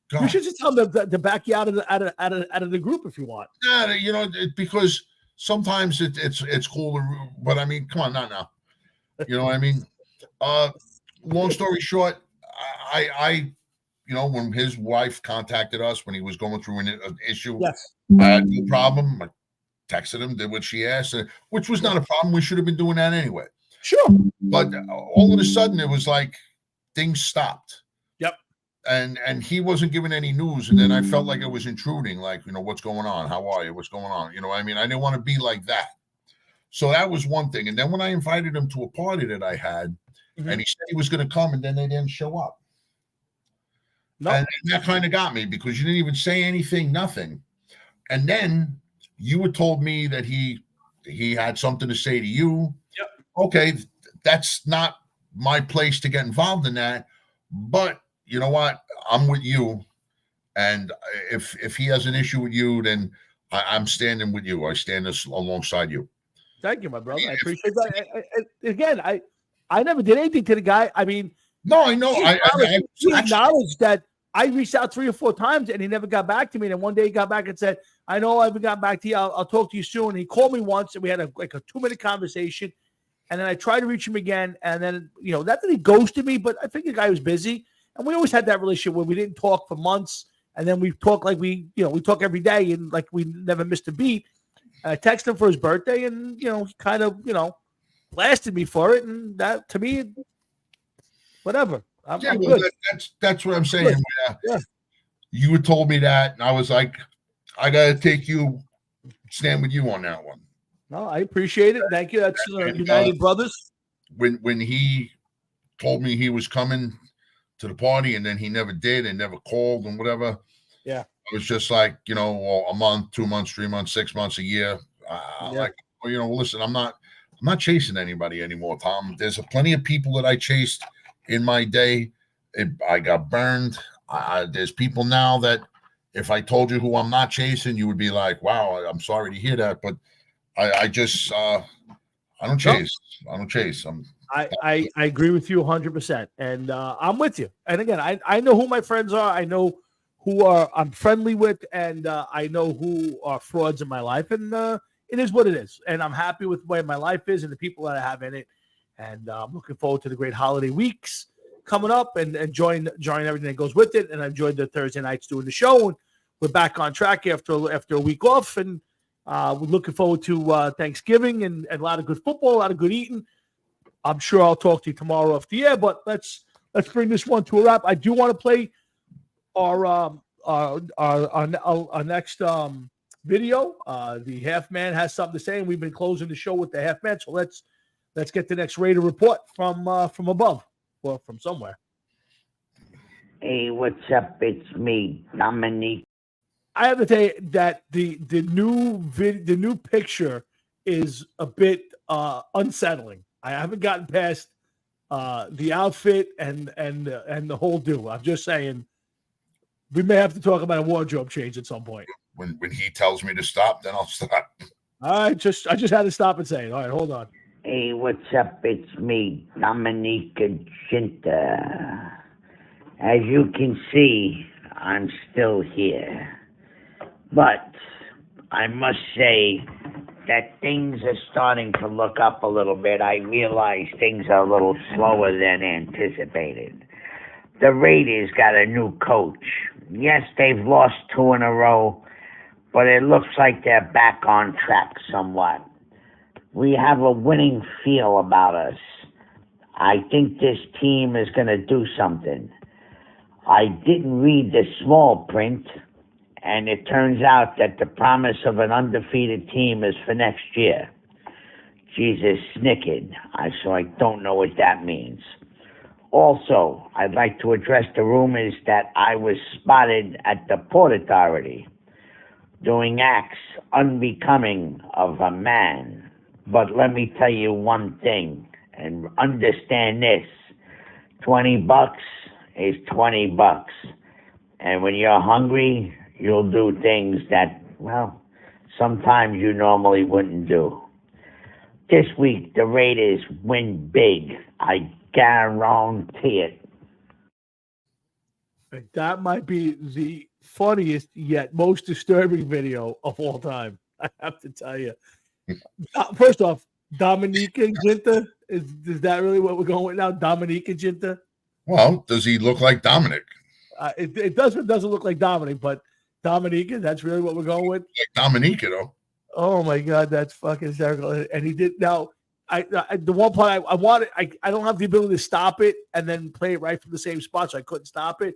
God. You should just tell them to back you out of the group if you want. Yeah, because sometimes it's cool, but I mean, come on, not now. You know what I mean? Long story short, I when his wife contacted us when he was going through an issue, Yes. I had no problem. I texted him, did what she asked, which was not a problem. We should have been doing that anyway. Sure. But all of a sudden, it was like things stopped. Yep. And he wasn't giving any news, and then I felt like it was intruding. Like, what's going on? How are you? What's going on? I mean, I didn't want to be like that. So that was one thing. And then when I invited him to a party that I had, and he said he was going to come, and then they didn't show up. No. And that kind of got me because you didn't even say anything, nothing. And then you had told me that he had something to say to you. Yep. Okay, that's not my place to get involved in that. But you know what? I'm with you. And if he has an issue with you, then I'm standing with you. I stand alongside you. Thank you, my brother. I appreciate that. Again, I never did anything to the guy. I mean, no, I know. He acknowledged that I reached out 3 or 4 times and he never got back to me. And one day he got back and said, I know I haven't gotten back to you. I'll talk to you soon. And he called me once and we had a 2-minute conversation. And then I tried to reach him again. And then, not that he ghosted me, but I think the guy was busy. And we always had that relationship where we didn't talk for months. And then we talk like we talk every day and like we never missed a beat. And I texted him for his birthday and, he kind of, blasted me for it. And that, to me, whatever. I'm good. That's what I'm saying. Yeah. You had told me that, and I was like, I got to stand with you on that one. No, I appreciate it. Thank you. That's United Brothers. When he told me he was coming to the party, and then he never did and never called and whatever. Yeah. I was just like, a month, 2 months, 3 months, 6 months, a year. Like, listen, I'm not chasing anybody anymore, Tom. There's plenty of people that I chased in my day. I got burned. There's people now that if I told you who I'm not chasing, you would be like, wow, I'm sorry to hear that. But I just, I don't chase. No. I don't chase. I agree with you 100%. And I'm with you. And again, I know who my friends are. I know who I'm friendly with. And I know who are frauds in my life. And it is what it is. And I'm happy with the way my life is and the people that I have in it. And I'm looking forward to the great holiday weeks coming up and enjoying everything that goes with it. And I enjoyed the Thursday nights doing the show. And we're back on track after a week off, and we're looking forward to Thanksgiving and a lot of good football, a lot of good eating. I'm sure I'll talk to you tomorrow off the air, but let's bring this one to a wrap. I do want to play our next video. The half man has something to say, and we've been closing the show with the half man. So let's get the next Raider report from above or from somewhere. Hey, what's up? It's me, Dominique. I have to tell you that the new picture is a bit unsettling. I haven't gotten past the outfit and the whole do. I'm just saying we may have to talk about a wardrobe change at some point. When he tells me to stop, then I'll stop. I just had to stop and say it. All right, hold on. Hey, what's up? It's me, Dominique Ginta. As you can see, I'm still here. But I must say that things are starting to look up a little bit. I realize things are a little slower than anticipated. The Raiders got a new coach. Yes, they've lost 2 in a row, but it looks like they're back on track somewhat. We have a winning feel about us. I think this team is going to do something. I didn't read the small print, and it turns out that the promise of an undefeated team is for next year. Jesus snickered, so I don't know what that means. Also, I'd like to address the rumors that I was spotted at the Port Authority doing acts unbecoming of a man. But let me tell you one thing, and understand this. $20 is $20. And when you're hungry, you'll do things that, well, sometimes you normally wouldn't do. This week, the Raiders win big. I guarantee it. That might be the funniest yet most disturbing video of all time. I have to tell you. First off, Dominique and Ginta, is that really what we're going with now? Dominique and Ginta? Well, does he look like Dominic? It doesn't look like Dominic, but Dominique, that's really what we're going with? Like Dominica, though. Oh, my God, that's fucking hysterical. And he did. Now, the one part I wanted, I don't have the ability to stop it and then play it right from the same spot, so I couldn't stop it.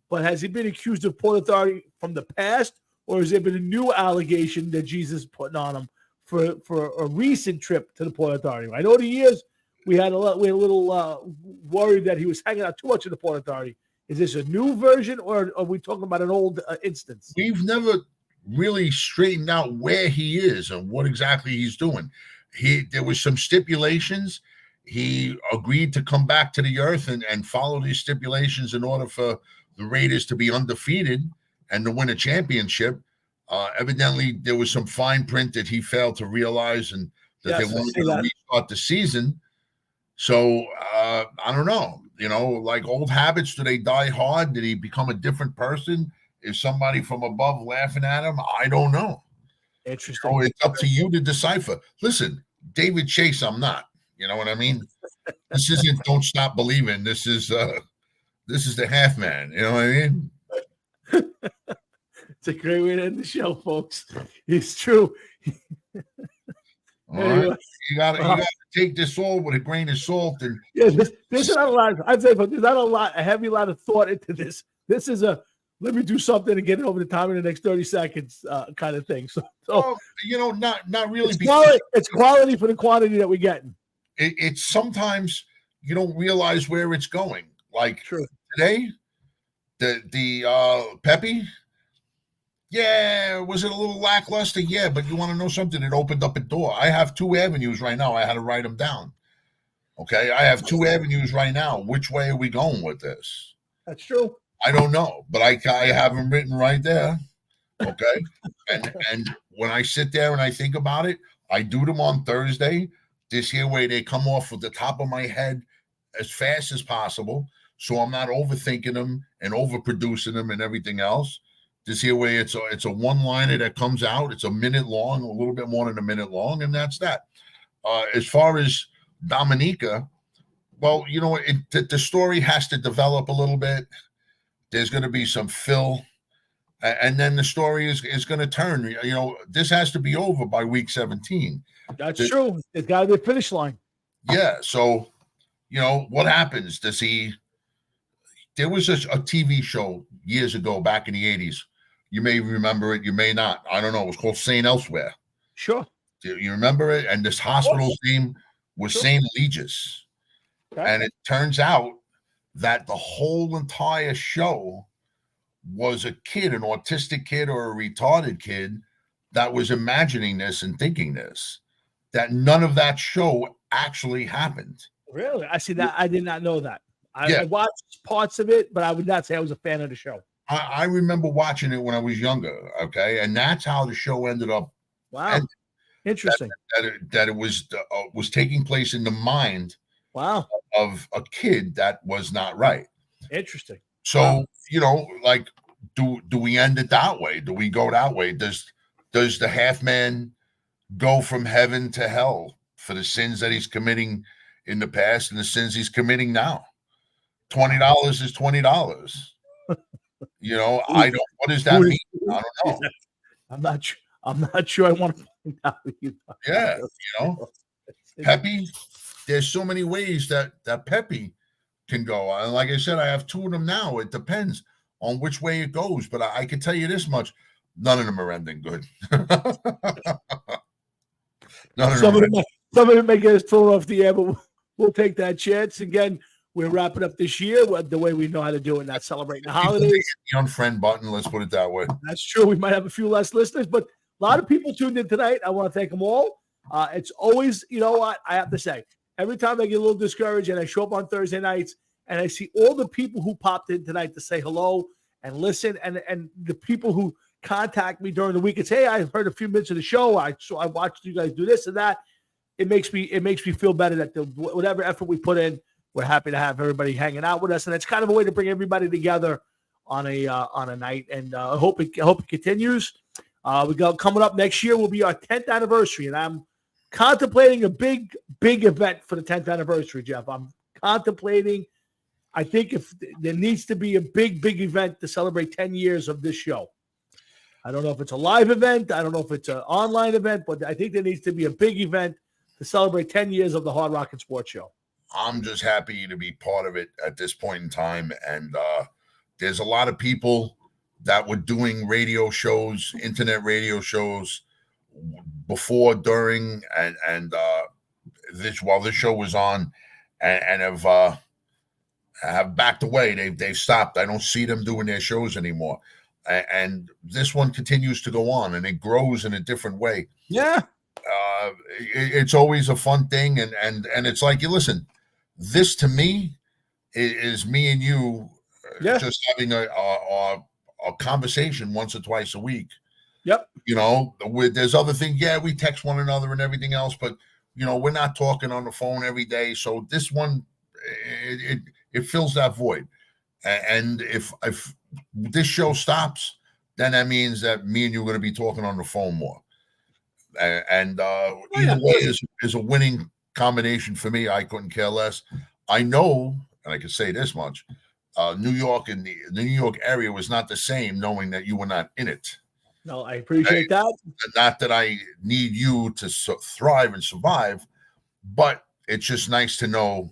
But has he been accused of Port Authority from the past, or has there been a new allegation that Jesus is putting on him for a recent trip to the Port Authority? I know the years we had a little worried that he was hanging out too much in the Port Authority. Is this a new version, or are we talking about an old instance? We've never really straightened out where he is and what exactly he's doing. There was some stipulations. He agreed to come back to the earth and follow these stipulations in order for the Raiders to be undefeated and to win a championship. Evidently, there was some fine print that he failed to realize, and that they wanted to restart the season. So I don't know. You know, like old habits, do they die hard? Did he become a different person? Is somebody from above laughing at him? I don't know. Interesting. So it's up to you to decipher. Listen, David Chase, I'm not. You know what I mean? This isn't Don't Stop Believing. This is the half man. You know what I mean? It's a great way to end the show, folks. It's true. All right. You gotta take this all with a grain of salt. And yeah, there's not a lot. I'd say, but there's not a heavy lot of thought into this. This is a let me do something and get it over the time in the next 30 seconds kind of thing. So you know, not really. It's quality for the quantity that we're getting. It's sometimes you don't realize where it's going. Like today, the Pepe. Yeah, was it a little lackluster? Yeah, but you want to know something? It opened up a door. I have 2 avenues right now. I had to write them down. Okay, I have 2 avenues right now. Which way are we going with this? That's true. I don't know, but I have them written right there. Okay, and when I sit there and I think about it, I do them on Thursday. This here way they come off with the top of my head as fast as possible, so I'm not overthinking them and overproducing them and everything else. This here way, it's a one-liner that comes out. It's a minute long, a little bit more than a minute long, and that's that. As far as Dominica, well, you know, the story has to develop a little bit. There's going to be some fill, And then the story is going to turn. This has to be over by week 17. That's true. It's got to be a finish line. Yeah. So, what happens? There was a TV show years ago, back in the 80s. You may remember it. You may not. I don't know. It was called St. Elsewhere. Sure. Do you remember it? And this hospital's name was St. Legis. Okay. And it turns out that the whole entire show was a kid, an autistic kid or a retarded kid that was imagining this and thinking this, that none of that show actually happened. Really? I see that. I did not know that. I watched parts of it, but I would not say I was a fan of the show. I remember watching it when I was younger. Okay. And that's how the show ended up. Wow. Interesting. That it was taking place in the mind wow. of a kid that was not right. Interesting. So, like, do we end it that way? Do we go that way? Does the half man go from heaven to hell for the sins that he's committing in the past and the sins he's committing now? $20 is $20. I don't. What does that mean? I don't know. I'm not sure. I want to find out. Yeah, Pepe. There's so many ways that Pepe can go. And like I said, I have 2 of them now. It depends on which way it goes. But I can tell you this much: none of them are ending good. Some of them may get us thrown off the air, but we'll take that chance. Again, we're wrapping up this year the way we know how to do it, not celebrating the holidays. The unfriend button, let's put it that way. That's true. We might have a few less listeners, but a lot of people tuned in tonight. I want to thank them all. It's always, you know what, I have to say, every time I get a little discouraged and I show up on Thursday nights and I see all the people who popped in tonight to say hello and listen, and the people who contact me during the week and say, hey, I heard a few minutes of the show. I watched you guys do this and that. It makes me feel better that whatever effort we put in, we're happy to have everybody hanging out with us. And it's kind of a way to bring everybody together on a night. And I hope it continues. We got coming up next year will be our 10th anniversary, and I'm contemplating a big event for the 10th anniversary, Jeff. I'm contemplating. I think if there needs to be a big event to celebrate 10 years of this show. I don't know if it's a live event. I don't know if it's an online event, but I think there needs to be a big event to celebrate 10 years of the Hard Rock and Sports Show. I'm just happy to be part of it at this point in time. And there's a lot of people that were doing radio shows, internet radio shows before, during, and while this show was on, and have backed away. They've stopped. I don't see them doing their shows anymore. And this one continues to go on, and it grows in a different way. Yeah. It's always a fun thing. And it's like, you listen, this to me is me and you just having a conversation once or twice a week. Yep. There's other things. Yeah, we text one another and everything else, but we're not talking on the phone every day. So this one, it fills that void. And if this show stops, then that means that me and you are going to be talking on the phone more. And either way is a winning combination for me. I couldn't care less. I know, and I can say this much: New York and the New York area was not the same, knowing that you were not in it. No, I appreciate that. Not that I need you to thrive and survive, but it's just nice to know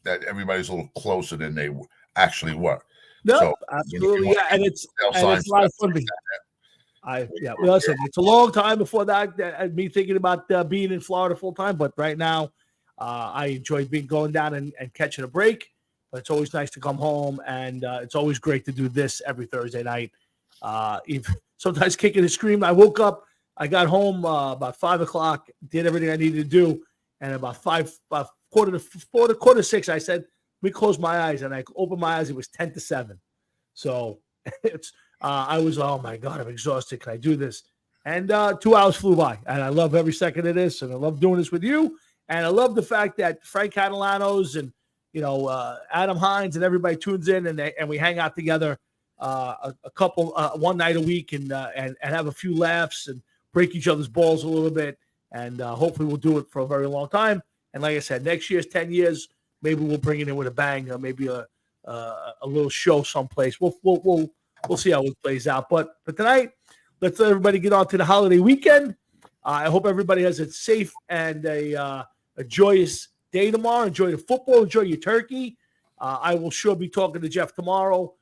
that everybody's a little closer than they actually were. No, so, absolutely, yeah, and it's a lot of fun. Listen, it's a long time before that. Me thinking about being in Florida full time, but right now, I enjoy going down and catching a break. But it's always nice to come home, and it's always great to do this every Thursday night. Sometimes kicking and screaming. I woke up, I got home about 5:00, did everything I needed to do, and about quarter to 6, I said, "We close my eyes," and I opened my eyes. It was 10-7, so it's. I was, oh my God, I'm exhausted. Can I do this? And 2 hours flew by, and I love every second of this, and I love doing this with you, and I love the fact that Frank Catalanos and Adam Hines and everybody tunes in, and we hang out together a couple one night a week, and have a few laughs and break each other's balls a little bit, and hopefully we'll do it for a very long time. And like I said, next year's 10 years, maybe we'll bring it in with a bang, or maybe a little show someplace. We'll we'll see how it plays out. But for tonight, let's let everybody get on to the holiday weekend. I hope everybody has a safe and a joyous day tomorrow. Enjoy the football. Enjoy your turkey. I will sure be talking to Jeff tomorrow,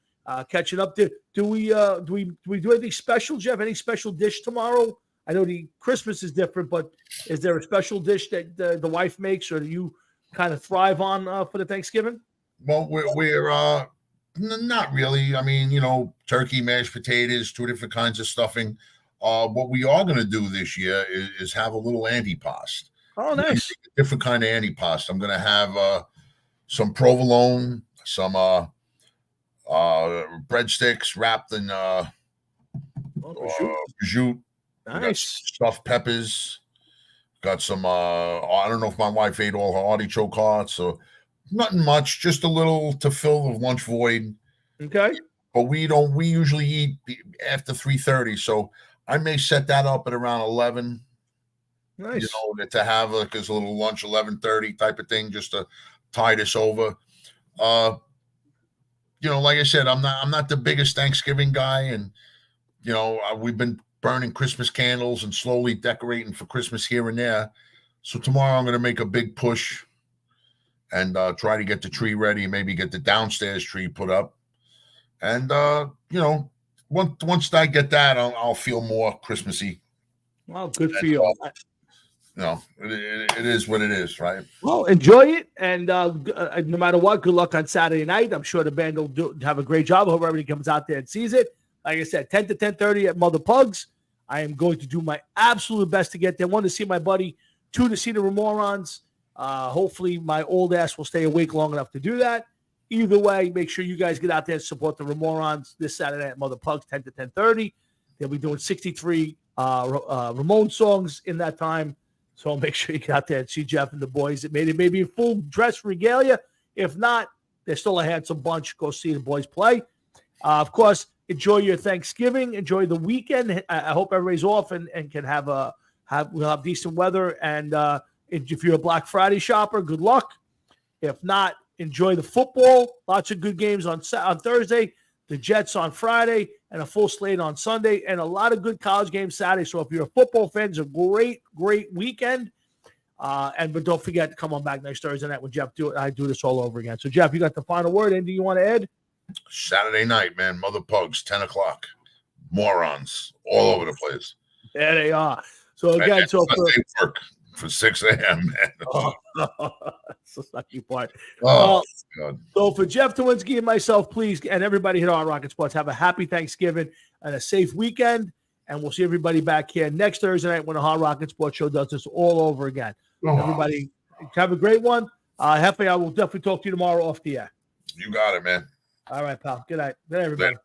catching up. Do we do anything special, Jeff? Any special dish tomorrow? I know the Christmas is different, but is there a special dish that the wife makes, or do you kind of thrive on for the Thanksgiving? Well, we're not really. I mean, turkey, mashed potatoes, 2 different kinds of stuffing. What we are going to do this year is have a little antipasto. Oh, nice. A different kind of antipasto. I'm going to have some provolone, some breadsticks wrapped in prosciutto. Nice. Stuffed peppers. Got some. I don't know if my wife ate all her artichoke hearts, so nothing much. Just a little to fill the lunch void. Okay. But we don't. We usually eat after 3:30, so I may set that up at around 11. Nice. To have a little lunch 11:30 type of thing, just to tide us over. Like I said, I'm not the biggest Thanksgiving guy, and we've been burning Christmas candles and slowly decorating for Christmas here and there. So tomorrow I'm going to make a big push and try to get the tree ready, maybe get the downstairs tree put up. And, once I get that, I'll feel more Christmassy. Well, good for you. It is what it is, right? Well, enjoy it. And no matter what, good luck on Saturday night. I'm sure the band will have a great job. I hope everybody comes out there and sees it. Like I said, 10 to 10:30 at Mother Pugs. I am going to do my absolute best to get there. 1, to see my buddy. 2, to see the Remorons. Hopefully, my old ass will stay awake long enough to do that. Either way, make sure you guys get out there and support the Remorons this Saturday at Mother Pugs, 10 to 10:30. They'll be doing 63 Ramon songs in that time. So make sure you get out there and see Jeff and the boys. It may be a full dress regalia. If not, they're still a handsome bunch. Go see the boys play. Of course, enjoy your Thanksgiving. Enjoy the weekend. I hope everybody's off and can we'll have decent weather. And if you're a Black Friday shopper, good luck. If not, enjoy the football. Lots of good games on Thursday. The Jets on Friday, and a full slate on Sunday, and a lot of good college games Saturday. So if you're a football fan, it's a great weekend. But don't forget to come on back next Thursday night when Jeff I do this all over again. So Jeff, you got the final word. Anything you want to add? Saturday night, man. Mother Pugs, 10 o'clock. Morons all over the place. There they are. So again, work for 6 a.m. man. That's the sucky part. God. So for Jeff Towinski and myself, please, and everybody here on Rocket Sports, have a happy Thanksgiving and a safe weekend. And we'll see everybody back here next Thursday night when the Hard Rocket Sports Show does this all over again. Everybody have a great one. Hefe, I will definitely talk to you tomorrow off the air. You got it, man. All right, pal. Good night. Good night, everybody.